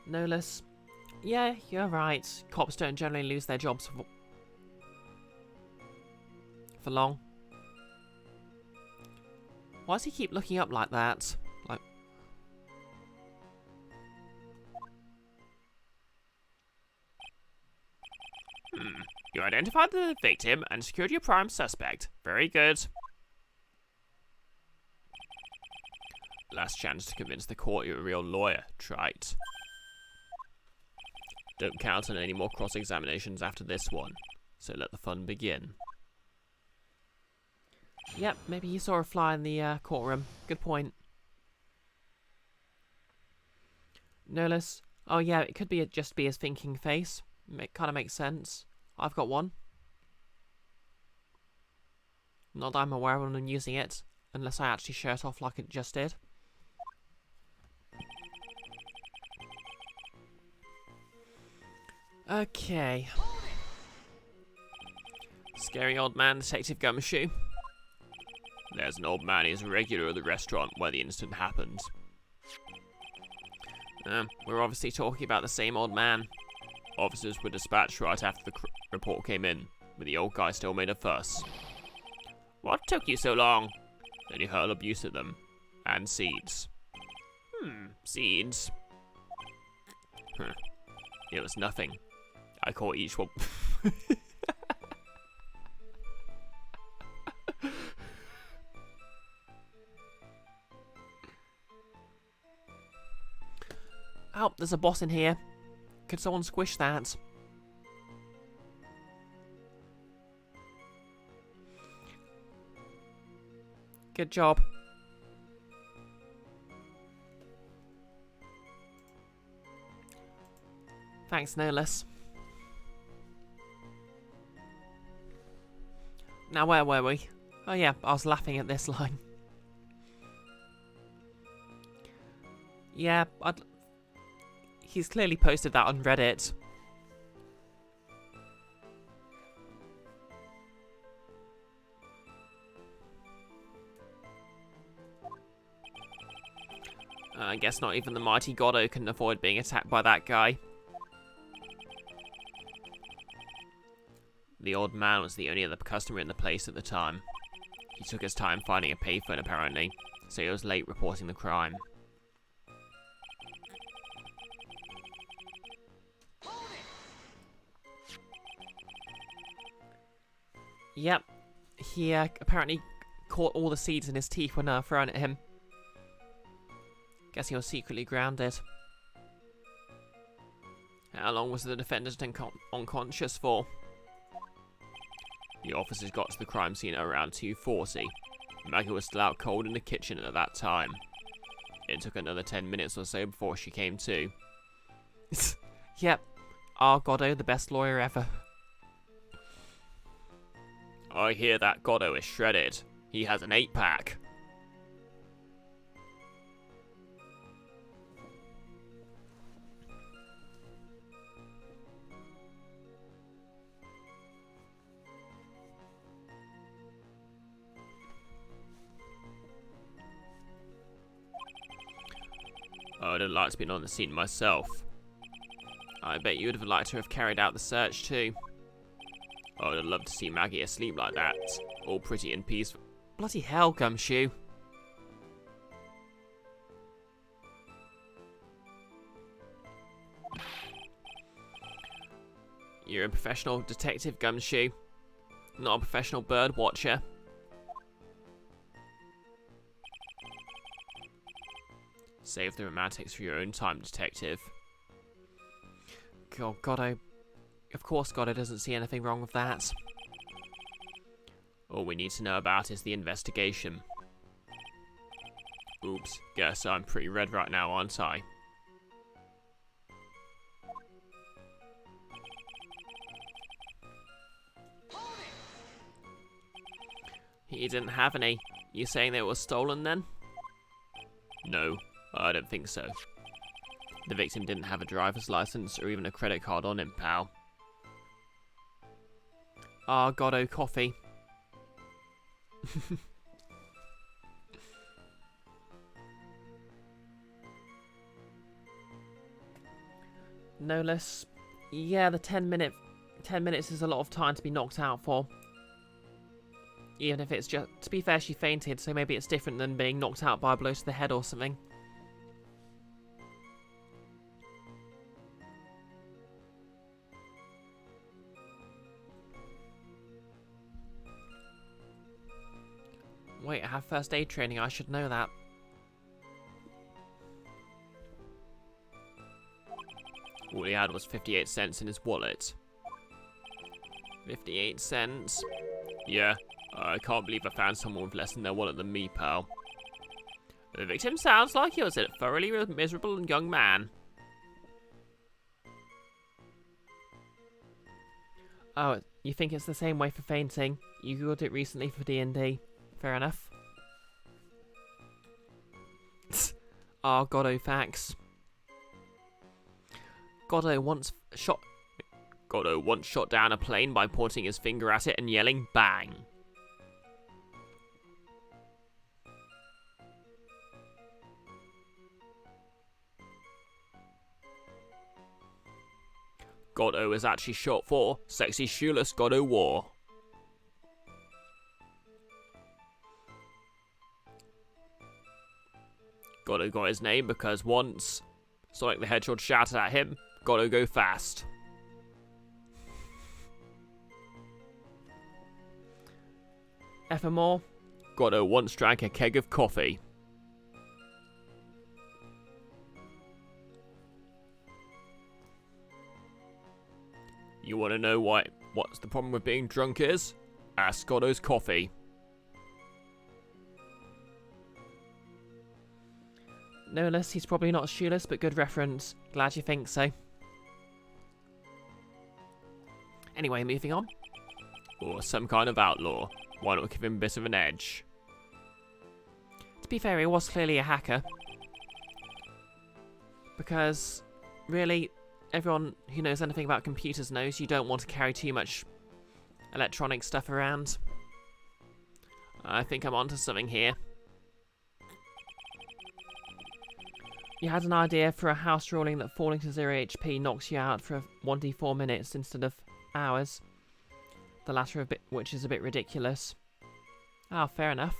No less. Yeah, you're right. Cops don't generally lose their jobs for long. Why does he keep looking up like that? Like... You identified the victim and secured your prime suspect. Very good. Last chance to convince the court you're a real lawyer, trite. Don't count on any more cross-examinations after this one, so let the fun begin. Yep, maybe he saw a fly in the courtroom. Good point. No less. Oh yeah, it could be just be his thinking face. It kind of makes sense. I've got one. Not that I'm aware of them using it, unless I actually shirt off like it just did. Okay. Scary old man, Detective Gumshoe. There's an old man who's a regular at the restaurant where the incident happened. We're obviously talking about the same old man. Officers were dispatched right after the report came in, but the old guy still made a fuss. What took you so long? Then he hurled abuse at them. And seeds. Seeds. It was nothing. I caught each one. Oh, there's a boss in here. Could someone squish that? Good job. Thanks, no less. Now, where were we? Oh yeah, I was laughing at this line. Yeah, he's clearly posted that on Reddit. I guess not even the mighty Goddo can avoid being attacked by that guy. The old man was the only other customer in the place at the time. He took his time finding a payphone apparently, so he was late reporting the crime. Yep, he apparently caught all the seeds in his teeth when thrown at him. Guess he was secretly grounded. How long was the defendant unconscious for? The officers got to the crime scene at around 2:40. Maggie was still out cold in the kitchen at that time. It took another 10 minutes or so before she came to. Yep, our Goddo, the best lawyer ever. I hear that Goddo is shredded. He has an 8-pack. I would have liked to be on the scene myself. I bet you would have liked to have carried out the search too. I would have loved to see Maggie asleep like that, all pretty and peaceful. Bloody hell, Gumshoe. You're a professional detective, Gumshoe, not a professional bird watcher. Save the romantics for your own time, detective. God, Goddo. Of course Goddo doesn't see anything wrong with that. All we need to know about is the investigation. Oops, guess I'm pretty red right now, aren't I? He didn't have any. You saying they were stolen then? No, I don't think so. The victim didn't have a driver's license or even a credit card on him, pal. Ah, Goddo coffee. No less. Yeah, the 10 minutes is a lot of time to be knocked out for. Even if it's just, to be fair, she fainted, so maybe it's different than being knocked out by a blow to the head or something. Wait, I have first aid training, I should know that. All he had was 58 cents in his wallet. 58 cents? Yeah, I can't believe I found someone with less in their wallet than me, pal. The victim sounds like he was a thoroughly miserable young man. Oh, you think it's the same way for fainting? You googled it recently for D&D. Fair enough. Ah, Goddo facts. Goddo once shot down a plane by pointing his finger at it and yelling bang. Goddo is actually short for Sexy Shoeless Goddo War. Goddo got his name because once Sonic the Hedgehog shouted at him, "Goddo go fast." Evermore, Goddo once drank a keg of coffee. You want to know what's the problem with being drunk is? Ask Goddo's coffee. No less, he's probably not shoeless, but good reference. Glad you think so. Anyway, moving on. Or some kind of outlaw. Why not give him a bit of an edge? To be fair, he was clearly a hacker. Because, really, everyone who knows anything about computers knows you don't want to carry too much electronic stuff around. I think I'm onto something here. You had an idea for a house ruling that falling to 0 HP knocks you out for 1d4 minutes instead of hours. The latter, which is a bit ridiculous. Ah, fair enough.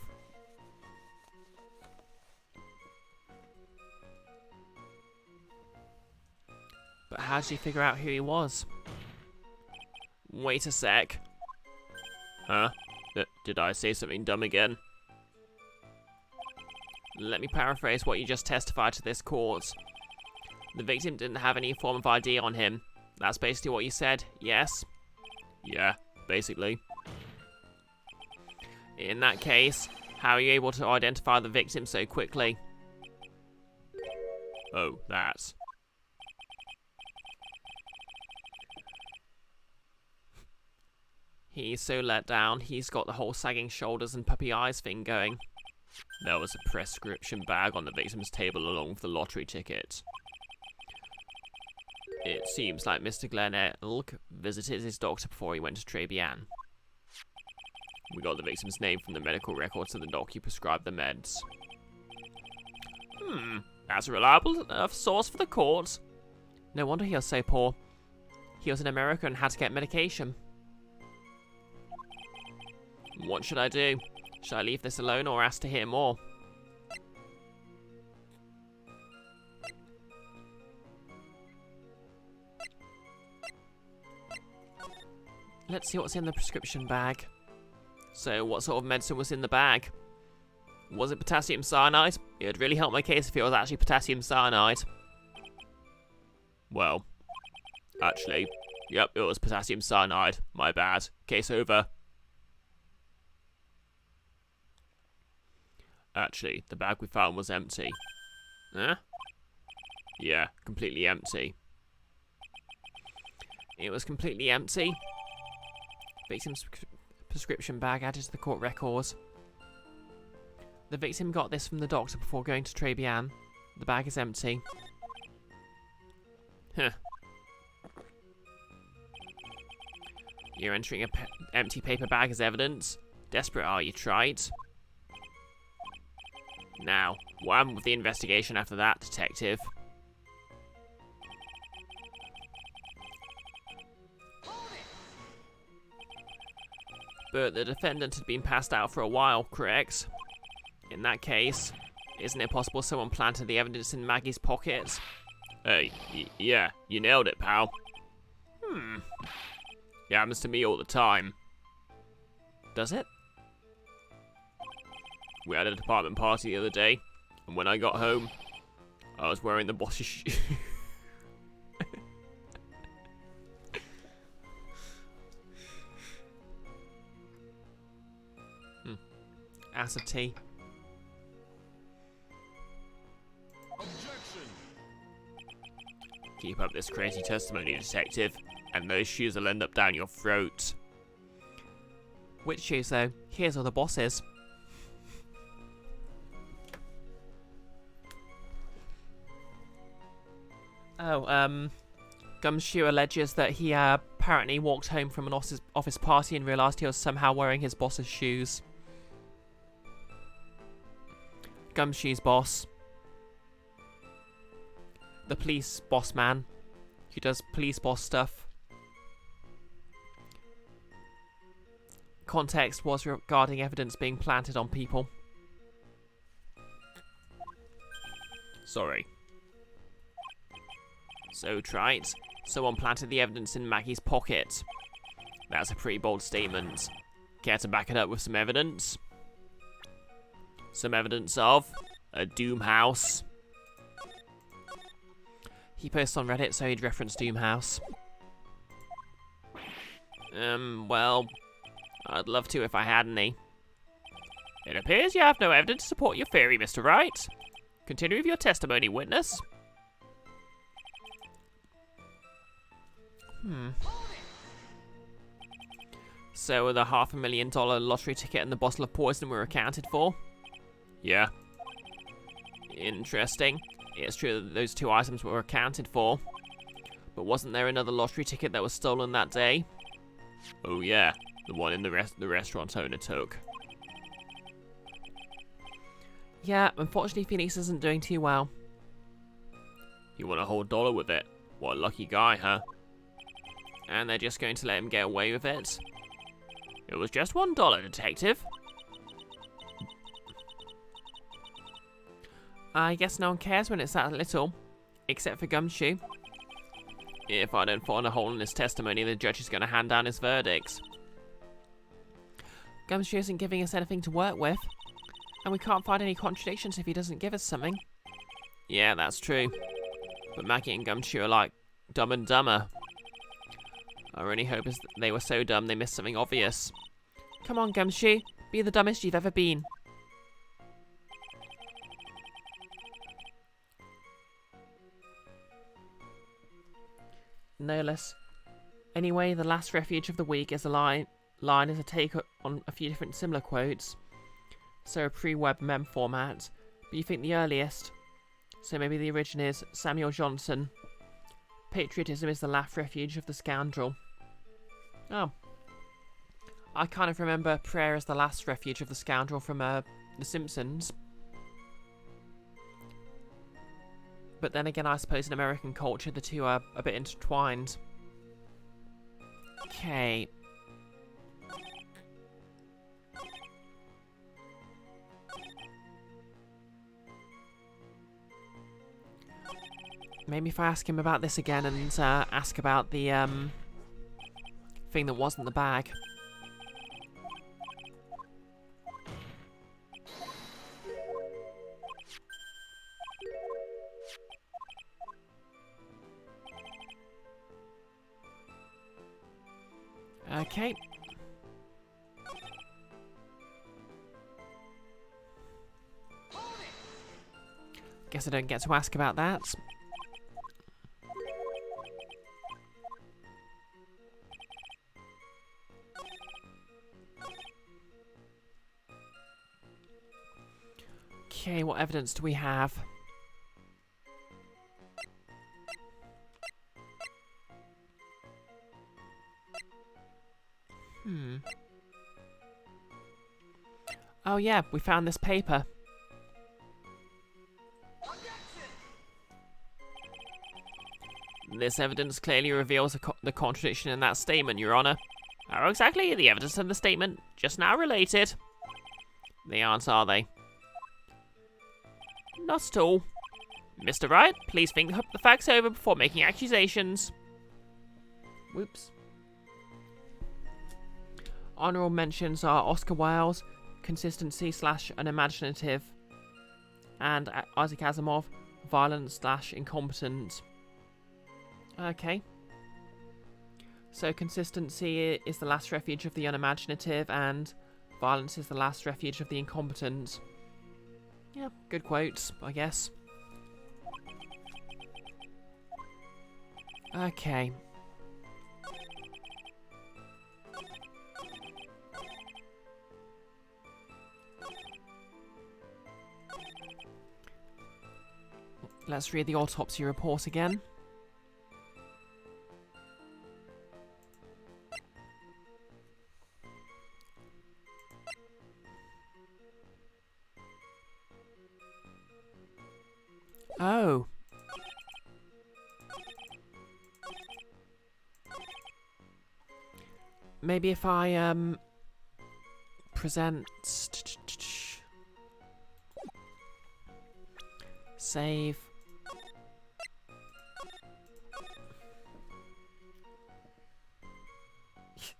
But how did you figure out who he was? Wait a sec. Huh? Did I say something dumb again? Let me paraphrase what you just testified to this court. The victim didn't have any form of ID on him. That's basically what you said, yes? Yeah, basically. In that case, how are you able to identify the victim so quickly? Oh, that. He's so let down, he's got the whole sagging shoulders and puppy eyes thing going. There was a prescription bag on the victim's table along with the lottery ticket. It seems like Mr. Glenn Elk visited his doctor before he went to Tribulations. We got the victim's name from the medical records of the doc who prescribed the meds. That's a reliable enough source for the court. No wonder he was so poor. He was in America and had to get medication. What should I do? Should I leave this alone or ask to hear more? Let's see what's in the prescription bag. So, what sort of medicine was in the bag? Was it potassium cyanide? It would really help my case if it was actually potassium cyanide. Well, actually, yep, it was potassium cyanide. My bad. Case over. Actually, the bag we found was empty. Huh? Yeah, completely empty. It was completely empty. Victim's prescription bag added to the court records. The victim got this from the doctor before going to Tribulations. The bag is empty. Huh. You're entering an empty paper bag as evidence. Desperate are you, tried? Now, what happened with the investigation after that, detective? But the defendant had been passed out for a while, correct? In that case, isn't it possible someone planted the evidence in Maggie's pocket? Hey, yeah, you nailed it, pal. It happens to me all the time. Does it? We had a department party the other day, and when I got home, I was wearing the boss's shoe. Acid tea. Objection. Keep up this crazy testimony, detective, and those shoes will end up down your throat. Which shoes, though? Here's all the bosses. Oh, Gumshoe alleges that he apparently walked home from an office party and realised he was somehow wearing his boss's shoes. Gumshoe's boss. The police boss man, who does police boss stuff. Context was regarding evidence being planted on people. Sorry. So, trite, someone planted the evidence in Maggie's pocket. That's a pretty bold statement. Care to back it up with some evidence? Some evidence of a Doom House. He posts on Reddit, so he'd reference Doom House. Well, I'd love to if I had any. It appears you have no evidence to support your theory, Mr. Wright. Continue with your testimony, witness. So the $500,000 lottery ticket and the bottle of poison were accounted for? Yeah. Interesting. It's true that those two items were accounted for. But wasn't there another lottery ticket that was stolen that day? Oh yeah, the one in the restaurant owner took. Yeah, unfortunately Phoenix isn't doing too well. You want a whole dollar with it? What a lucky guy, huh? And they're just going to let him get away with it? It was just $1, detective. I guess no one cares when it's that little, except for Gumshoe. If I don't find a hole in his testimony, the judge is going to hand down his verdicts. Gumshoe isn't giving us anything to work with, and we can't find any contradictions if he doesn't give us something. Yeah, that's true. But Maggie and Gumshoe are like Dumb and Dumber. Our only hope is that they were so dumb they missed something obvious. Come on, Gumshoe, be the dumbest you've ever been. No less. Anyway, the last refuge of the week is a line is a take on a few different similar quotes. So a pre-web mem format. But you think the earliest? So maybe the origin is Samuel Johnson. Patriotism is the last refuge of the scoundrel. Oh. I kind of remember prayer as the last refuge of the scoundrel from The Simpsons. But then again, I suppose in American culture, the two are a bit intertwined. Okay. Maybe if I ask him about this again and ask about the thing that wasn't the bag. Okay. Guess I don't get to ask about that. Okay, what evidence do we have? Oh yeah, we found this paper. This evidence clearly reveals the contradiction in that statement, Your Honor. How exactly are the evidence and the statement just now related? They aren't, are they? Not at all. Mr. Wright, please think the facts over before making accusations. Whoops. Honourable mentions are Oscar Wilde, consistency / unimaginative, and Isaac Asimov, violent / incompetent. Okay. So consistency is the last refuge of the unimaginative, and violence is the last refuge of the incompetent. Yeah, good quotes, I guess. Okay. Let's read the autopsy report again. Oh. Maybe if I present save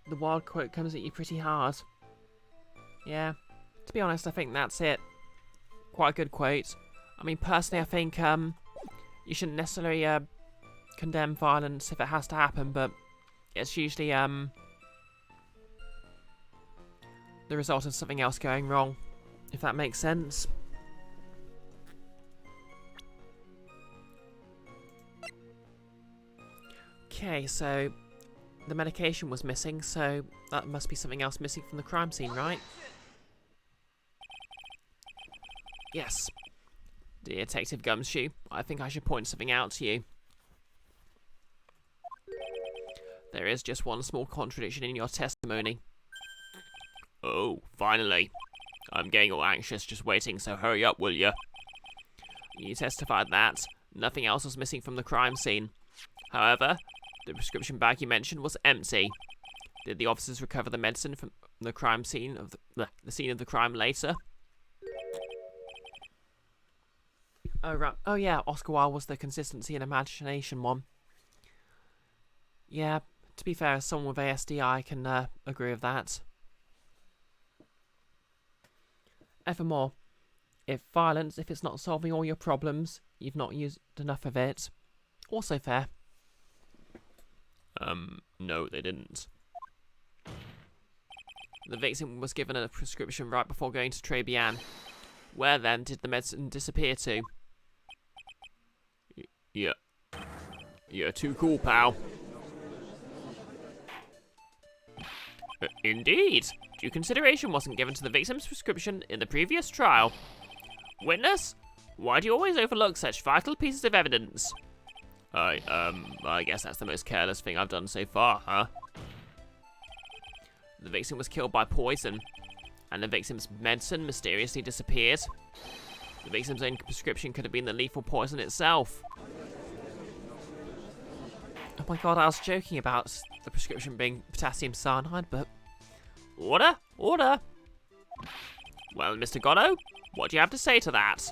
the wild quote comes at you pretty hard. Yeah, to be honest, I think that's it. Quite a good quote. I mean, personally, I think you shouldn't necessarily condemn violence if it has to happen, but it's usually the result of something else going wrong, if that makes sense. Okay, so the medication was missing, so that must be something else missing from the crime scene, right? Yes. Detective Gumshoe, I think I should point something out to you. There is just one small contradiction in your testimony. Oh, finally. I'm getting all anxious just waiting, so hurry up, will ya? You testified that nothing else was missing from the crime scene. However, the prescription bag you mentioned was empty. Did the officers recover the medicine from the crime scene of the scene of the crime later? Oh, right. Oh, yeah, Oscar Wilde was the consistency and imagination one. Yeah, to be fair, as someone with ASD, I can agree with that. Evermore, if it's not solving all your problems, you've not used enough of it. Also fair. No, they didn't. The victim was given a prescription right before going to Tribulations. Where then did the medicine disappear to? Yeah. You're too cool, pal. Indeed. Due consideration wasn't given to the victim's prescription in the previous trial. Witness, why do you always overlook such vital pieces of evidence? I guess that's the most careless thing I've done so far, huh? The victim was killed by poison, and the victim's medicine mysteriously disappeared. The victim's own prescription could have been the lethal poison itself. Oh my god, I was joking about the prescription being potassium cyanide, but... Order! Order! Well, Mr. Gonno, what do you have to say to that?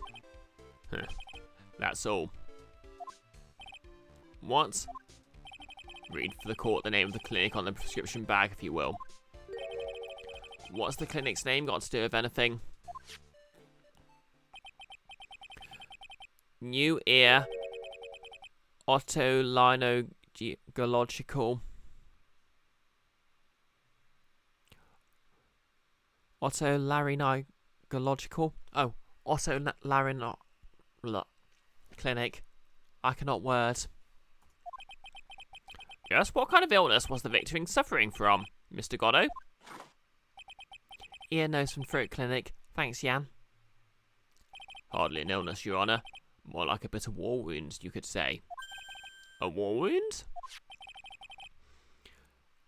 That's all. What? Read for the court the name of the clinic on the prescription bag, if you will. What's the clinic's name got to do with anything? New ear otolaryngological otolaryngological otolaryngological clinic. I cannot word. Yes, what kind of illness was the victim suffering from, Mr. Goddo? Ear, nose and throat clinic. Thanks, Jan. Hardly an illness, Your Honour. More like a bit of war wound, you could say. A war wound?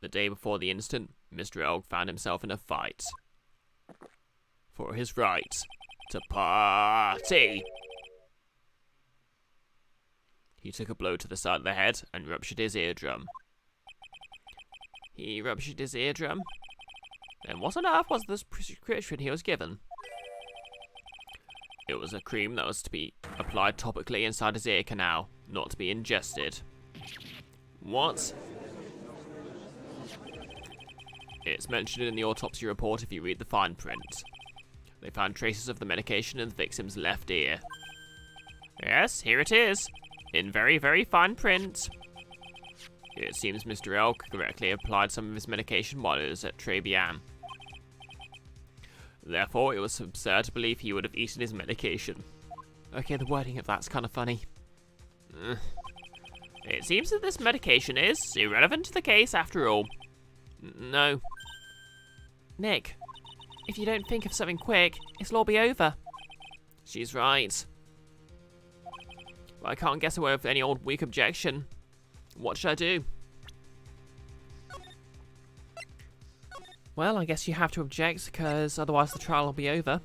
The day before the incident, Mr. Elg found himself in a fight. For his right to party. He took a blow to the side of the head and ruptured his eardrum. He ruptured his eardrum? Then what on earth was this prescription he was given? It was a cream that was to be applied topically inside his ear canal, not to be ingested. What? It's mentioned in the autopsy report if you read the fine print. They found traces of the medication in the victim's left ear. Yes, here it is. In very, very fine print. It seems Mr. Elk correctly applied some of his medication while he was at Tribulations. Therefore, it was absurd to believe he would have eaten his medication. Okay, the wording of that's kind of funny. It seems that this medication is irrelevant to the case after all. No. Nick, if you don't think of something quick, it'll all be over. She's right. But I can't get away with any old weak objection. What should I do? Well, I guess you have to object, because otherwise the trial will be over.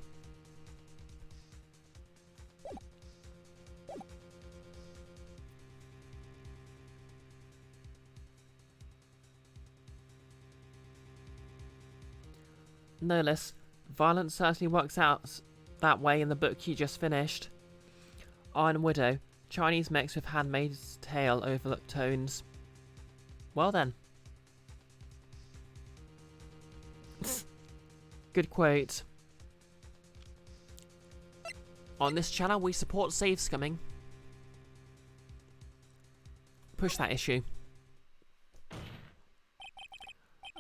No less, violence certainly works out that way in the book you just finished. Iron Widow, Chinese mix with Handmaid's Tale overtones. Well then. Good quote. On this channel we support safe scumming. Push that issue.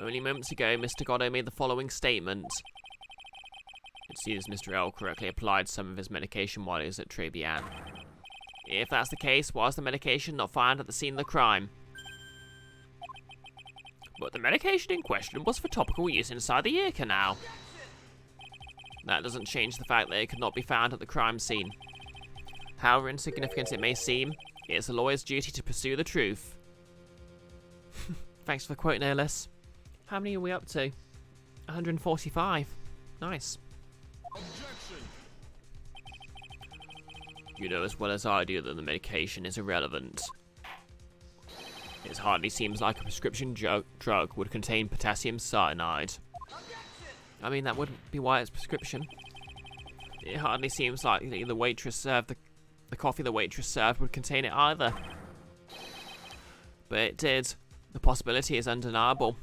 Only moments ago, Mr. Goddo made the following statement. It seems Mr. L correctly applied some of his medication while he was at Tribulations. If that's the case, why was the medication not found at the scene of the crime? but the medication in question was for topical use inside the ear canal. That doesn't change the fact that it could not be found at the crime scene. However insignificant it may seem, it is a lawyer's duty to pursue the truth. Thanks for the quote, no less. How many are we up to? 145. Nice. Objection. You know as well as I do that the medication is irrelevant. It hardly seems like a prescription drug would contain potassium cyanide. I mean, that wouldn't be why it's prescription. It hardly seems like the waitress served the coffee the waitress served would contain it either. But it did. The possibility is undeniable.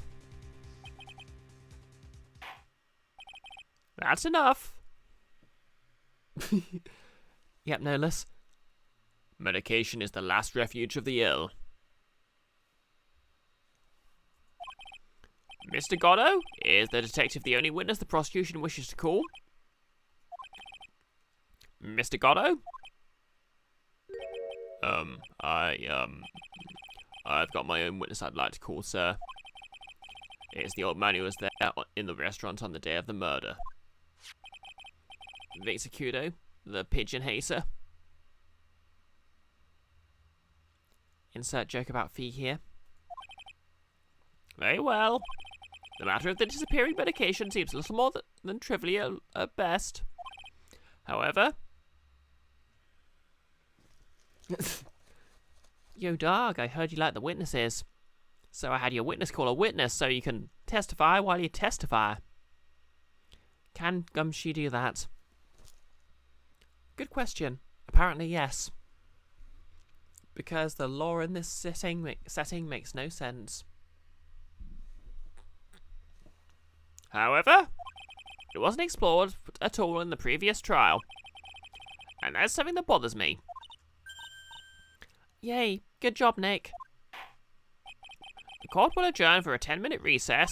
That's enough. Yep, no less. Medication is the last refuge of the ill. Mr. Gatto, is the detective the only witness the prosecution wishes to call? Mr. Gatto? I've got my own witness I'd like to call, sir. It's the old man who was there in the restaurant on the day of the murder. Victor Kudo, the pigeon hater. Insert joke about fee here. Very well. The matter of the disappearing medication seems a little more than trivial at best. However... Yo, dog, I heard you like the witnesses. So I had your witness call a witness so you can testify while you testify. Can Gumshoe do that? Good question. Apparently, yes. Because the law in this setting makes no sense. However, it wasn't explored at all in the previous trial. And that's something that bothers me. Yay, good job, Nick. The court will adjourn for a 10-minute recess,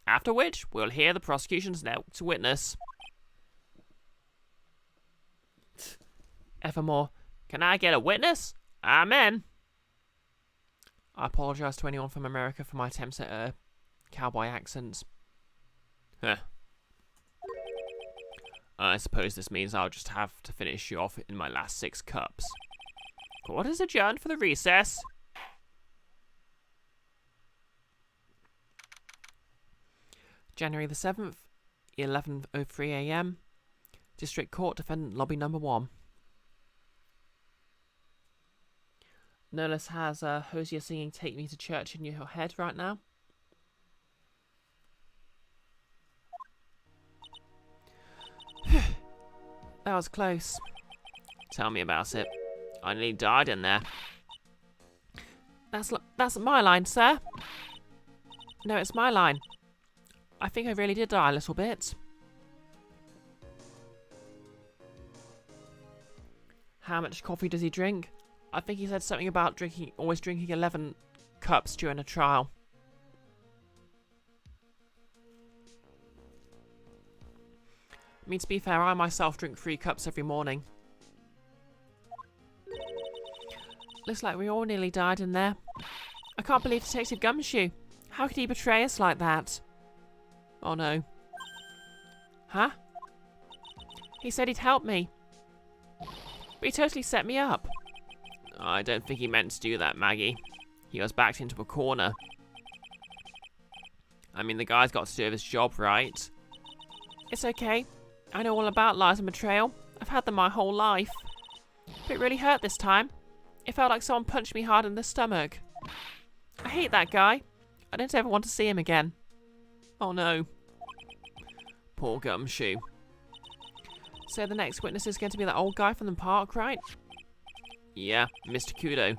after which we'll hear the prosecution's next witness. Evermore. Can I get a witness? Amen. I apologise to anyone from America for my attempts at cowboy accents. Huh. I suppose this means I'll just have to finish you off in my last 6 cups. Court is adjourned for the recess. January the 7th, 11:03 AM. District Court, Defendant Lobby Number 1. No less has Hosier singing Take Me to Church in your head right now. That was close. Tell me about it. I nearly died in there. That's my line, sir. No, it's my line. I think I really did die a little bit. How much coffee does he drink? I think he said something about always drinking 11 cups during a trial. I mean, to be fair, I myself drink 3 cups every morning. Looks like we all nearly died in there. I can't believe Detective Gumshoe. How could he betray us like that? Oh no. Huh? He said he'd help me. But he totally set me up. I don't think he meant to do that, Maggie. He was backed into a corner. I mean, the guy's got to do his job, right? It's okay. I know all about lies and betrayal. I've had them my whole life. But it really hurt this time. It felt like someone punched me hard in the stomach. I hate that guy. I don't ever want to see him again. Oh no. Poor Gumshoe. So the next witness is going to be that old guy from the park, right? Yeah, Mr. Kudo.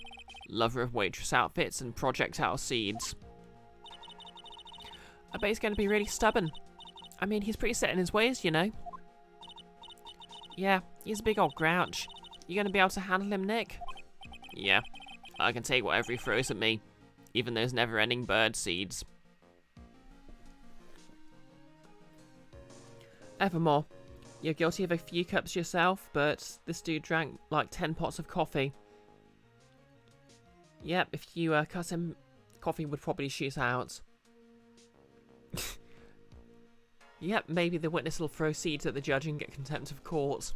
Lover of waitress outfits and projectile seeds. I bet he's going to be really stubborn. I mean, he's pretty set in his ways, you know. Yeah, he's a big old grouch. You going to be able to handle him, Nick? Yeah, I can take whatever he throws at me. Even those never-ending bird seeds. Evermore. You're guilty of a few cups yourself, but this dude drank like 10 pots of coffee. Yep, if you cut him, coffee would probably shoot out. Yep, maybe the witness will throw seeds at the judge and get contempt of court.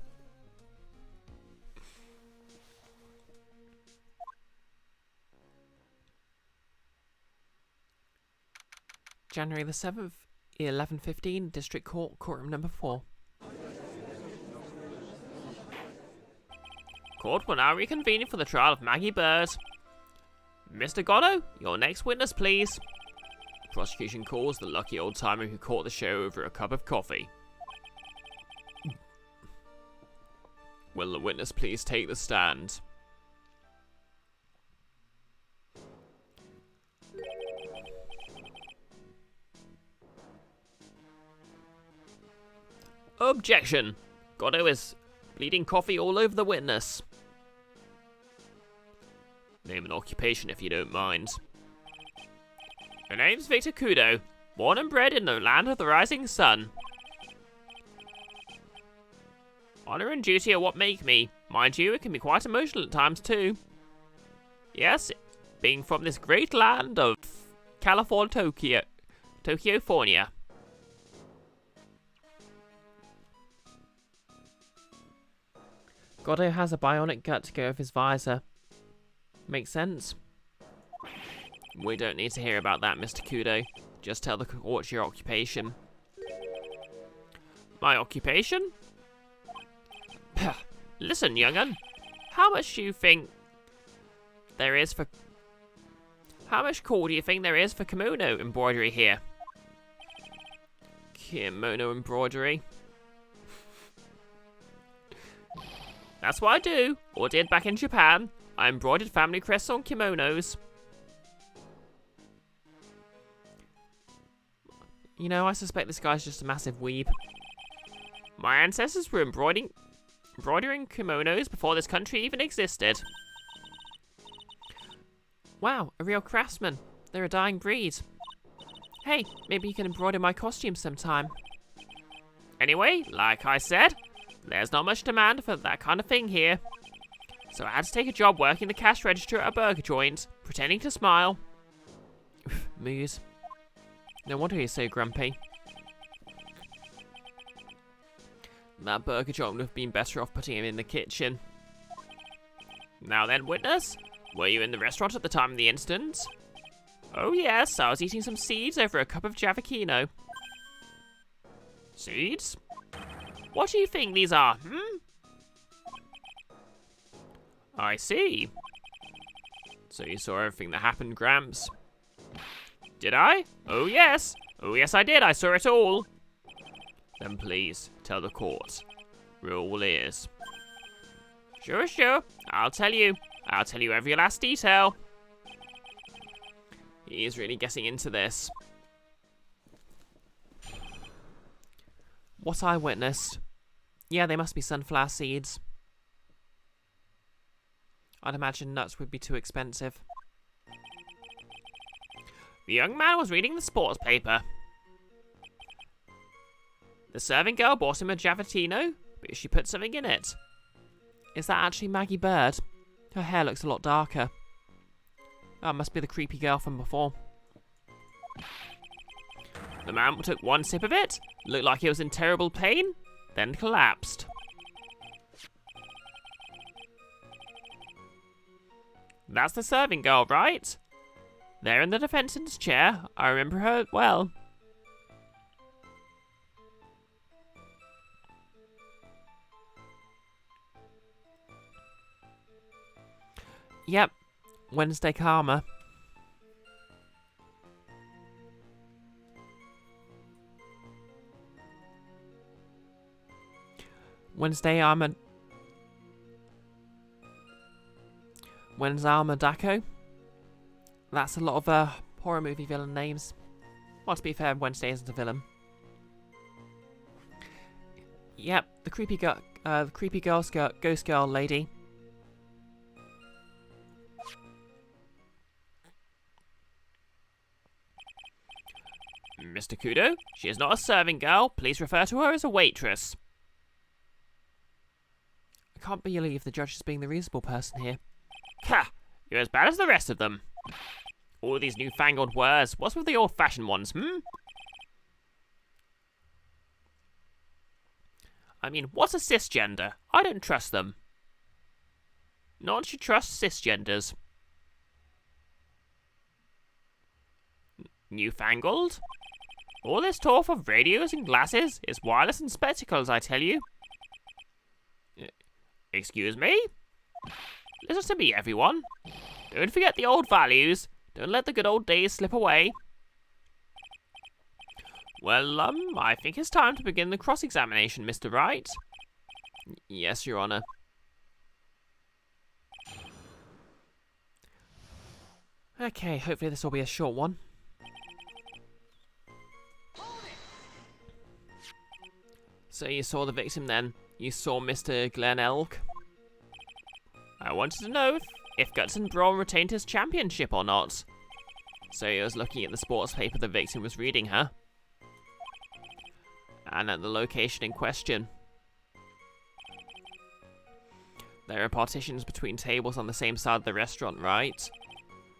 January the 7th, 11:15, District Court, Courtroom Number 4. Court will now reconvene for the trial of Maggie Bird. Mr. Gatto, your next witness, please. The prosecution calls the lucky old timer who caught the show over a cup of coffee. Will the witness please take the stand? Objection! Gatto is bleeding coffee all over the witness. Name and occupation if you don't mind. Her name's Victor Kudo, born and bred in the land of the rising sun. Honor and duty are what make me. Mind you, it can be quite emotional at times too. Yes, being from this great land of California, Tokyo-fornia. Gatto has a bionic gut to go with his visor. Makes sense. We don't need to hear about that, Mr. Kudo. Just tell the court your occupation. My occupation? Listen, young'un. How much do you think there is for... How much call do you think there is for kimono embroidery here? Kimono embroidery? That's what I do, or did back in Japan. I embroidered family crests on kimonos. You know, I suspect this guy's just a massive weeb. My ancestors were embroidering kimonos before this country even existed. Wow, a real craftsman. They're a dying breed. Hey, maybe you can embroider my costume sometime. Anyway, like I said, there's not much demand for that kind of thing here. So I had to take a job working the cash register at a burger joint, pretending to smile. Moose. No wonder he's so grumpy. That burger joint would have been better off putting him in the kitchen. Now then, witness, were you in the restaurant at the time of the incident? Oh yes, I was eating some seeds over a cup of Javakino. Seeds? What do you think these are, I see. So you saw everything that happened, Gramps? Did I? Oh yes. Oh yes I did, I saw it all. Then please, tell the court. We're all ears. Sure. I'll tell you. I'll tell you every last detail. He is really getting into this. What I witnessed. Yeah, they must be sunflower seeds. I'd imagine nuts would be too expensive. The young man was reading the sports paper. The serving girl bought him a Javatino, but she put something in it. Is that actually Maggie Bird? Her hair looks a lot darker. That must be the creepy girl from before. The man took one sip of it, looked like he was in terrible pain, then collapsed. That's the serving girl, right? There in the defendant's chair. I remember her well. Yep. Wednesday Karma. Wednesday Armor. When's Alma Daco? That's a lot of horror movie villain names. Well, to be fair, Wednesday isn't a villain. Yep, the creepy ghost girl lady. Mr. Kudo, she is not a serving girl. Please refer to her as a waitress. I can't believe the judge is being the reasonable person here. Ha! You're as bad as the rest of them. All these newfangled words. What's with the old-fashioned ones, I mean, what's a cisgender? I don't trust them. Not to trust cisgenders. Newfangled? All this talk of radios and glasses is wireless and spectacles, I tell you. Excuse me? Listen to me, everyone. Don't forget the old values. Don't let the good old days slip away. Well, I think it's time to begin the cross-examination, Mr. Wright. Yes, Your Honor. Okay, hopefully this will be a short one. So you saw the victim then? You saw Mr. Glen Elk? I wanted to know if Guts and Braun retained his championship or not. So he was looking at the sports paper the victim was reading, huh? And at the location in question. There are partitions between tables on the same side of the restaurant, right?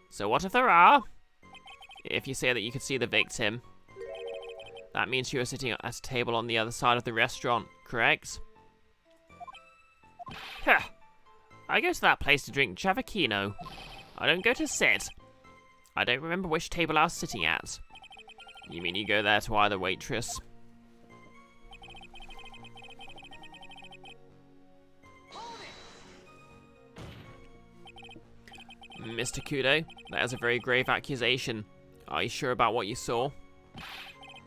So what if there are? If you say that you could see the victim, that means you were sitting at a table on the other side of the restaurant, correct? Huh. I go to that place to drink chavacchino. I don't go to sit. I don't remember which table I was sitting at. You mean you go there to either waitress? Mr. Kudo, that is a very grave accusation. Are you sure about what you saw?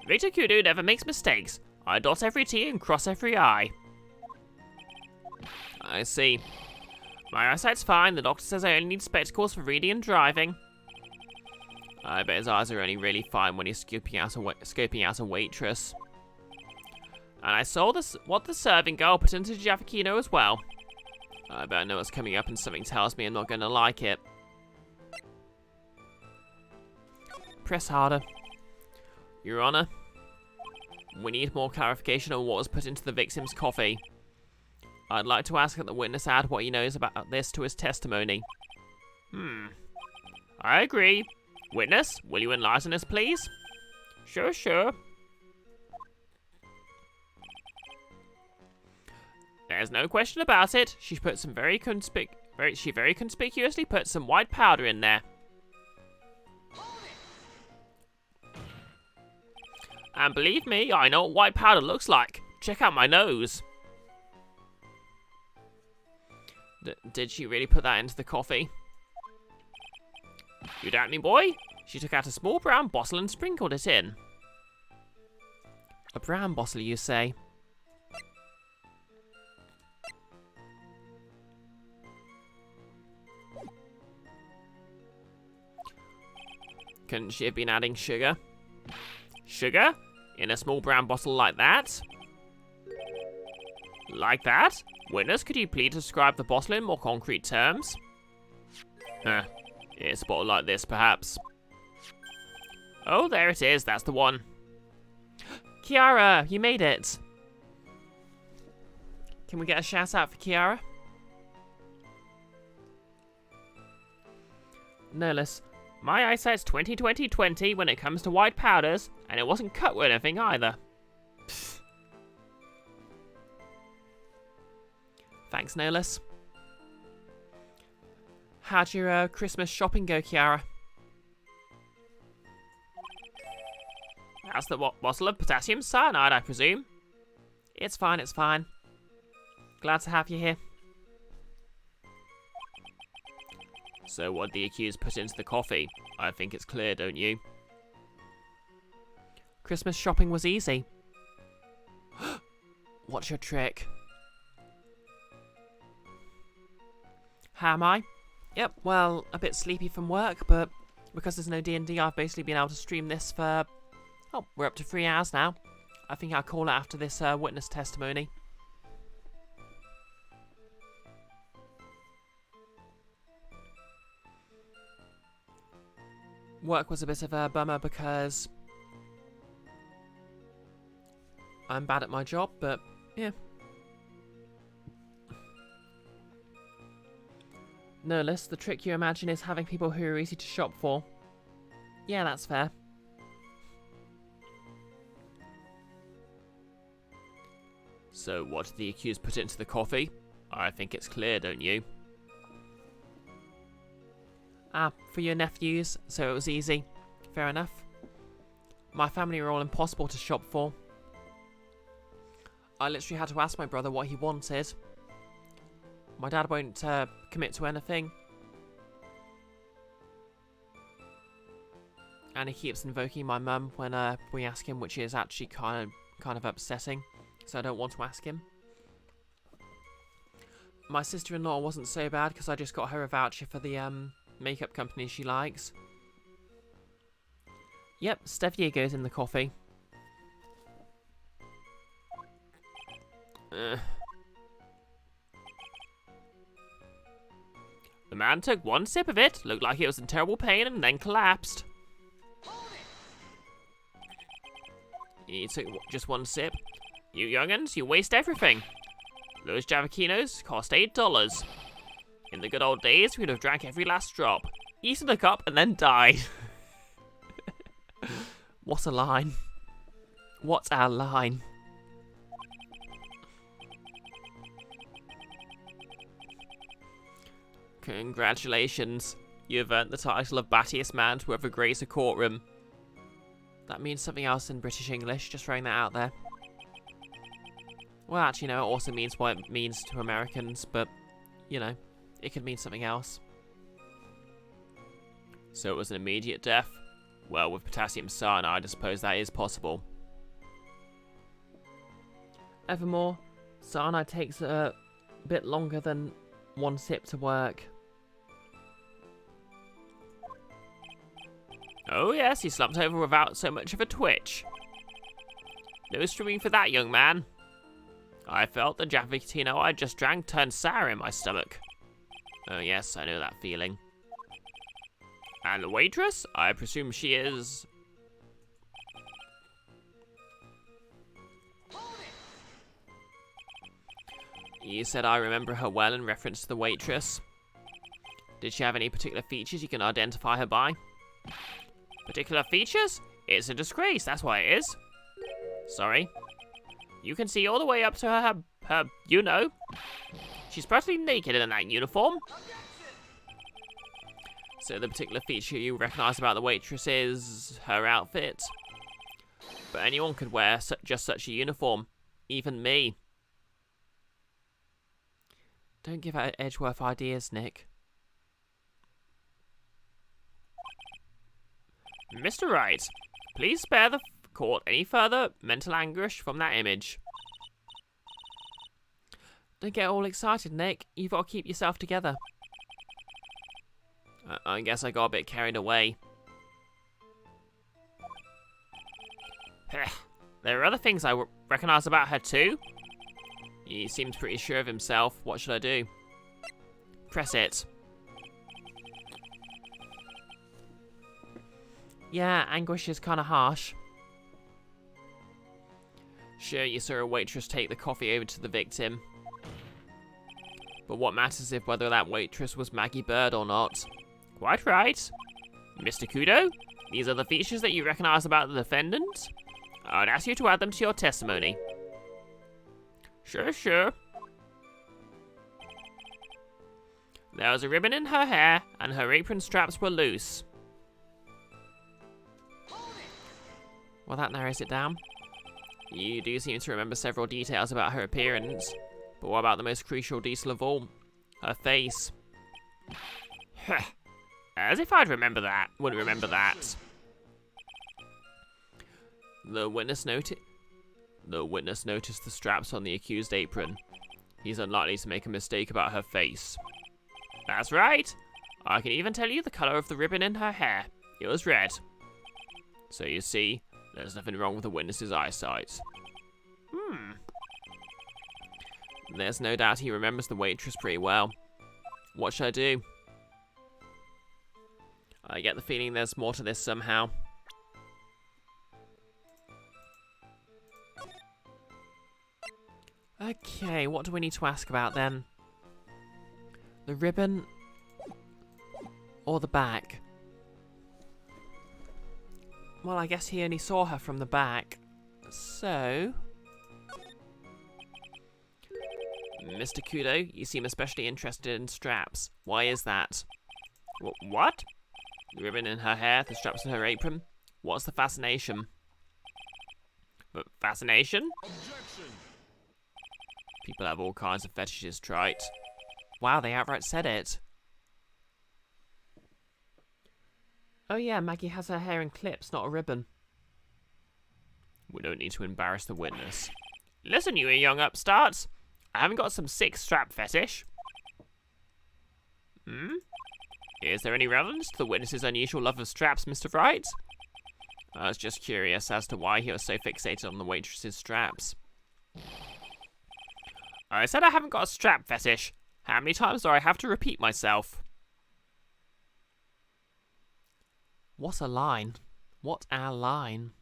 Victor Kudo never makes mistakes. I dot every T and cross every I. I see. My eyesight's fine. The doctor says I only need spectacles for reading and driving. I bet his eyes are only really fine when he's scoping out a waitress. And I saw what the serving girl put into Giavacchino as well. I bet I know what's coming up and something tells me I'm not going to like it. Press harder. Your Honor, we need more clarification on what was put into the victim's coffee. I'd like to ask that the witness add what he knows about this to his testimony. I agree. Witness, will you enlighten us, please? Sure. There's no question about it. She put some very conspicuously put some white powder in there. And believe me, I know what white powder looks like. Check out my nose. Did she really put that into the coffee? You doubt me, boy? She took out a small brown bottle and sprinkled it in. A brown bottle, you say? Couldn't she have been adding sugar? Sugar? In a small brown bottle like that? Like that? Witness, could you please describe the bottle in more concrete terms? It's a bottle like this, perhaps. Oh, there it is. That's the one. Kiara, you made it. Can we get a shout out for Kiara? Nolus. My eyesight's 20/20/20 when it comes to white powders, and it wasn't cut with anything either. Pfft. Thanks, Nolus. How'd your Christmas shopping go, Kiara? That's the bottle of potassium cyanide, I presume. It's fine. Glad to have you here. So what the accused put into the coffee? I think it's clear, don't you? Christmas shopping was easy. What's your trick? How am I? Yep, well, a bit sleepy from work, but because there's no D&D, I've basically been able to stream this for... Oh, we're up to 3 hours now. I think I'll call it after this witness testimony. Work was a bit of a bummer because I'm bad at my job, but yeah. Nolus, the trick you imagine is having people who are easy to shop for. Yeah, that's fair. So what did the accused put into the coffee? I think it's clear, don't you? Ah, for your nephews, so it was easy. Fair enough. My family are all impossible to shop for. I literally had to ask my brother what he wanted. My dad won't commit to anything. And he keeps invoking my mum when we ask him, which is actually kind of upsetting. So I don't want to ask him. My sister-in-law wasn't so bad because I just got her a voucher for the makeup company she likes. Yep, stevia goes in the coffee. The man took one sip of it, looked like he was in terrible pain, and then collapsed. He took just one sip. You young'uns, you waste everything. Those Javaquinos cost $8. In the good old days, we'd have drank every last drop, eaten a cup, and then died. What a line. What a line. Congratulations. You've earned the title of battiest man to ever grace a courtroom. That means something else in British English, just throwing that out there. Well, actually, no, it also means what it means to Americans, but, you know, it could mean something else. So it was an immediate death? Well, with potassium cyanide, I suppose that is possible. Evermore, cyanide takes a bit longer than one sip to work. Oh yes, he slumped over without so much of a twitch. No swimming for that, young man. I felt the Javicino I just drank turned sour in my stomach. Oh yes, I know that feeling. And the waitress? I presume she is... You said I remember her well in reference to the waitress. Did she have any particular features you can identify her by? Particular features? It's a disgrace, that's why it is. Sorry. You can see all the way up to her, you know. She's practically naked in that uniform. So the particular feature you recognise about the waitress is her outfit? But anyone could wear just such a uniform. Even me. Don't give out Edgeworth ideas, Nick. Mr. Wright, please spare the court any further mental anguish from that image. Don't get all excited, Nick. You've got to keep yourself together. I guess I got a bit carried away. There are other things I recognise about her too. He seems pretty sure of himself. What should I do? Press it. Yeah, anguish is kind of harsh. Sure, you saw a waitress take the coffee over to the victim. But what matters if whether that waitress was Maggie Bird or not? Quite right. Mr. Kudo, these are the features that you recognise about the defendant. I'd ask you to add them to your testimony. Sure. There was a ribbon in her hair, and her apron straps were loose. Well, that narrows it down. You do seem to remember several details about her appearance. But what about the most crucial detail of all? Her face. As if I'd remember that. Wouldn't remember that. The witness noticed the straps on the accused apron. He's unlikely to make a mistake about her face. That's right. I can even tell you the colour of the ribbon in her hair. It was red. So you see, there's nothing wrong with the witness's eyesight. There's no doubt he remembers the waitress pretty well. What should I do? I get the feeling there's more to this somehow. Okay, what do we need to ask about then? The ribbon or the back? Well, I guess he only saw her from the back. So... Mr. Kudo, you seem especially interested in straps. Why is that? What? The ribbon in her hair, the straps in her apron. What's the fascination? Fascination? Objection! People have all kinds of fetishes, Trite. Wow, they outright said it. Oh yeah, Maggie has her hair in clips, not a ribbon. We don't need to embarrass the witness. Listen, you young upstarts. I haven't got some sick strap fetish. Is there any relevance to the witness's unusual love of straps, Mr. Wright? I was just curious as to why he was so fixated on the waitress's straps. I said I haven't got a strap fetish. How many times do I have to repeat myself? What a line. What a line.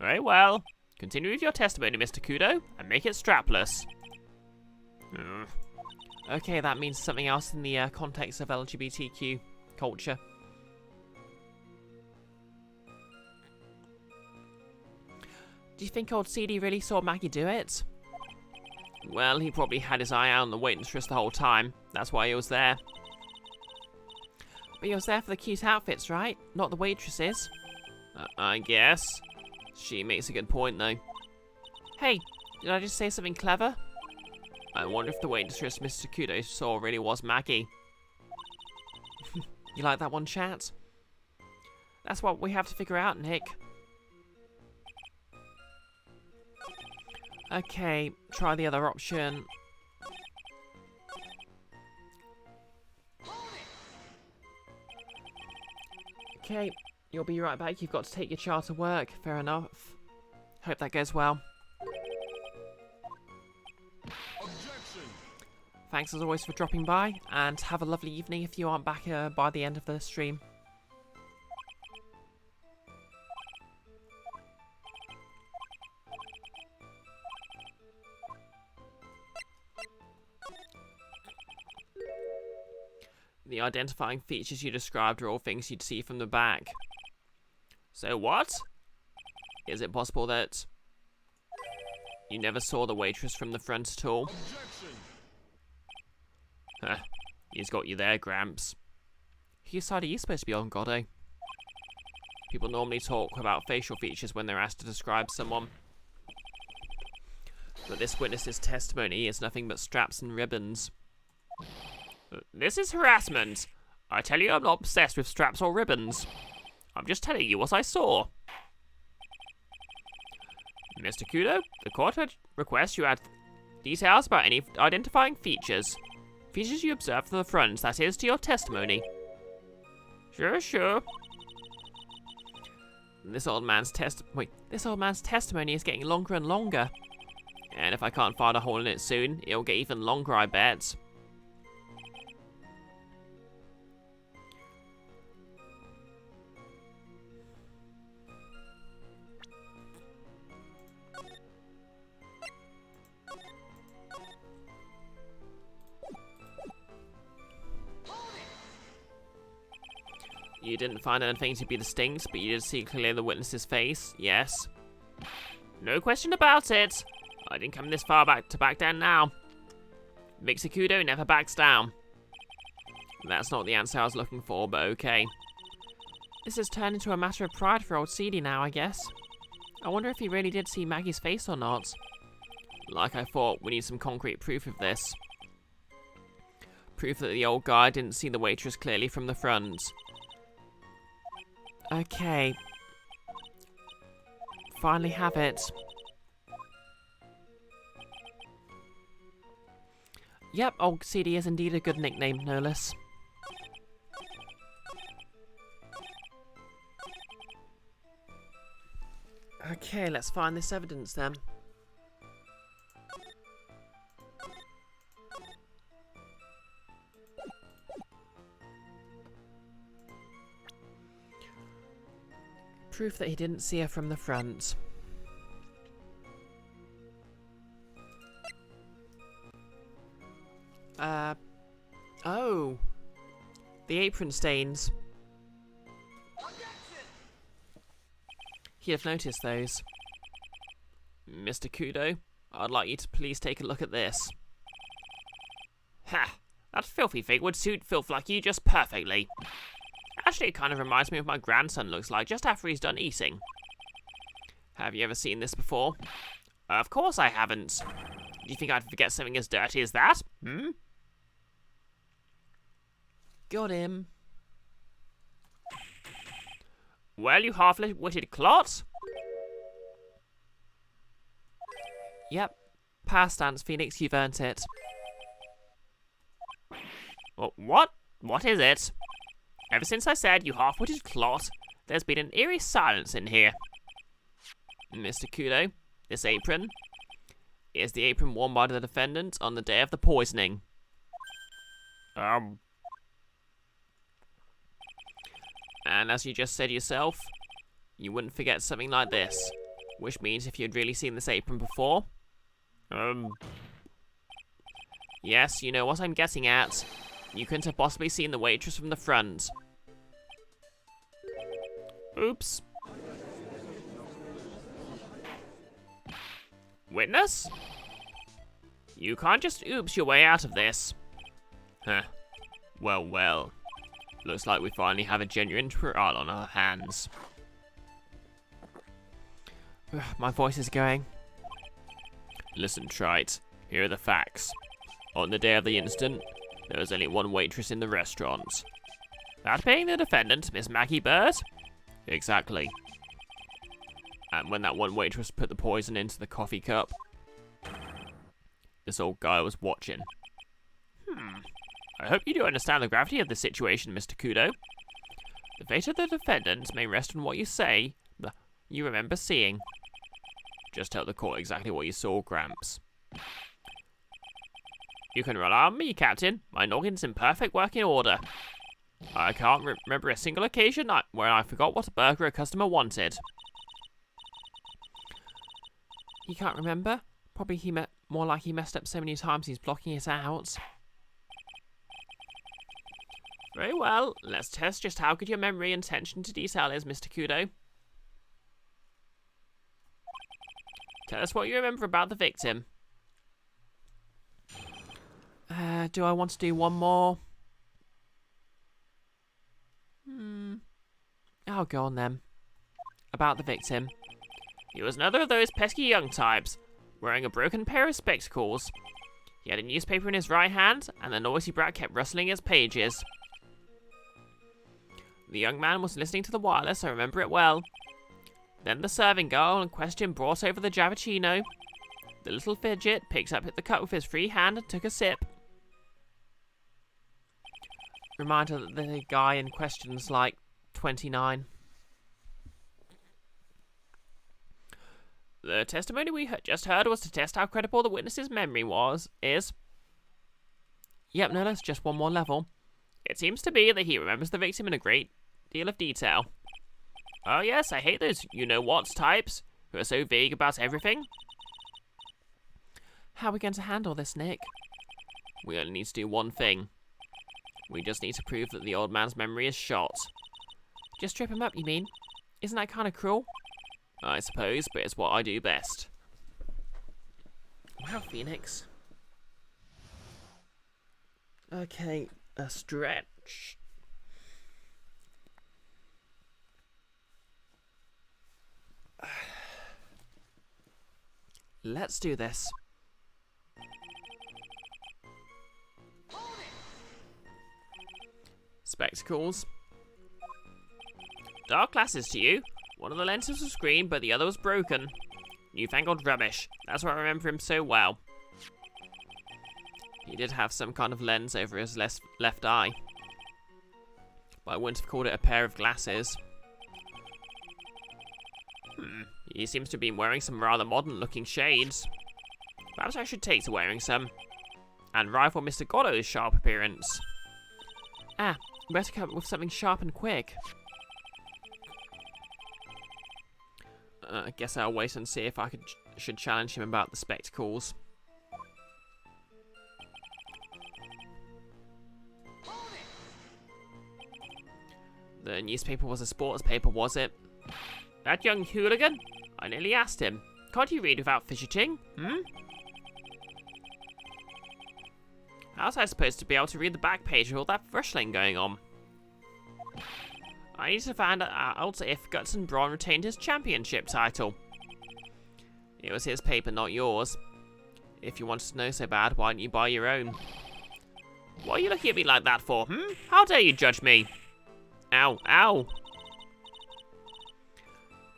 Very well. Continue with your testimony, Mr. Kudo, and make it strapless. Okay, that means something else in the context of LGBTQ culture. Do you think old CD really saw Maggie do it? Well, he probably had his eye out on the waitress the whole time. That's why he was there. But he was there for the cute outfits, right? Not the waitresses. I guess. She makes a good point, though. Hey, did I just say something clever? I wonder if the waitress Mr. Kudo saw really was Maggie. You like that one, chat? That's what we have to figure out, Nick. Okay, try the other option. Okay, you'll be right back. You've got to take your child to work. Fair enough. Hope that goes well. Objection! Thanks as always for dropping by, and have a lovely evening if you aren't back by the end of the stream. The identifying features you described are all things you'd see from the back. So what? Is it possible that you never saw the waitress from the front at all? Objection! Huh. He's got you there, Gramps. Whose side are you supposed to be on, Goddo? People normally talk about facial features when they're asked to describe someone. But this witness's testimony is nothing but straps and ribbons. This is harassment. I tell you I'm not obsessed with straps or ribbons. I'm just telling you what I saw. Mr. Kudo, the court requests you add details about any identifying features. Features you observed from the front, that is, to your testimony. Sure. This old man's testimony is getting longer and longer. And if I can't find a hole in it soon, it'll get even longer, I bet. You didn't find anything to be distinct, but you did see clearly the witness's face, yes? No question about it. I didn't come this far back to back down now. Mixer Kudo never backs down. That's not the answer I was looking for, but okay. This has turned into a matter of pride for old CD now, I guess. I wonder if he really did see Maggie's face or not. Like I thought, we need some concrete proof of this. Proof that the old guy didn't see the waitress clearly from the front. Okay. Finally have it. Yep, old CD is indeed a good nickname, no less. Okay, let's find this evidence then. Proof that he didn't see her from the front. Oh. The apron stains. He'd have noticed those. Mr. Kudo, I'd like you to please take a look at this. Ha! That filthy thing would suit filth like you just perfectly. Actually, it kind of reminds me of what my grandson looks like just after he's done eating. Have you ever seen this before? Of course I haven't. Do you think I'd forget something as dirty as that? Got him. Well, you half-witted clot. Yep. Past dance, Phoenix, you've earned it. What? What is it? Ever since I said you half-witted clot, there's been an eerie silence in here. Mr. Kudo, this apron is the apron worn by the defendant on the day of the poisoning. And as you just said yourself, you wouldn't forget something like this, which means if you'd really seen this apron before. Yes, you know what I'm getting at. You couldn't have possibly seen the waitress from the front. Oops. Witness? You can't just oops your way out of this. Huh. Well, well. Looks like we finally have a genuine trial on our hands. My voice is going. Listen, Trite. Here are the facts. On the day of the incident, there was only one waitress in the restaurant. That being the defendant, Miss Maggie Bird? Exactly. And when that one waitress put the poison into the coffee cup, this old guy was watching. I hope you do understand the gravity of the situation, Mr. Kudo. The fate of the defendant may rest on what you say, but you remember seeing. Just tell the court exactly what you saw, Gramps. You can rely on me, Captain. My noggin's in perfect working order. I can't remember a single occasion where I forgot what burger a customer wanted. He can't remember? Probably more like he messed up so many times he's blocking it out. Very well. Let's test just how good your memory and attention to detail is, Mr. Kudo. Tell us what you remember about the victim. Do I want to do one more? I'll go on then. About the victim. He was another of those pesky young types, wearing a broken pair of spectacles. He had a newspaper in his right hand, and the noisy brat kept rustling its pages. The young man was listening to the wireless, I remember it well. Then the serving girl in question brought over the Javicino. The little fidget picked up the cup with his free hand and took a sip. Reminder that the guy in question's like 29. The testimony we just heard was to test how credible the witness's memory is. Yep, no, that's just one more level. It seems to be that he remembers the victim in a great deal of detail. Oh yes, I hate those you-know-what types who are so vague about everything. How are we going to handle this, Nick? We only need to do one thing. We just need to prove that the old man's memory is shot. Just trip him up, you mean? Isn't that kind of cruel? I suppose, but it's what I do best. Wow, Phoenix. Okay, a stretch. Let's do this. Spectacles. Dark glasses to you. One of the lenses was green, but the other was broken. Newfangled rubbish. That's why I remember him so well. He did have some kind of lens over his left eye. But I wouldn't have called it a pair of glasses. He seems to have been wearing some rather modern-looking shades. Perhaps I should take to wearing some. And rival Mr. Goddo's sharp appearance. Better come up with something sharp and quick. I guess I'll wait and see if I should challenge him about the spectacles. The newspaper was a sports paper, was it? That young hooligan? I nearly asked him. Can't you read without fidgeting? How was I supposed to be able to read the back page with all that wrestling going on? I need to find out if Guts and Braun retained his championship title. It was his paper, not yours. If you wanted to know so bad, why didn't you buy your own? What are you looking at me like that for, How dare you judge me? Ow, ow.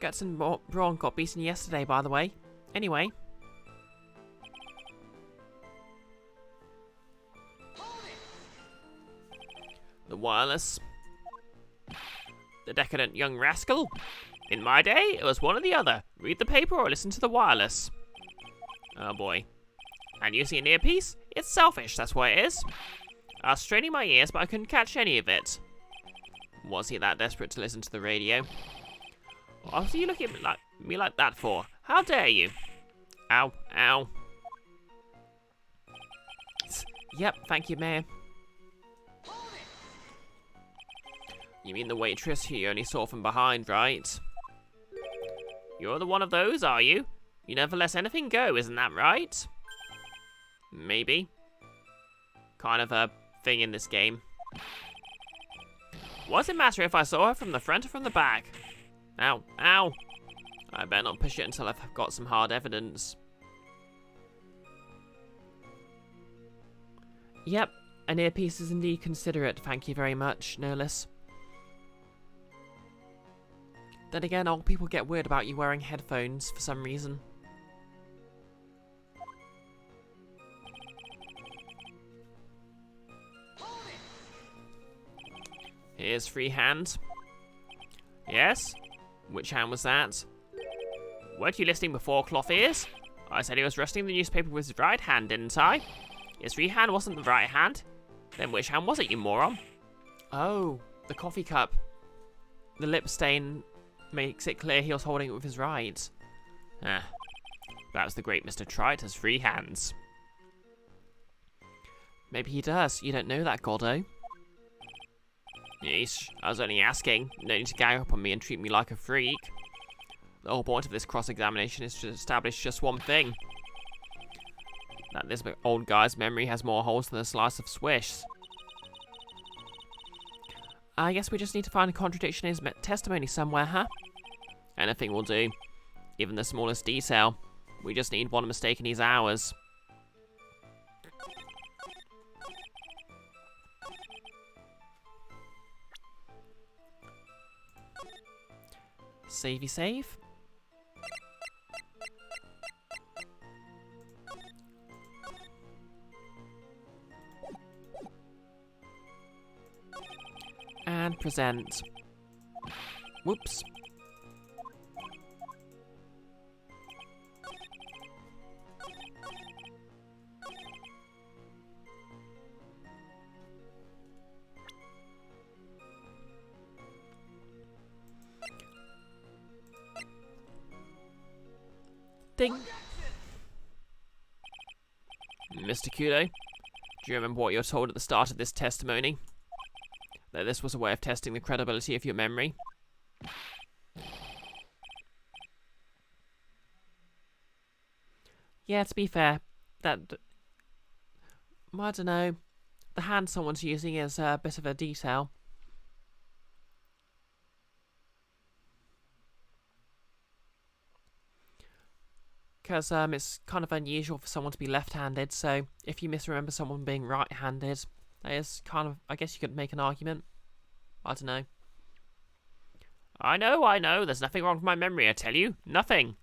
Guts and Braun got beaten yesterday, by the way. Anyway. The wireless. The decadent young rascal. In my day, it was one or the other. Read the paper or listen to the wireless. Oh boy. And using an earpiece? It's selfish, that's what it is. I was straining my ears, but I couldn't catch any of it. Was he that desperate to listen to the radio? What are you looking at me like that for? How dare you? Ow, ow. Yep, thank you, Mayor. You mean the waitress who you only saw from behind, right? You're the one of those, are you? You never let anything go, isn't that right? Maybe. Kind of a thing in this game. What does it matter if I saw her from the front or from the back? Ow, ow. I better not push it until I've got some hard evidence. Yep, an earpiece is indeed considerate, thank you very much, no less. Then again, old people get weird about you wearing headphones for some reason. Here's free hand. Yes? Which hand was that? Weren't you listening before, cloth ears? I said he was resting the newspaper with his right hand, didn't I? His free hand wasn't the right hand. Then which hand was it, you moron? Oh, the coffee cup. The lip stain makes it clear he was holding it with his right. Ah, perhaps the great Mr. Trite has free hands. Maybe he does. You don't know that, Gordo. Yeesh, I was only asking. No need to gang up on me and treat me like a freak. The whole point of this cross-examination is to establish just one thing. That this old guy's memory has more holes than a slice of Swiss. I guess we just need to find a contradiction in his testimony somewhere, huh? Anything will do. Even the smallest detail. We just need one mistake in his hours. Savey save. And present. Whoops. Ding. Mr. Kudo, do you remember what you were told at the start of this testimony? That this was a way of testing the credibility of your memory? Yeah, to be fair, I don't know. The hand someone's using is a bit of a detail. Because it's kind of unusual for someone to be left-handed, so if you misremember someone being right-handed, that is kind of, I guess you could make an argument. I don't know. I know, there's nothing wrong with my memory, I tell you. Nothing.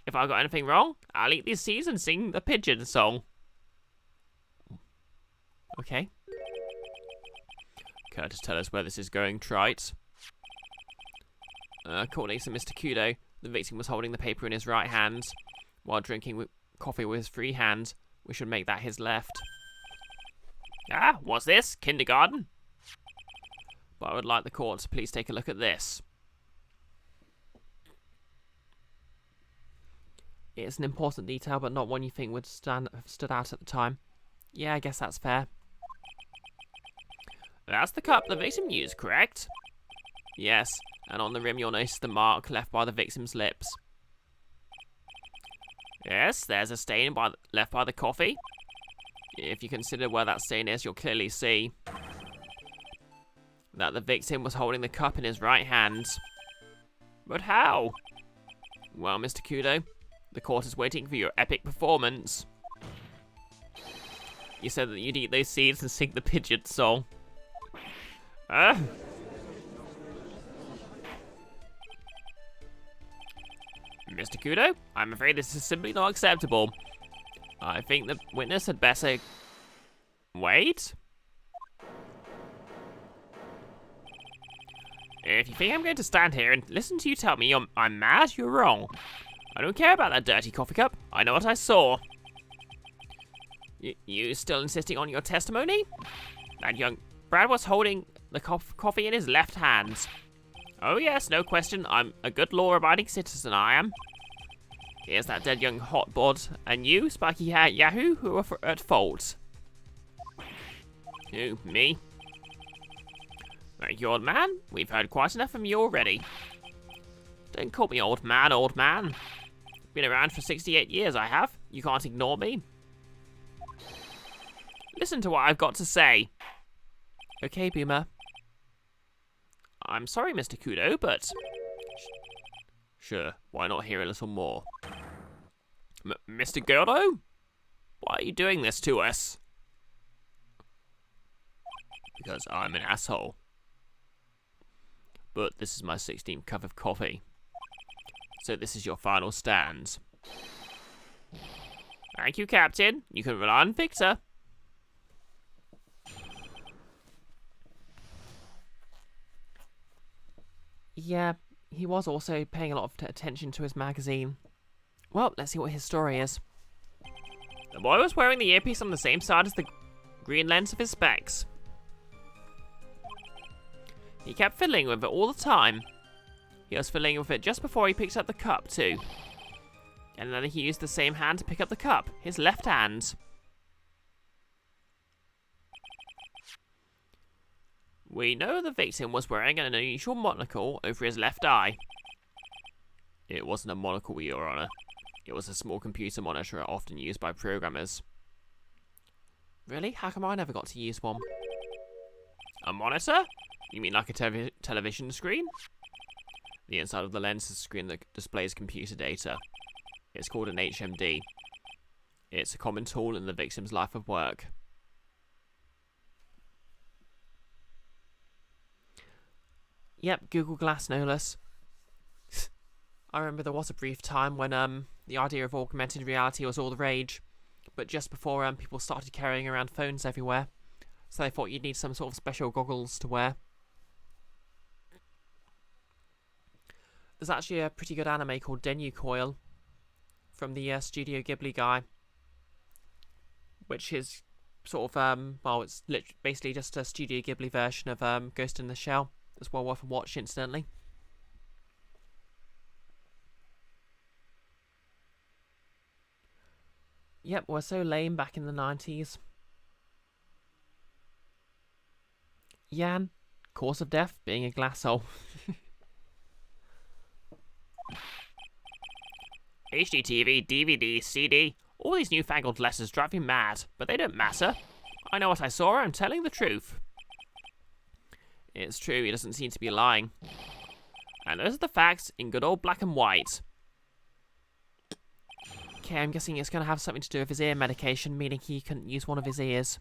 If I got anything wrong, I'll eat these seeds and sing the pigeon song. Okay. Care to tell us where this is going, Trite? According to Mr. Kudo, the victim was holding the paper in his right hand, while drinking coffee with his free hand. We should make that his left. Ah, what's this? Kindergarten? But I would like the court to please take a look at this. It's an important detail, but not one you think would have stood out at the time. Yeah, I guess that's fair. That's the cup the victim used, correct? Yes, and on the rim you'll notice the mark left by the victim's lips. Yes, there's a stain left by the coffee. If you consider where that stain is, you'll clearly see that the victim was holding the cup in his right hand. But how? Well, Mr. Kudo, the court is waiting for your epic performance. You said that you'd eat those seeds and sing the pigeon song. Mr. Kudo, I'm afraid this is simply not acceptable. I think the witness had better... Wait? If you think I'm going to stand here and listen to you tell me I'm mad, you're wrong. I don't care about that dirty coffee cup. I know what I saw. You still insisting on your testimony? That young Brad was holding the coffee in his left hand. Oh yes, no question. I'm a good law-abiding citizen, I am. Here's that dead young hotbod, and you, Spiky Hat Yahoo, who are at fault. Who, me? Thank you, old man. We've heard quite enough from you already. Don't call me old man, old man. Been around for 68 years, I have. You can't ignore me. Listen to what I've got to say. Okay, Boomer. I'm sorry, Mr. Kudo, but... Sure, why not hear a little more? Mr. Gordo? Why are you doing this to us? Because I'm an asshole. But this is my 16th cup of coffee. So this is your final stand. Thank you, Captain. You can rely on Victor. Yeah, he was also paying a lot of attention to his magazine. Well, let's see what his story is. The boy was wearing the earpiece on the same side as the green lens of his specs. He kept fiddling with it all the time. He was fiddling with it just before he picked up the cup, too. And then he used the same hand to pick up the cup, his left hand. We know the victim was wearing an unusual monocle over his left eye. It wasn't a monocle, Your Honor. It was a small computer monitor often used by programmers. Really? How come I never got to use one? A monitor? You mean like a television screen? The inside of the lens is a screen that displays computer data. It's called an HMD. It's a common tool in the victim's life of work. Yep, Google Glass no less. I remember there was a brief time when the idea of augmented reality was all the rage, but just before people started carrying around phones everywhere, so they thought you'd need some sort of special goggles to wear. There's actually a pretty good anime called Denyu Coil from the Studio Ghibli guy, which is sort of well, it's basically just a Studio Ghibli version of Ghost in the Shell. It's well worth a watch, incidentally. Yep, we're so lame back in the 90s. Yan, cause of death, being a glass hole. HDTV, DVD, CD, all these newfangled letters drive me mad, but they don't matter. I know what I saw, I'm telling the truth. It's true, he doesn't seem to be lying. And those are the facts in good old black and white. Okay, I'm guessing it's going to have something to do with his ear medication, meaning he couldn't use one of his ears.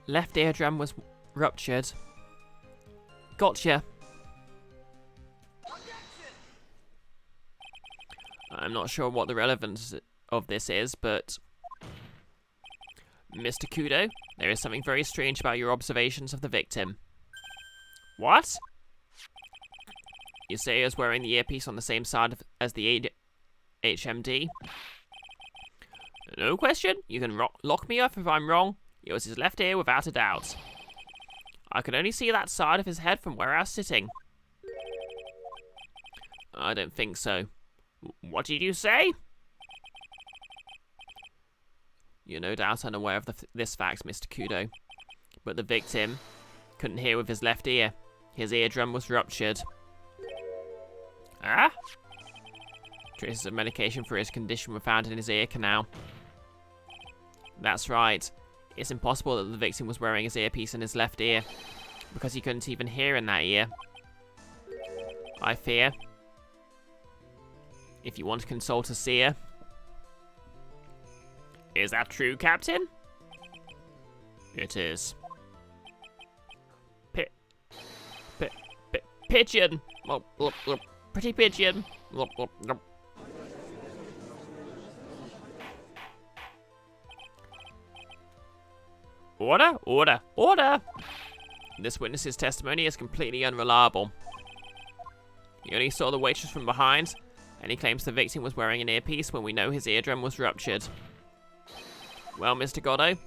Left eardrum was ruptured. Gotcha. I'm not sure what the relevance of this is, but... Mr. Kudo, there is something very strange about your observations of the victim. What? You say he was wearing the earpiece on the same side as the HMD? No question. You can lock me up if I'm wrong. It was his left ear without a doubt. I could only see that side of his head from where I was sitting. I don't think so. What did you say? You're no doubt unaware of this fact, Mr. Kudo. But the victim couldn't hear with his left ear. His eardrum was ruptured. Ah? Traces of medication for his condition were found in his ear canal. That's right. It's impossible that the victim was wearing his earpiece in his left ear, because he couldn't even hear in that ear. I fear, if you want to consult a seer. Is that true, Captain? It is. Pigeon! Pretty pigeon! Order! Order! Order! This witness's testimony is completely unreliable. He only saw the waitress from behind, and he claims the victim was wearing an earpiece when we know his eardrum was ruptured. Well, Mr. Goddo?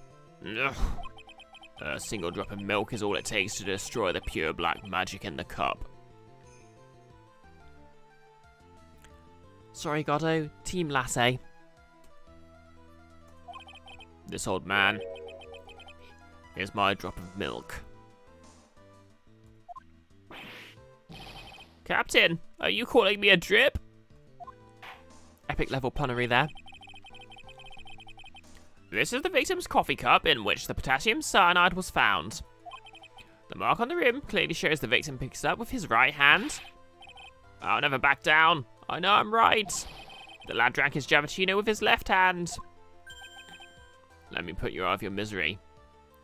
Ugh. A single drop of milk is all it takes to destroy the pure black magic in the cup. Sorry, Goddo. Team latte. This old man is my drop of milk. Captain, are you calling me a drip? Epic level punnery there. This is the victim's coffee cup in which the potassium cyanide was found. The mark on the rim clearly shows the victim picks it up with his right hand. I'll never back down. I know I'm right. The lad drank his Javicino with his left hand. Let me put you out of your misery.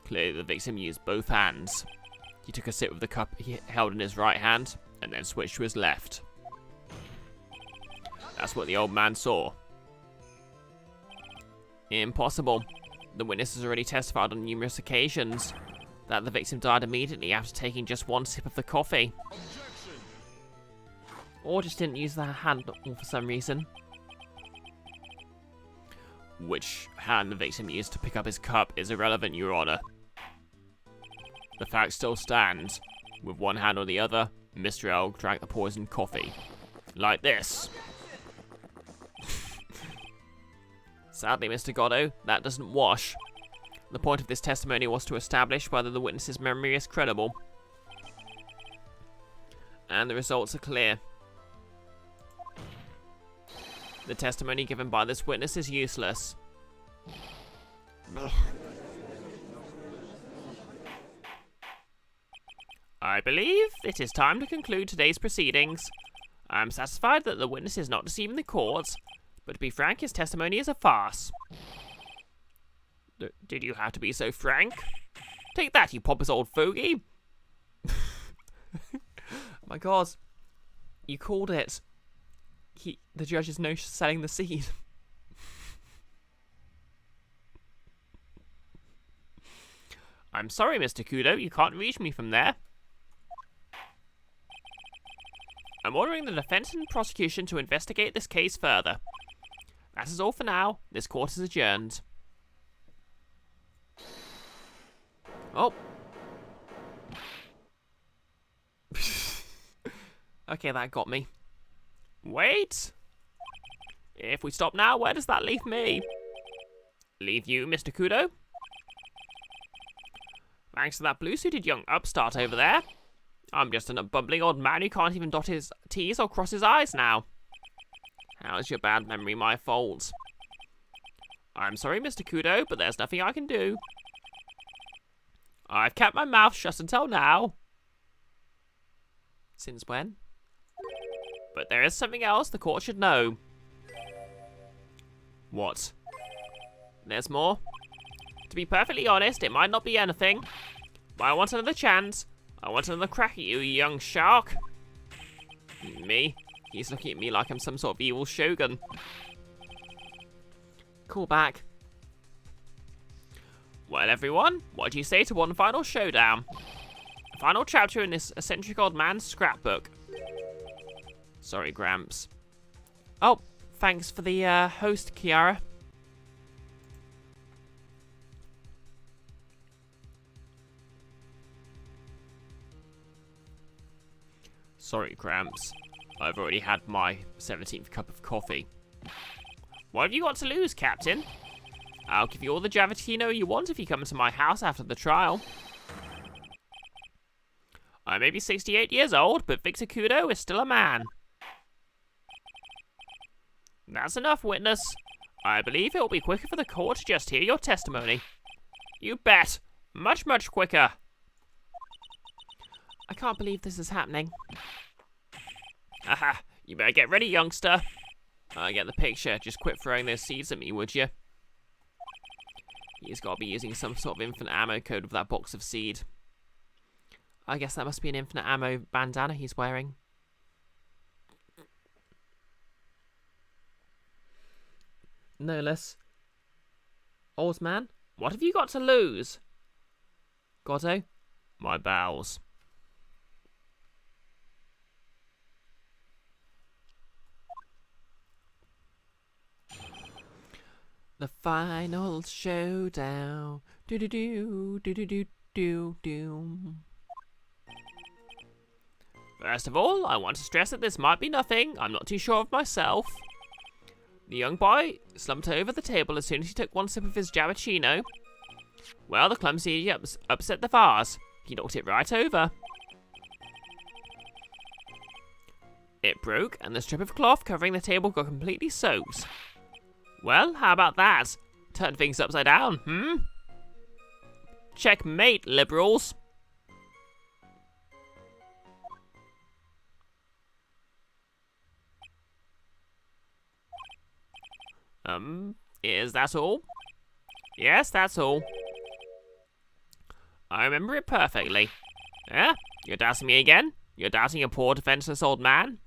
Clearly the victim used both hands. He took a sip of the cup he held in his right hand, and then switched to his left. That's what the old man saw. Impossible. The witness has already testified on numerous occasions that the victim died immediately after taking just one sip of the coffee. Objection. Or just didn't use the handle for some reason. Which hand the victim used to pick up his cup is irrelevant, Your Honor. The fact still stands. With one hand or the other, Mr. L drank the poisoned coffee. Like this. Sadly, Mr. Goddo, that doesn't wash. The point of this testimony was to establish whether the witness's memory is credible. And the results are clear. The testimony given by this witness is useless. I believe it is time to conclude today's proceedings. I am satisfied that the witness is not deceiving the court, but to be frank, his testimony is a farce. Did you have to be so frank? Take that, you pompous old fogey! My God, you called it. The judge is no selling the seed. I'm sorry, Mr. Kudo, you can't reach me from there. I'm ordering the defense and prosecution to investigate this case further. That is all for now. This court is adjourned. Oh. Okay, that got me. Wait. If we stop now, where does that leave me? Leave you, Mr. Kudo? Thanks to that blue-suited young upstart over there. I'm just a bumbling old man who can't even dot his T's or cross his I's now. How is your bad memory my fault? I'm sorry, Mr. Kudo, but there's nothing I can do. I've kept my mouth shut until now. Since when? But there is something else the court should know. What? There's more. To be perfectly honest, it might not be anything. But I want another chance. I want another crack at you, young shark. Me? He's looking at me like I'm some sort of evil shogun. Call back. Well, everyone, what do you say to one final showdown? A final chapter in this eccentric old man's scrapbook. Sorry, Gramps. Oh, thanks for the host, Kiara. Sorry, Gramps. I've already had my 17th cup of coffee. What have you got to lose, Captain? I'll give you all the Javatino you want if you come to my house after the trial. I may be 68 years old, but Victor Kudo is still a man. That's enough, witness. I believe it will be quicker for the court to just hear your testimony. You bet. Much, much quicker. I can't believe this is happening. Aha, you better get ready, youngster. I get the picture. Just quit throwing those seeds at me, would you? He's got to be using some sort of infinite ammo code with that box of seed. I guess that must be an infinite ammo bandana he's wearing. No less. Old man, What have you got to lose? Goddo, My bowels. the final showdown. Do do do do do do do do. First of all, I want to stress that this might be nothing. I'm not too sure of myself. The young boy slumped over the table as soon as he took one sip of his Jabachino. Well, the clumsy upset the vase. He knocked it right over. It broke, and the strip of cloth covering the table got completely soaked. Well, how about that? Turned things upside down, Checkmate, liberals. Is that all? Yes, that's all. I remember it perfectly. Yeah? You're doubting me again? You're doubting a poor defenseless old man?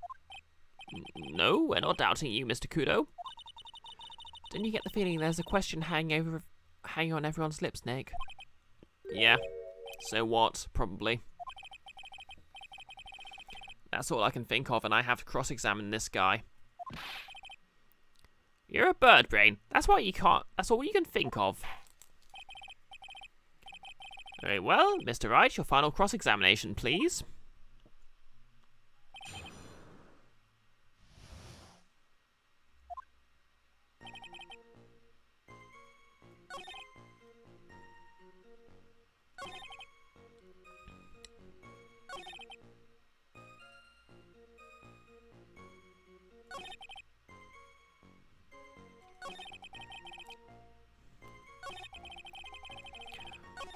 No, we're not doubting you, Mr. Kudo. Don't you get the feeling there's a question hanging on everyone's lips, Nick? Yeah. So what? Probably. That's all I can think of, and I have to cross-examine this guy. You're a bird brain. That's all you can think of. Very well, Mr. Wright, your final cross-examination, please.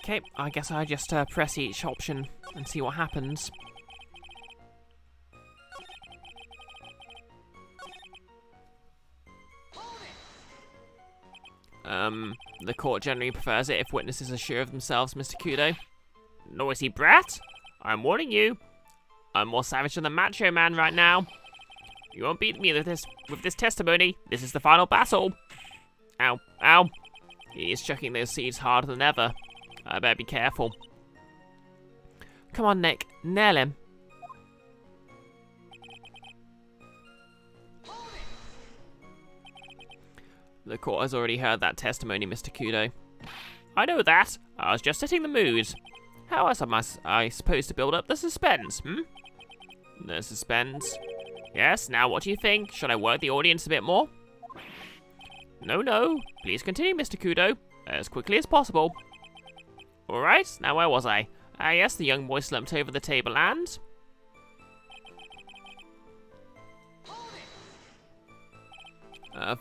Okay, I guess I just press each option and see what happens. The court generally prefers it if witnesses are sure of themselves, Mr. Kudo. Noisy brat! I'm warning you. I'm more savage than the Macho Man right now. You won't beat me with this testimony. This is the final battle. Ow, ow. He is chucking those seeds harder than ever. I better be careful. Come on, Nick. Nail him. The court has already heard that testimony, Mr. Kudo. I know that. I was just setting the mood. How else am I supposed to build up the suspense, The suspense? Yes, now what do you think? Should I work the audience a bit more? No. Please continue, Mr. Kudo. As quickly as possible. Alright, now where was I? Yes, the young boy slumped over the table and...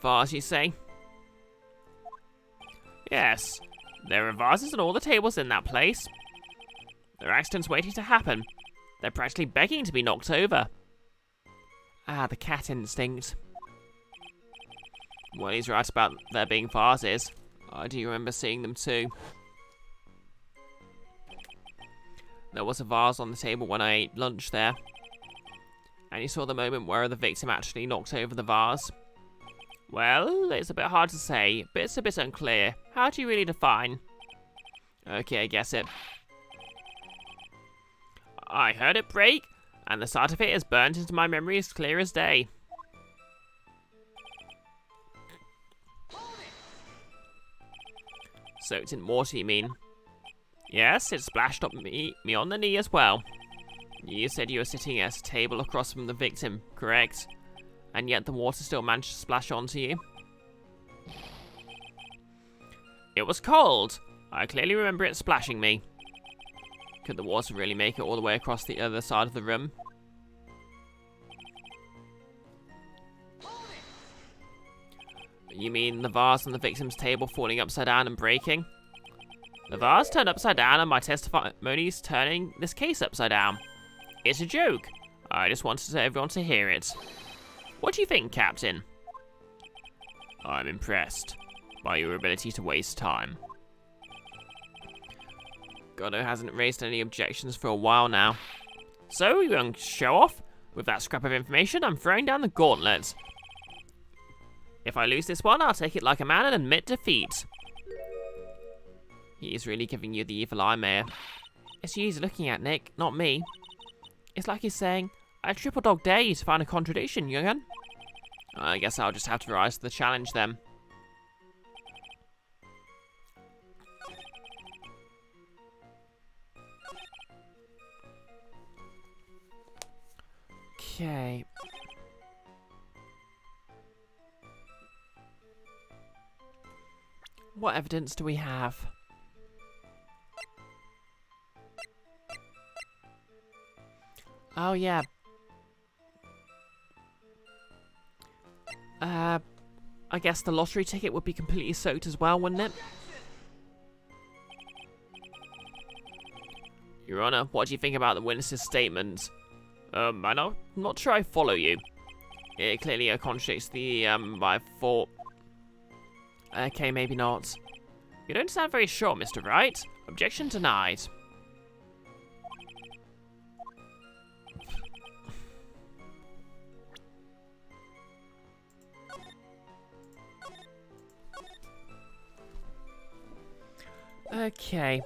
vase, you say? Yes, there are vases on all the tables in that place. There are accidents waiting to happen. They're practically begging to be knocked over. Ah, the cat instinct. Well, he's right about there being vases. I do remember seeing them too. There was a vase on the table when I ate lunch there. And you saw the moment where the victim actually knocked over the vase. Well, it's a bit hard to say, but it's a bit unclear. How do you really define? Okay, I guess it. I heard it break, and the start of it is burnt into my memory as clear as day. Soaked in water, you mean? Yes, it splashed up me on the knee as well. You said you were sitting at a table across from the victim, correct? And yet the water still managed to splash onto you? It was cold. I clearly remember it splashing me. Could the water really make it all the way across the other side of the room? You mean the vase on the victim's table falling upside down and breaking? The vase turned upside down and my testimony's turning this case upside down. It's a joke. I just wanted everyone to hear it. What do you think, Captain? I'm impressed by your ability to waste time. Goddo hasn't raised any objections for a while now. So, you going to show off? With that scrap of information, I'm throwing down the gauntlet. If I lose this one, I'll take it like a man and admit defeat. He is really giving you the evil eye, Mayor. It's you he's looking at, Nick, not me. It's like he's saying, I triple dog dare you to find a contradiction, young'un. I guess I'll just have to rise to the challenge then. Okay. What evidence do we have? Oh, yeah. I guess the lottery ticket would be completely soaked as well, wouldn't it? Your Honor, what do you think about the witness's statement? I'm not sure I follow you. It clearly contradicts the, I thought... Okay, maybe not. You don't sound very sure, Mr. Wright. Objection denied. Okay.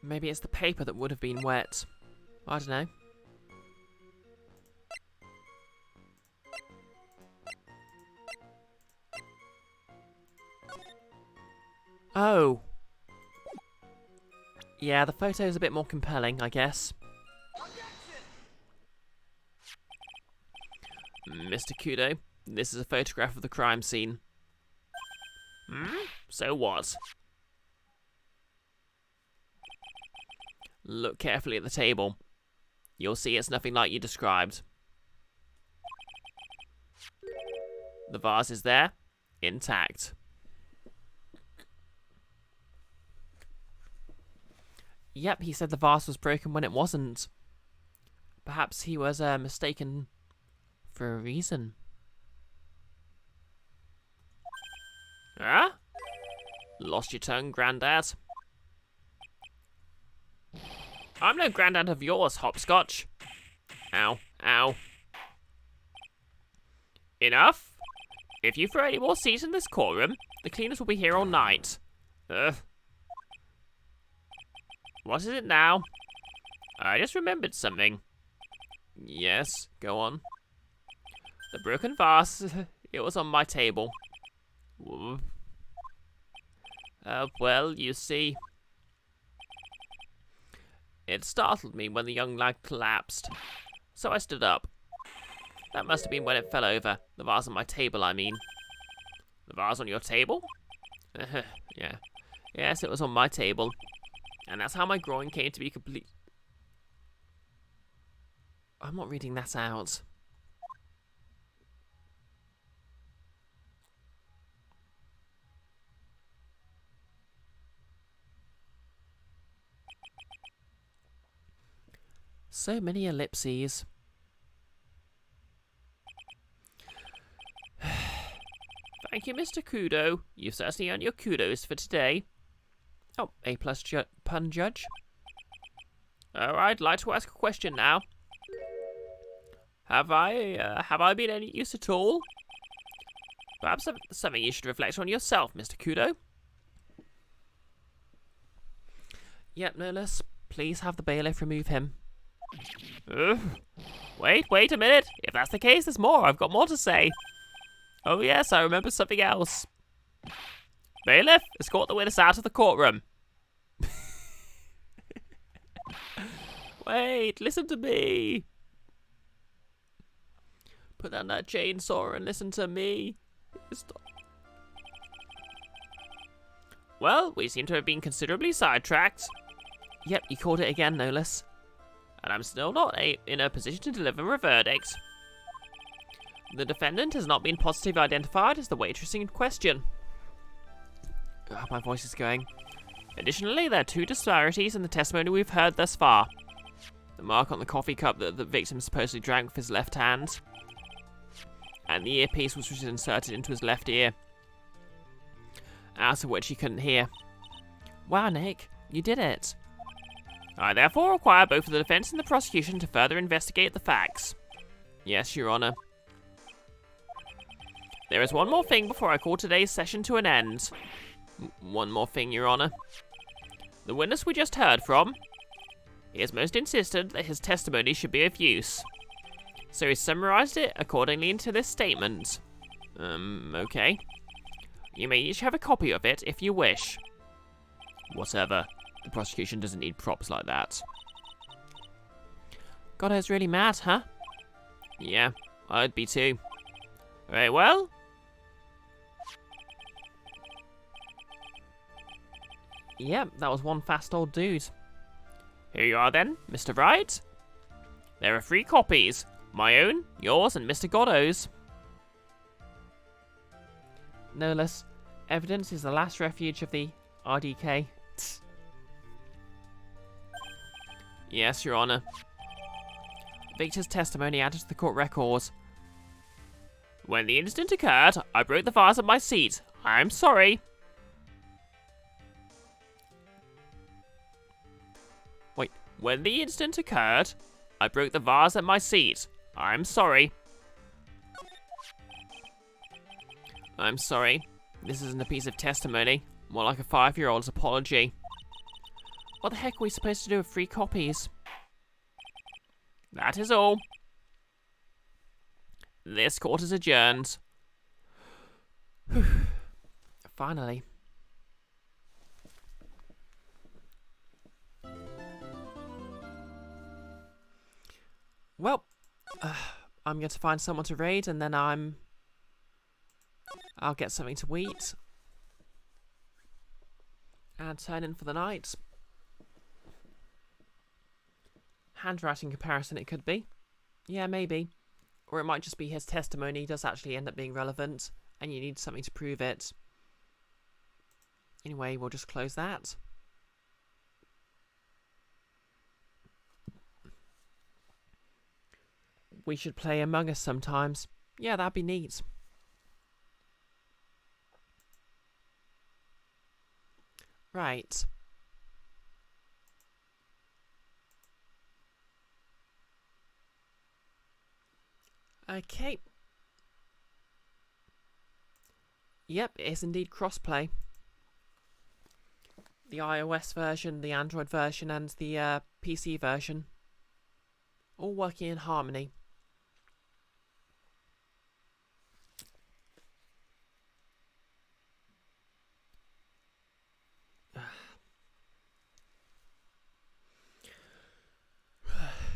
Maybe it's the paper that would have been wet. I don't know. Oh. Yeah, the photo is a bit more compelling, I guess. Mr. Kudo, this is a photograph of the crime scene. So what? Look carefully at the table. You'll see it's nothing like you described. The vase is there, intact. Yep, he said the vase was broken when it wasn't. Perhaps he was mistaken for a reason. Huh? Lost your tongue, Grandad? I'm no granddad of yours, Hopscotch. Ow, ow. Enough? If you throw any more seats in this courtroom, the cleaners will be here all night. Ugh. What is it now? I just remembered something. Yes, go on. The broken vase, it was on my table. Well, you see... It startled me when the young lad collapsed, so I stood up. That must have been when it fell over. The vase on my table, I mean. The vase on your table? Yeah. Yes, it was on my table. And that's how my groin came to be complete. I'm not reading that out. So many ellipses. Thank you, Mr. Kudo. You've certainly earned your kudos for today. Oh, A+ pun judge. I'd like to ask a question now. Have I been any use at all? Perhaps something you should reflect on yourself, Mr. Kudo. Yep, no less. Please have the bailiff remove him. Wait a minute. If that's the case, there's more. I've got more to say. Oh yes, I remember something else. Bailiff, escort the witness out of the courtroom. Wait, listen to me. Put down that chainsaw and listen to me. Stop. Well, we seem to have been considerably sidetracked. Yep, you called it again, no less. And I'm still not in a position to deliver a verdict. The defendant has not been positively identified as the waitress in question. Ugh, my voice is going. Additionally, there are two disparities in the testimony we've heard thus far. The mark on the coffee cup that the victim supposedly drank with his left hand, and the earpiece which was inserted into his left ear, out of which he couldn't hear. Wow, Nick, you did it. I therefore require both the defense and the prosecution to further investigate the facts. Yes, Your Honor. There is one more thing before I call today's session to an end. One more thing, Your Honor. The witness we just heard from, he has most insisted that his testimony should be of use. So he summarized it accordingly into this statement. Okay. You may each have a copy of it if you wish. Whatever. The prosecution doesn't need props like that. God, I was really mad, huh? Yeah, I'd be too. Very well. Yep, that was one fast old dude. Here you are then, Mr. Wright. There are 3 copies. My own, yours, and Mr. Goddo's. No less. Evidence is the last refuge of the RDK. Yes, Your Honor. Victor's testimony added to the court records. When the incident occurred, I broke the vase at my seat. I'm sorry. Wait, when the incident occurred, I broke the vase at my seat. I'm sorry. I'm sorry. This isn't a piece of testimony. More like a 5-year-old's apology. What the heck are we supposed to do with 3 copies? That is all. This court is adjourned. Finally. Well, I'm going to find someone to raid, and then I'll get something to eat and turn in for the night. Handwriting comparison it could be. Yeah, maybe. Or it might just be his testimony does actually end up being relevant, and you need something to prove it. Anyway, we'll just close that. We should play Among Us sometimes. Yeah, that'd be neat. Right. Okay. Yep, it is indeed crossplay. The iOS version, the Android version, and the PC version. All working in harmony.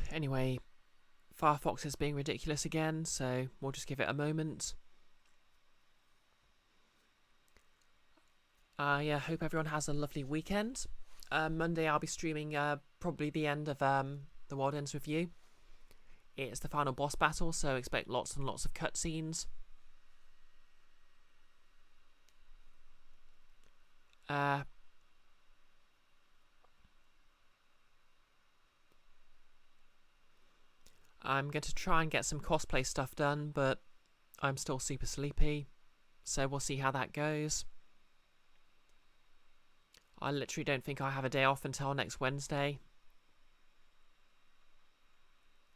Anyway, Firefox is being ridiculous again, so we'll just give it a moment. Yeah, hope everyone has a lovely weekend. Monday I'll be streaming probably the end of The World Ends With You. It's the final boss battle, so expect lots and lots of cutscenes. I'm going to try and get some cosplay stuff done, but I'm still super sleepy, so we'll see how that goes. I literally don't think I have a day off until next Wednesday.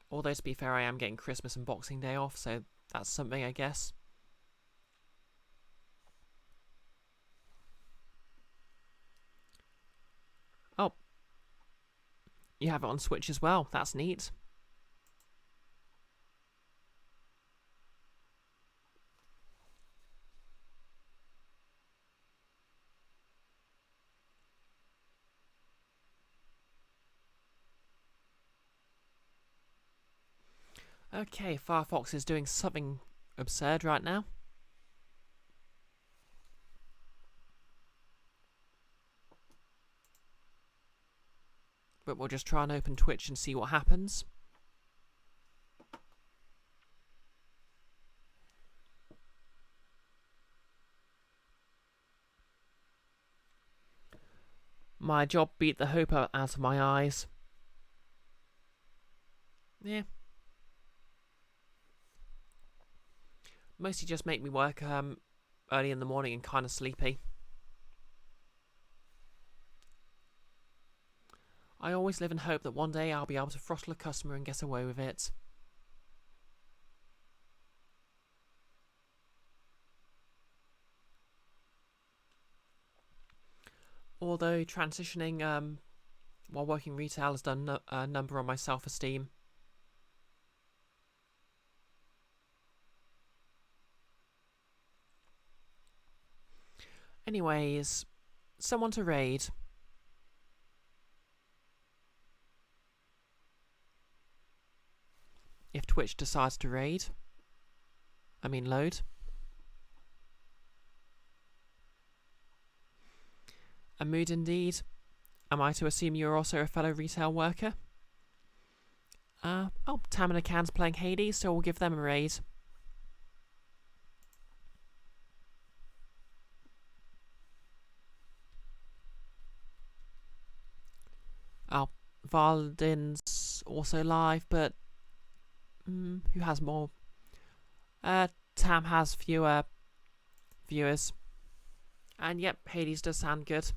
Although, to be fair, I am getting Christmas and Boxing Day off, so that's something, I guess. Oh. You have it on Switch as well. That's neat. Okay, Firefox is doing something absurd right now. But we'll just try and open Twitch and see what happens. My job beat the hope out of my eyes. Yeah. Mostly just make me work early in the morning and kind of sleepy. I always live in hope that one day I'll be able to throttle a customer and get away with it. Although transitioning while working retail has done a number on my self-esteem. Anyways, someone to raid. If Twitch decides to raid. Load. A mood indeed. Am I to assume you're also a fellow retail worker? Tam and a Can's playing Hades, so we'll give them a raid. Valdin's also live, but who has more? Tam has fewer viewers. And yep, Hades does sound good.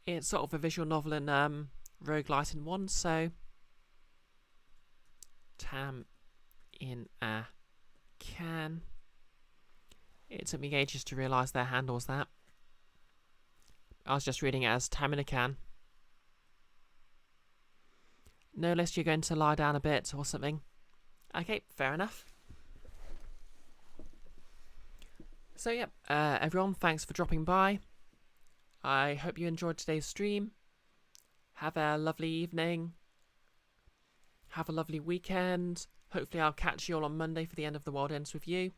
It's sort of a visual novel and roguelite in one, so Tam in a Can. It took me ages to realise their handle was that. I was just reading it as Tam in a Can. No list, you're going to lie down a bit or something. Okay, fair enough. So yeah, everyone, thanks for dropping by. I hope you enjoyed today's stream. Have a lovely evening. Have a lovely weekend. Hopefully I'll catch you all on Monday for the End of the World Ends with You.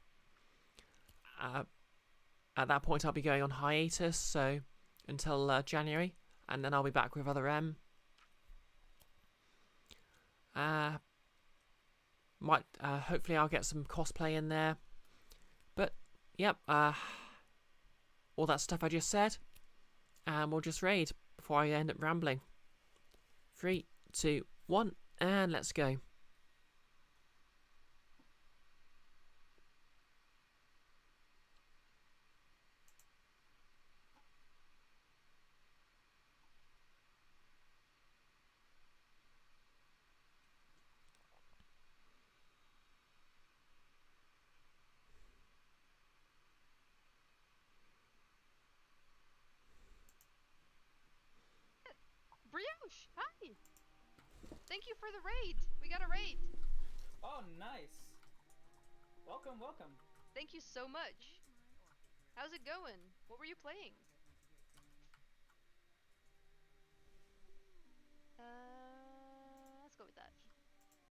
At that point I'll be going on hiatus, so until January, and then I'll be back with other hopefully I'll get some cosplay in there. But yep, all that stuff I just said, and we'll just raid before I end up rambling. 3, 2, 1, and let's go. Brioche, hi! Thank you for the raid! We got a raid! Oh, nice! Welcome, welcome. Thank you so much. How's it going? What were you playing?